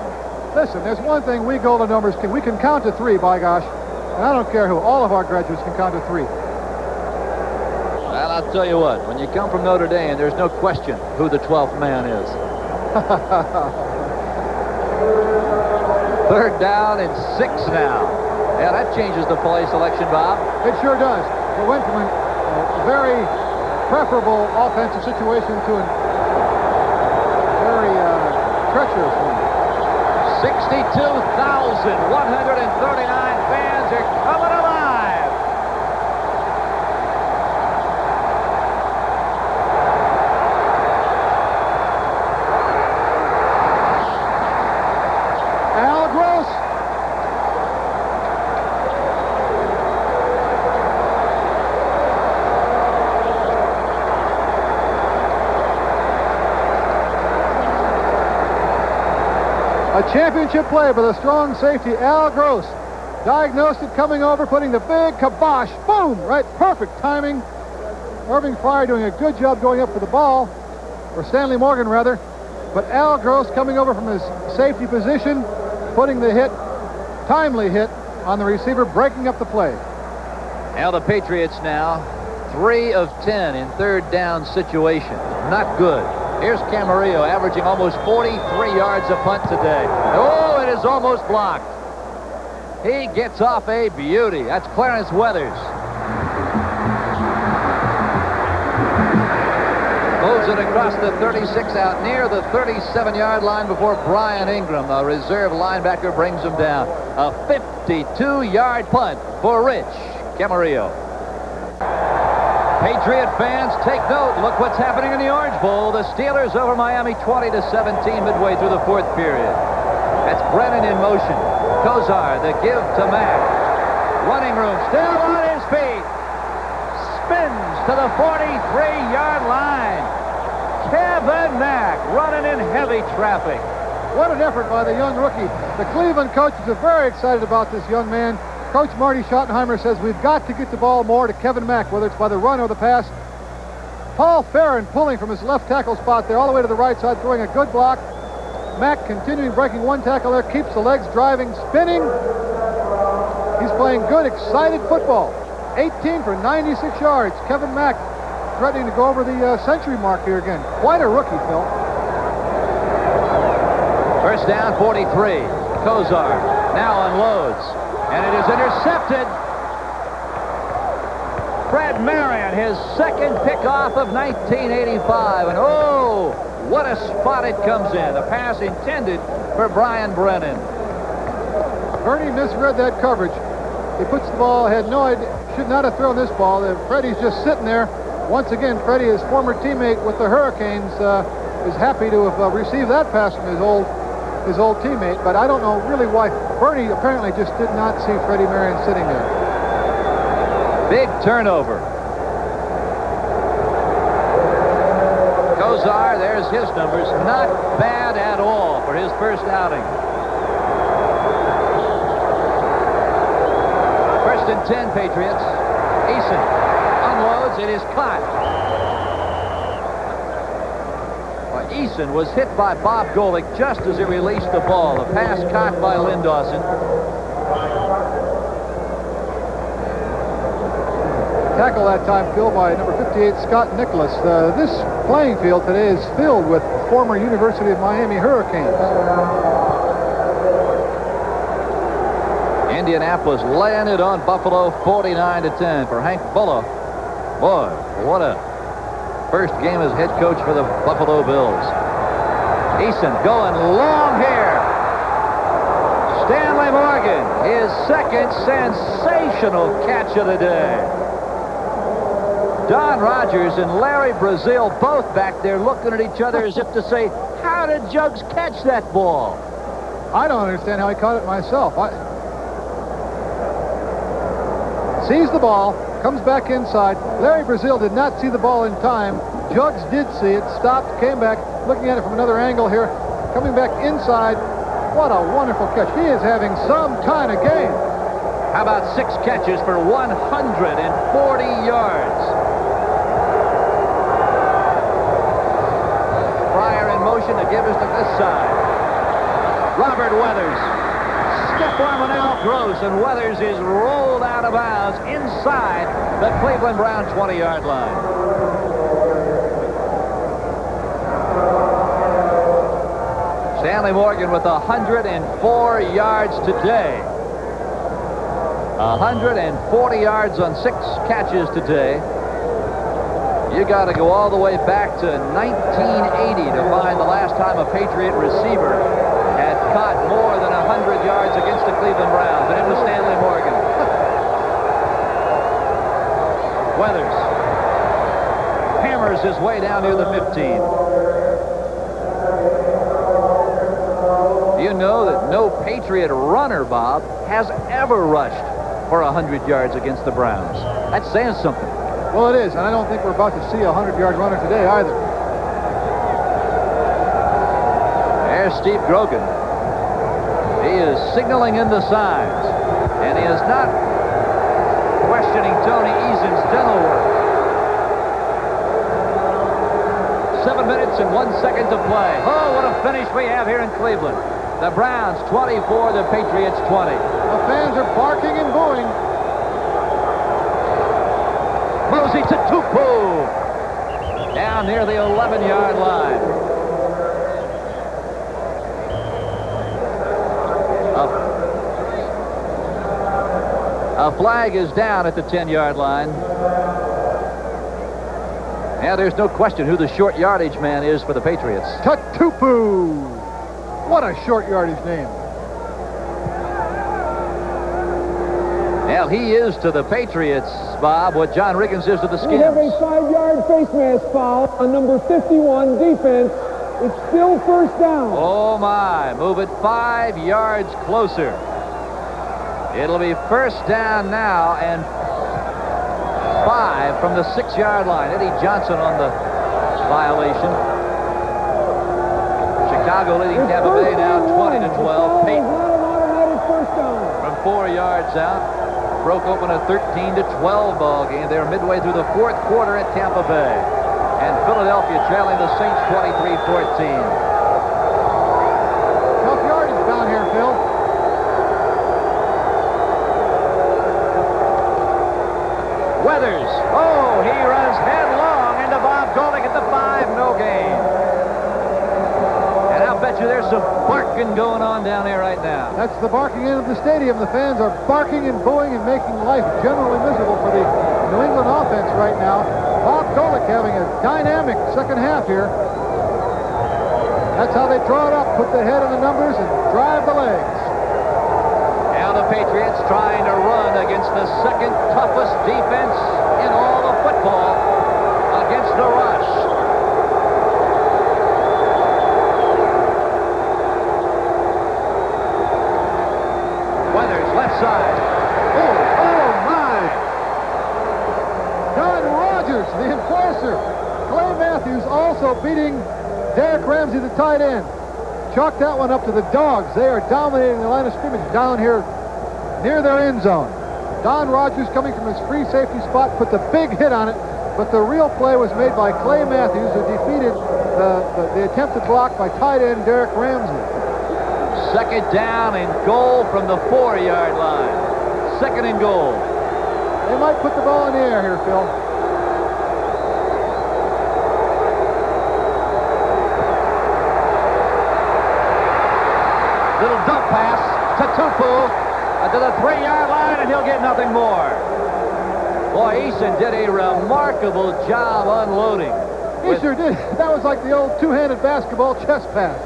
Listen, there's one thing we Golden Domers can. We can count to 3, by gosh. And I don't care who. All of our graduates can count to 3. Well, I'll tell you what. When you come from Notre Dame, there's no question who the 12th man is. Third down and 6 now. Yeah, that changes the play selection, Bob. It sure does. It went from a very preferable offensive situation to a very treacherous one. 62,139 fans are coming alive. Al Gross. A championship play by the strong safety, Al Gross. Diagnosed it coming over, putting the big kibosh. Boom! Right, perfect timing. Irving Fryer doing a good job going up for the ball, or Stanley Morgan, rather. But Al Gross coming over from his safety position, putting the hit, timely hit, on the receiver, breaking up the play. Now the Patriots now, 3 of 10 in third down situations. Not good. Here's Camarillo averaging almost 43 yards a punt today. Oh, it is almost blocked. He gets off a beauty. That's Clarence Weathers. Moves it across the 36 out near the 37-yard line before Brian Ingram, a reserve linebacker, brings him down. A 52-yard punt for Rich Camarillo. Patriot fans, take note. Look what's happening in the Orange Bowl. The Steelers over Miami 20-17 midway through the 4th period. That's Brennan in motion. Kozar, the give to Mack. Running room, still on his feet. Spins to the 43-yard line. Kevin Mack running in heavy traffic. What an effort by the young rookie. The Cleveland coaches are very excited about this young man. Coach Marty Schottenheimer says we've got to get the ball more to Kevin Mack, whether it's by the run or the pass. Paul Farron pulling from his left tackle spot there all the way to the right side, throwing a good block. Mack continuing breaking one tackle there, keeps the legs driving, spinning. He's playing good, excited football. 18 for 96 yards. Kevin Mack threatening to go over the century mark here again. Quite a rookie, Phil. First down, 43. Kozar now unloads, and it is intercepted. Fred Marion, his second pickoff of 1985, and oh, what a spot it comes in. A pass intended for Brian Brennan. Bernie misread that coverage. He puts the ball, had no idea, should not have thrown this ball. Freddie's just sitting there. Once again, Freddie, his former teammate with the Hurricanes, is happy to have received that pass from his old teammate, but I don't know really why. Bernie apparently just did not see Freddie Marion sitting there. Big turnover. Kozar, there's his numbers. Not bad at all for his first outing. First and 10, Patriots. Eason unloads. It is caught. Well, Eason was hit by Bob Golick just as he released the ball. The pass caught by Lynn Dawson. Tackle that time filled by number 58, Scott Nicholas. This playing field today is filled with former University of Miami Hurricanes. Indianapolis laying it on Buffalo 49-10 for Hank Bulla. Boy, what a first game as head coach for the Buffalo Bills. Eason going long here. Stanley Morgan, his second sensational catch of the day. Don Rogers and Larry Brazil both back there looking at each other as if to say, how did Jugs catch that ball? I don't understand how he caught it myself. Sees the ball, comes back inside. Larry Brazil did not see the ball in time. Jugs did see it, stopped, came back, looking at it from another angle here, coming back inside. What a wonderful catch. He is having some kind of game. How about 6 catches for 140 yards? Fryer in motion to give us to this side. Robert Weathers. Step arm out gross, and Weathers is rolled out of bounds inside the Cleveland Brown 20-yard line. Stanley Morgan with 104 yards today. 140 yards on 6 catches today. You got to go all the way back to 1980 to find the last time a Patriot receiver had caught more than 100 yards against the Cleveland Browns, and it was Stanley Morgan. Weathers hammers his way down near the 15. You know that no Patriot runner, Bob, has ever rushed for 100 yards against the Browns. That's saying something. Well, it is, and I don't think we're about to see a 100-yard runner today either. There's Steve Grogan. He is signaling in the signs, and he is not questioning Tony Eason's dental work. 7 minutes and 1 second to play. Oh, what a finish we have here in Cleveland. The Browns 24, the Patriots 20. The fans are barking and booing. Mosey to Tupu. Down near the 11-yard line. A flag is down at the 10-yard line. Yeah, there's no question who the short yardage man is for the Patriots. Tupu. What a short yardage name. Well, he is to the Patriots, Bob, what John Riggins is to the Skins. We have a 5-yard face mask foul on number 51 defense. It's still first down. Oh, my. Move it 5 yards closer. It'll be first down now and 5 from the 6-yard line. Eddie Johnson on the violation. Chicago leading Tampa Bay now 20 to 12. Peyton Not an automatic first down. from 4 yards out broke open a 13 to 12 ball game. They're midway through the fourth quarter at Tampa Bay. And Philadelphia trailing the Saints 23-14. Tough yardage down here, Phil. Weathers. Oh, he runs headlong into Bob Golick at the 5. No gain. And I'll bet you there's some barking going on down there right now. That's the barking end of the stadium. The fans are barking and booing and making life generally miserable for the New England offense right now. Bob Golick having a dynamic second half here. That's how they draw it up, put the head on the numbers and drive the legs. Now the Patriots trying to run against the second toughest defense in all of football against the rush. Weathers, left side. Oh my! Don Rogers, the enforcer. Clay Matthews also beating Derek Ramsey, the tight end. Chalk that one up to the Dogs. They are dominating the line of scrimmage down here near their end zone. Don Rogers coming from his free safety spot put the big hit on it, but the real play was made by Clay Matthews, who defeated the attempted block by tight end Derek Ramsey. Second down and goal from the 4-yard line. Second and goal. They might put the ball in the air here, Phil. Little dump pass to Tupu to the 3-yard line, and he'll get nothing more. Boy, Eason did a remarkable job unloading. He sure did. That was like the old two-handed basketball chest pass.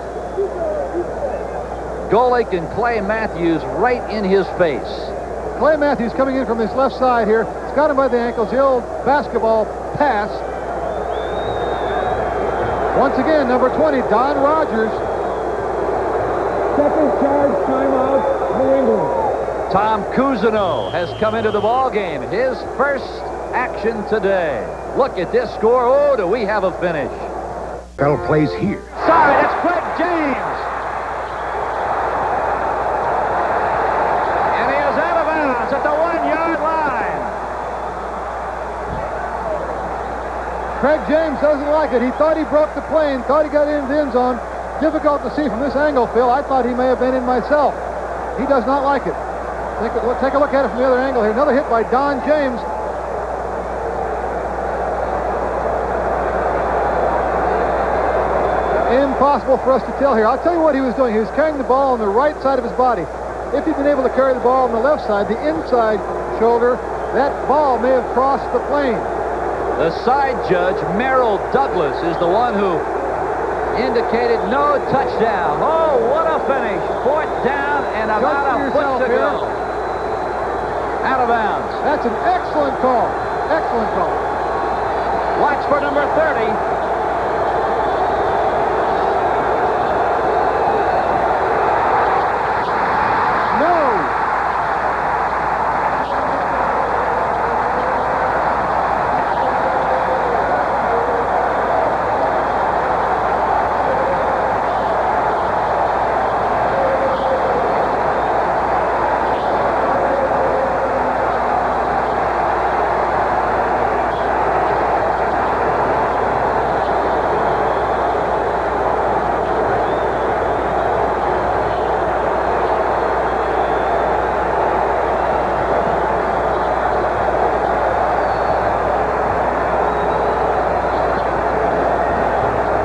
Golick and Clay Matthews right in his face. Clay Matthews coming in from his left side here. He's got him by the ankles, the old basketball pass. Once again, number 20, Don Rogers. Second charge timeout, New England. Tom Cousineau has come into the ball game. His first action today. Look at this score. Oh, do we have a finish? Bell plays here. Sorry, that's Craig James. And he is out of bounds at the 1-yard line. Craig James doesn't like it. He thought he broke the plane, thought he got into the end zone. Difficult to see from this angle, Phil. I thought he may have been in myself. He does not like it. Take a look at it from the other angle here. Another hit by Don James. Impossible for us to tell here. I'll tell you what he was doing. He was carrying the ball on the right side of his body. If he'd been able to carry the ball on the left side, the inside shoulder, that ball may have crossed the plane. The side judge, Merrill Douglas, is the one who indicated no touchdown. Oh, what a finish. 4th down and about a foot to go. Out of bounds. That's an excellent call. Excellent call. Watch for number 30.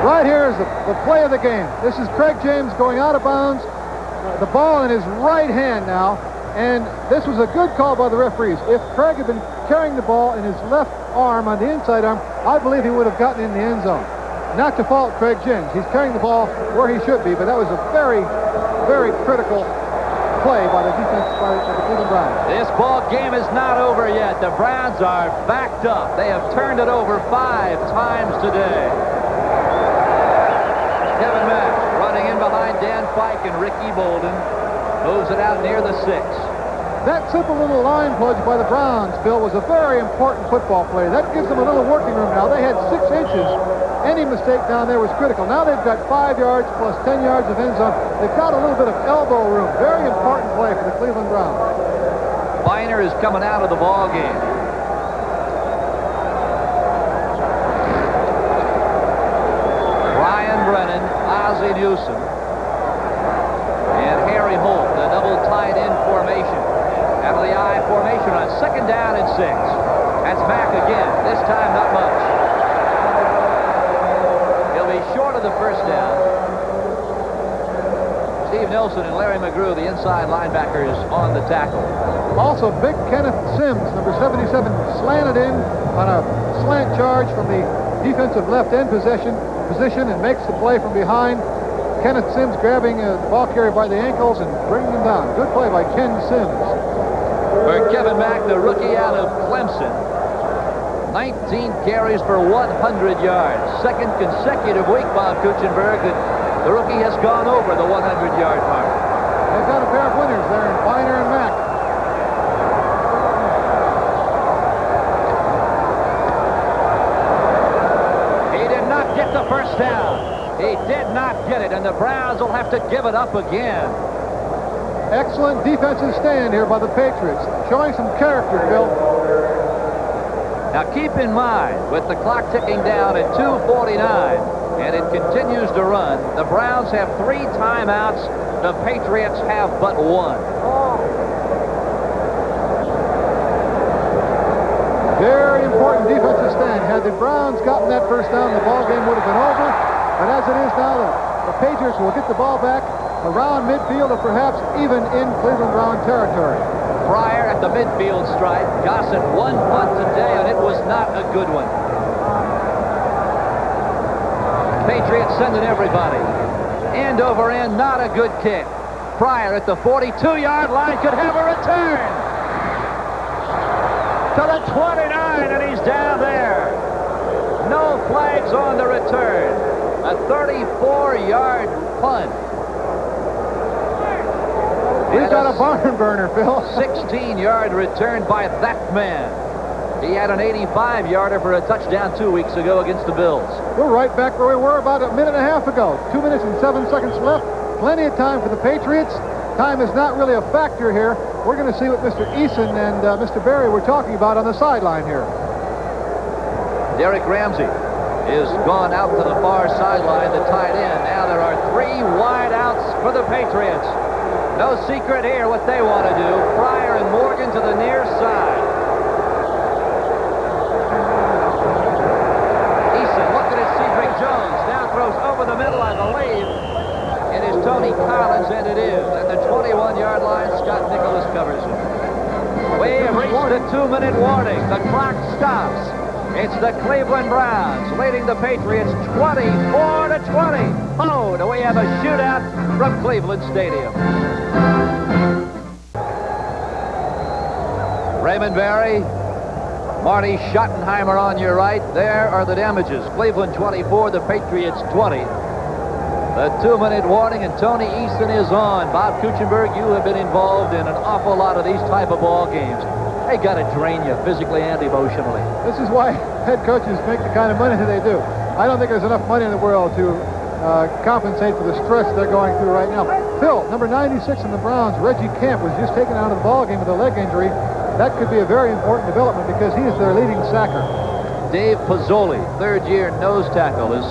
Right here is the play of the game. This is Craig James going out of bounds. The ball in his right hand now. And this was a good call by the referees. If Craig had been carrying the ball in his left arm on the inside arm, I believe he would have gotten in the end zone. Not to fault Craig James. He's carrying the ball where he should be, but that was a very, very critical play by the defense by the Cleveland Browns. This ball game is not over yet. The Browns are backed up. They have turned it over 5 times today. Kevin Mack running in behind Dan Fike and Ricky Bolden. Moves it out near the 6. That simple little line plug by the Browns, Bill, was a very important football play. That gives them a little working room now. They had 6 inches. Any mistake down there was critical. Now they've got 5 yards plus 10 yards of end zone. They've got a little bit of elbow room. Very important play for the Cleveland Browns. Biner is coming out of the ball game. Brian Brennan, Ozzie Newsom, and Harry Holt, the double tight end formation. Out of the I formation on 2nd down and 6. That's Mack again. This time not much. He'll be short of the first down. Steve Nelson and Larry McGrew, the inside linebackers, on the tackle. Also, big Kenneth Sims, number 77, slanted in on a slant charge from the defensive left end position and makes the play from behind. Kenneth Sims grabbing the ball carrier by the ankles and bringing him down. Good play by Ken Sims. For Kevin Mack, the rookie out of Clemson. 19 carries for 100 yards. Second consecutive week, Bob Kutchenberg, that the rookie has gone over the 100-yard mark. They've got a pair of winners there in Biner and Mack. He did not get the first down. He did not get it, and the Browns will have to give it up again. Excellent defensive stand here by the Patriots, showing some character, Bill. Now keep in mind, with the clock ticking down at 2:49, and it continues to run, the Browns have 3 timeouts. The Patriots have but 1. Very important defensive stand. Had the Browns gotten that first down, the ball game would have been over. But as it is now, the Patriots will get the ball back around midfield or perhaps even in Cleveland Brown territory. Pryor at the midfield stripe. Gossett 1 punt today, and it was not a good one. Patriots sending everybody. End over end, not a good kick. Pryor at the 42-yard line could have a return. To the 29, and he's down there. No flags on the return. A 34-yard punt. We've got a barn burner, Phil. 16-yard return by that man. He had an 85-yarder for a touchdown 2 weeks ago against the Bills. We're right back where we were about a minute and a half ago. 2 minutes and 7 seconds left. Plenty of time for the Patriots. Time is not really a factor here. We're going to see what Mr. Eason and Mr. Berry were talking about on the sideline here. Derek Ramsey is gone out to the far sideline, the tight end. Now there are 3 wide outs for the Patriots. No secret here what they want to do. Pryor and Morgan to the near side. Eason looking at Cedric Jones. Now throws over the middle, I believe. It is Tony Collins, and it is. At the 21-yard line, Scott Nicholas covers it. We have reached the 2-minute warning. The clock stops. It's the Cleveland Browns leading the Patriots 24-20. Oh, do we have a shootout from Cleveland Stadium. Raymond Berry, Marty Schottenheimer on your right. There are the damages. Cleveland 24, the Patriots 20. The 2-minute warning, and Tony Eason is on. Bob Kutchenberg, you have been involved in an awful lot of these type of ball games. They got to drain you physically and emotionally. This is why head coaches make the kind of money that they do. I don't think there's enough money in the world to compensate for the stress they're going through right now. Phil, number 96 in the Browns, Reggie Camp, was just taken out of the ball game with a leg injury. That could be a very important development because he is their leading sacker. Dave Pozzoli, third-year nose tackle, is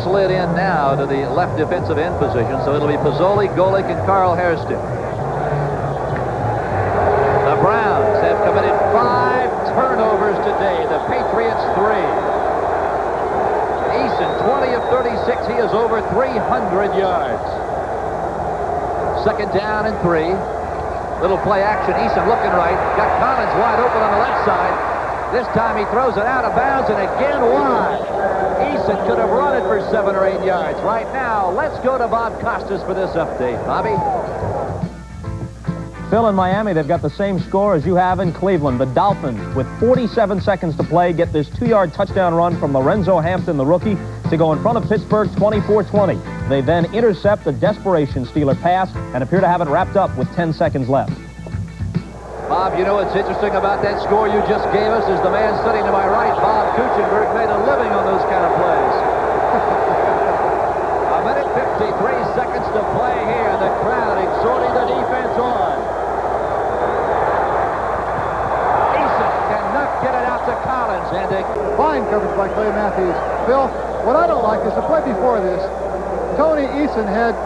slid in now to the left defensive end position, so it'll be Pozzoli, Golick, and Carl Hairston. The Browns have committed 5 turnovers today. The Patriots 3. Eason, 20 of 36. He is over 300 yards. 2nd down and 3. Little play action. Eason looking right. Got Collins wide open on the left side. This time he throws it out of bounds and again wide. Eason could have run it for 7 or 8 yards. Right now, let's go to Bob Costas for this update. Bobby? Phil, in Miami, they've got the same score as you have in Cleveland. The Dolphins, with 47 seconds to play, get this 2-yard touchdown run from Lorenzo Hampton, the rookie, to go in front of Pittsburgh 24-20. They then intercept the desperation Steeler pass and appear to have it wrapped up with 10 seconds left. Bob, you know what's interesting about that score you just gave us is the man sitting to my right, Bob Kutchenberg, made a living on those kind of plays. A minute 53 seconds to play here. The crowd exhorting the defense on. Eason cannot get it out to Collins. And fine coverage by Clay Matthews. Phil, what I don't like is the play before this. Tony Eason had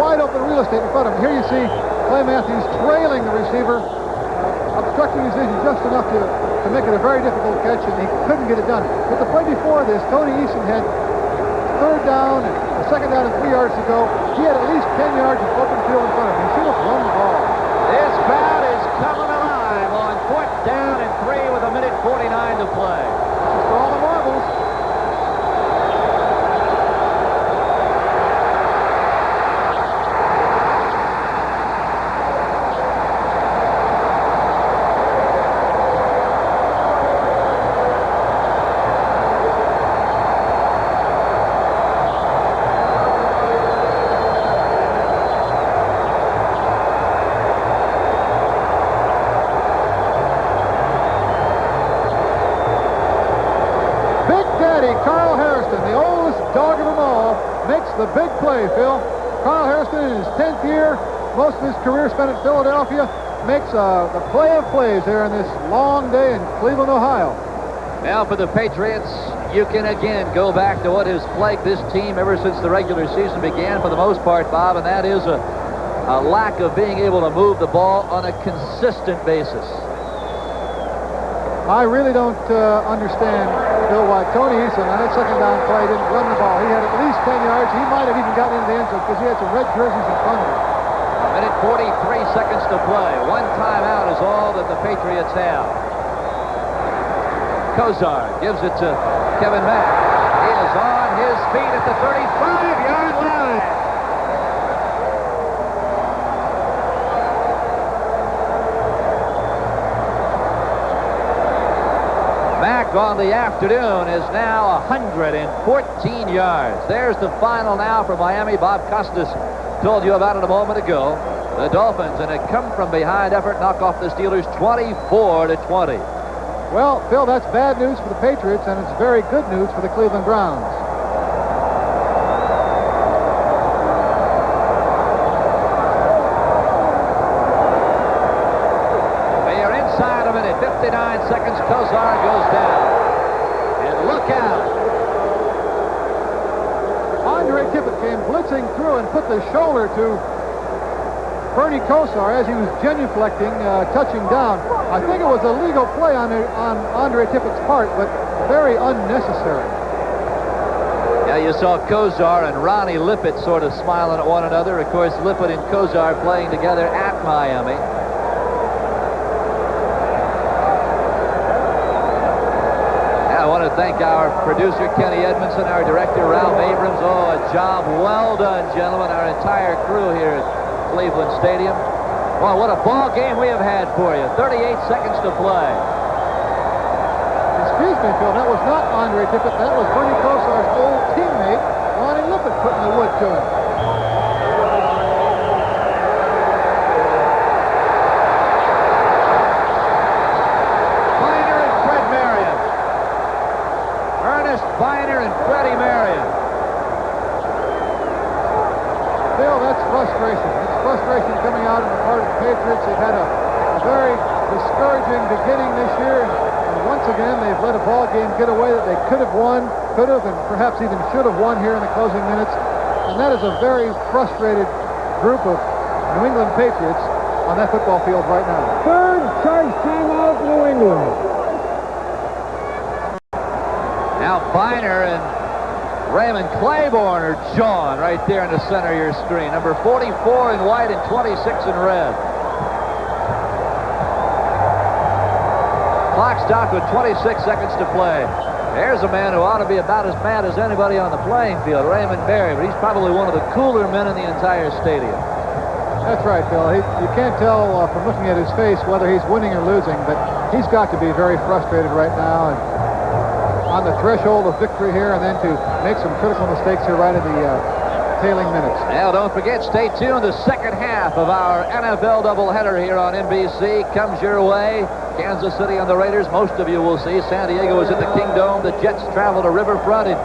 wide open real estate in front of him. Here you see Clay Matthews trailing the receiver, obstructing his vision just enough to make it a very difficult catch, and he couldn't get it done. But the play before this, Tony Eason had third down and a second down and 3 yards to go. He had at least 10 yards of open field in front of him. He should have run the ball. this crowd is coming alive on 4th down and 3 with a minute 49 to play. This is for all the marbles. The big play, Phil. Carl Hairston in his 10th year, most of his career spent at Philadelphia, makes the play of plays here on this long day in Cleveland, Ohio. Now for the Patriots, you can again go back to what has plagued this team ever since the regular season began for the most part, Bob, and that is a lack of being able to move the ball on a consistent basis. I really don't understand, Bill, why Tony Eason on that second down play didn't run the ball. He had at least 10 yards. He might have even gotten into the end zone because he had some red jerseys in front of him. A minute 43 seconds to play. One timeout is all that the Patriots have. Kozar gives it to Kevin Mack. He is on his feet at the 35-yard line. Mack on the afternoon is now 114 yards. There's the final now for Miami. Bob Costas told you about it a moment ago. The Dolphins, in a come-from-behind effort, knock off the Steelers 24-20. Well, Phil, that's bad news for the Patriots, and it's very good news for the Cleveland Browns. We are inside a minute, 59 seconds. Kozar goes down. And look out. Andre Tippett came blitzing through and put the shoulder to Bernie Kosar as he was genuflecting, touching down. I think it was a legal play on Andre Tippett's part, but very unnecessary. Yeah, you saw Kozar and Ronnie Lippett sort of smiling at one another. Of course, Lippett and Kozar playing together at Miami. I want to thank our producer, Kenny Edmondson, our director, Ralph Abrams. Oh, a job well done, gentlemen. Our entire crew here at Cleveland Stadium. Well, what a ball game we have had for you. 38 seconds to play. Excuse me, Phil, that was not Andre Tippett. That was Bernie Kosar's old teammate, Ronnie Lippett, putting the wood to him. Biner and Freddie Marion. Phil, that's frustration. It's frustration coming out on the part of the Patriots. They've had a very discouraging beginning this year. And once again, they've let a ball game get away that they could have won, could have, and perhaps even should have won here in the closing minutes. And that is a very frustrated group of New England Patriots on that football field right now. Third charge timeout, New England. Now Biner and Raymond Claiborne are jawing right there in the center of your screen. Number 44 in white and 26 in red. Clock stopped with 26 seconds to play. There's a man who ought to be about as mad as anybody on the playing field, Raymond Berry, but he's probably one of the cooler men in the entire stadium. That's right, Phil. You can't tell from looking at his face whether he's winning or losing, but he's got to be very frustrated right now. And on the threshold of victory here, and then to make some critical mistakes here right at the tailing minutes. Now, don't forget, stay tuned. The second half of our NFL doubleheader here on NBC comes your way. Kansas City and the Raiders, most of you will see. San Diego is at the Kingdome. The Jets travel to Riverfront, and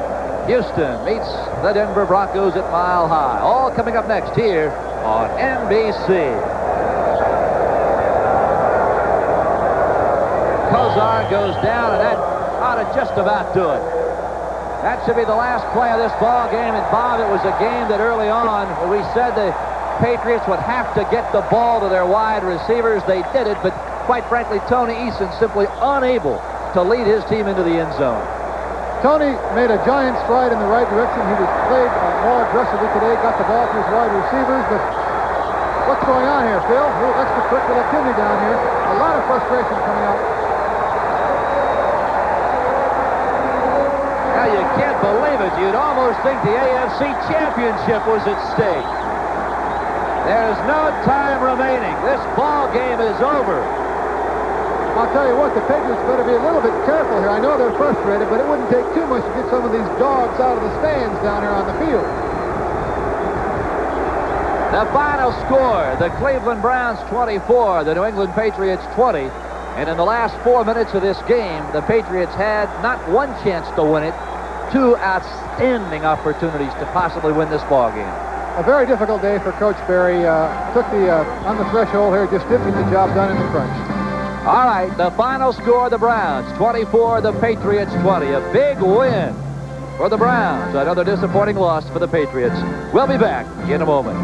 Houston meets the Denver Broncos at Mile High. All coming up next here on NBC. Kozar goes down, and that ought to just about do it. That should be the last play of this ball game. And Bob, it was a game that early on we said the Patriots would have to get the ball to their wide receivers. They did it, but quite frankly, Tony Eason simply unable to lead his team into the end zone. Tony made a giant stride in the right direction. He was played more aggressively today, got the ball to his wide receivers, but what's going on here, Phil? Extracurricular activity down here. A lot of frustration coming out. Now, you can't believe it. You'd almost think the AFC Championship was at stake. There's no time remaining. This ball game is over. I'll tell you what, the Patriots better be a little bit careful here. I know they're frustrated, but it wouldn't take too much to get some of these dogs out of the stands down here on the field. The final score, the Cleveland Browns 24, the New England Patriots 20. And in the last 4 minutes of this game, the Patriots had not one chance to win it, two outstanding opportunities to possibly win this ball game. A very difficult day for Coach Berry. Took the on the threshold here, just didn't get the job done in the crunch. All right, the final score, the Browns 24, the Patriots 20. A big win for the Browns. Another disappointing loss for the Patriots. We'll be back in a moment.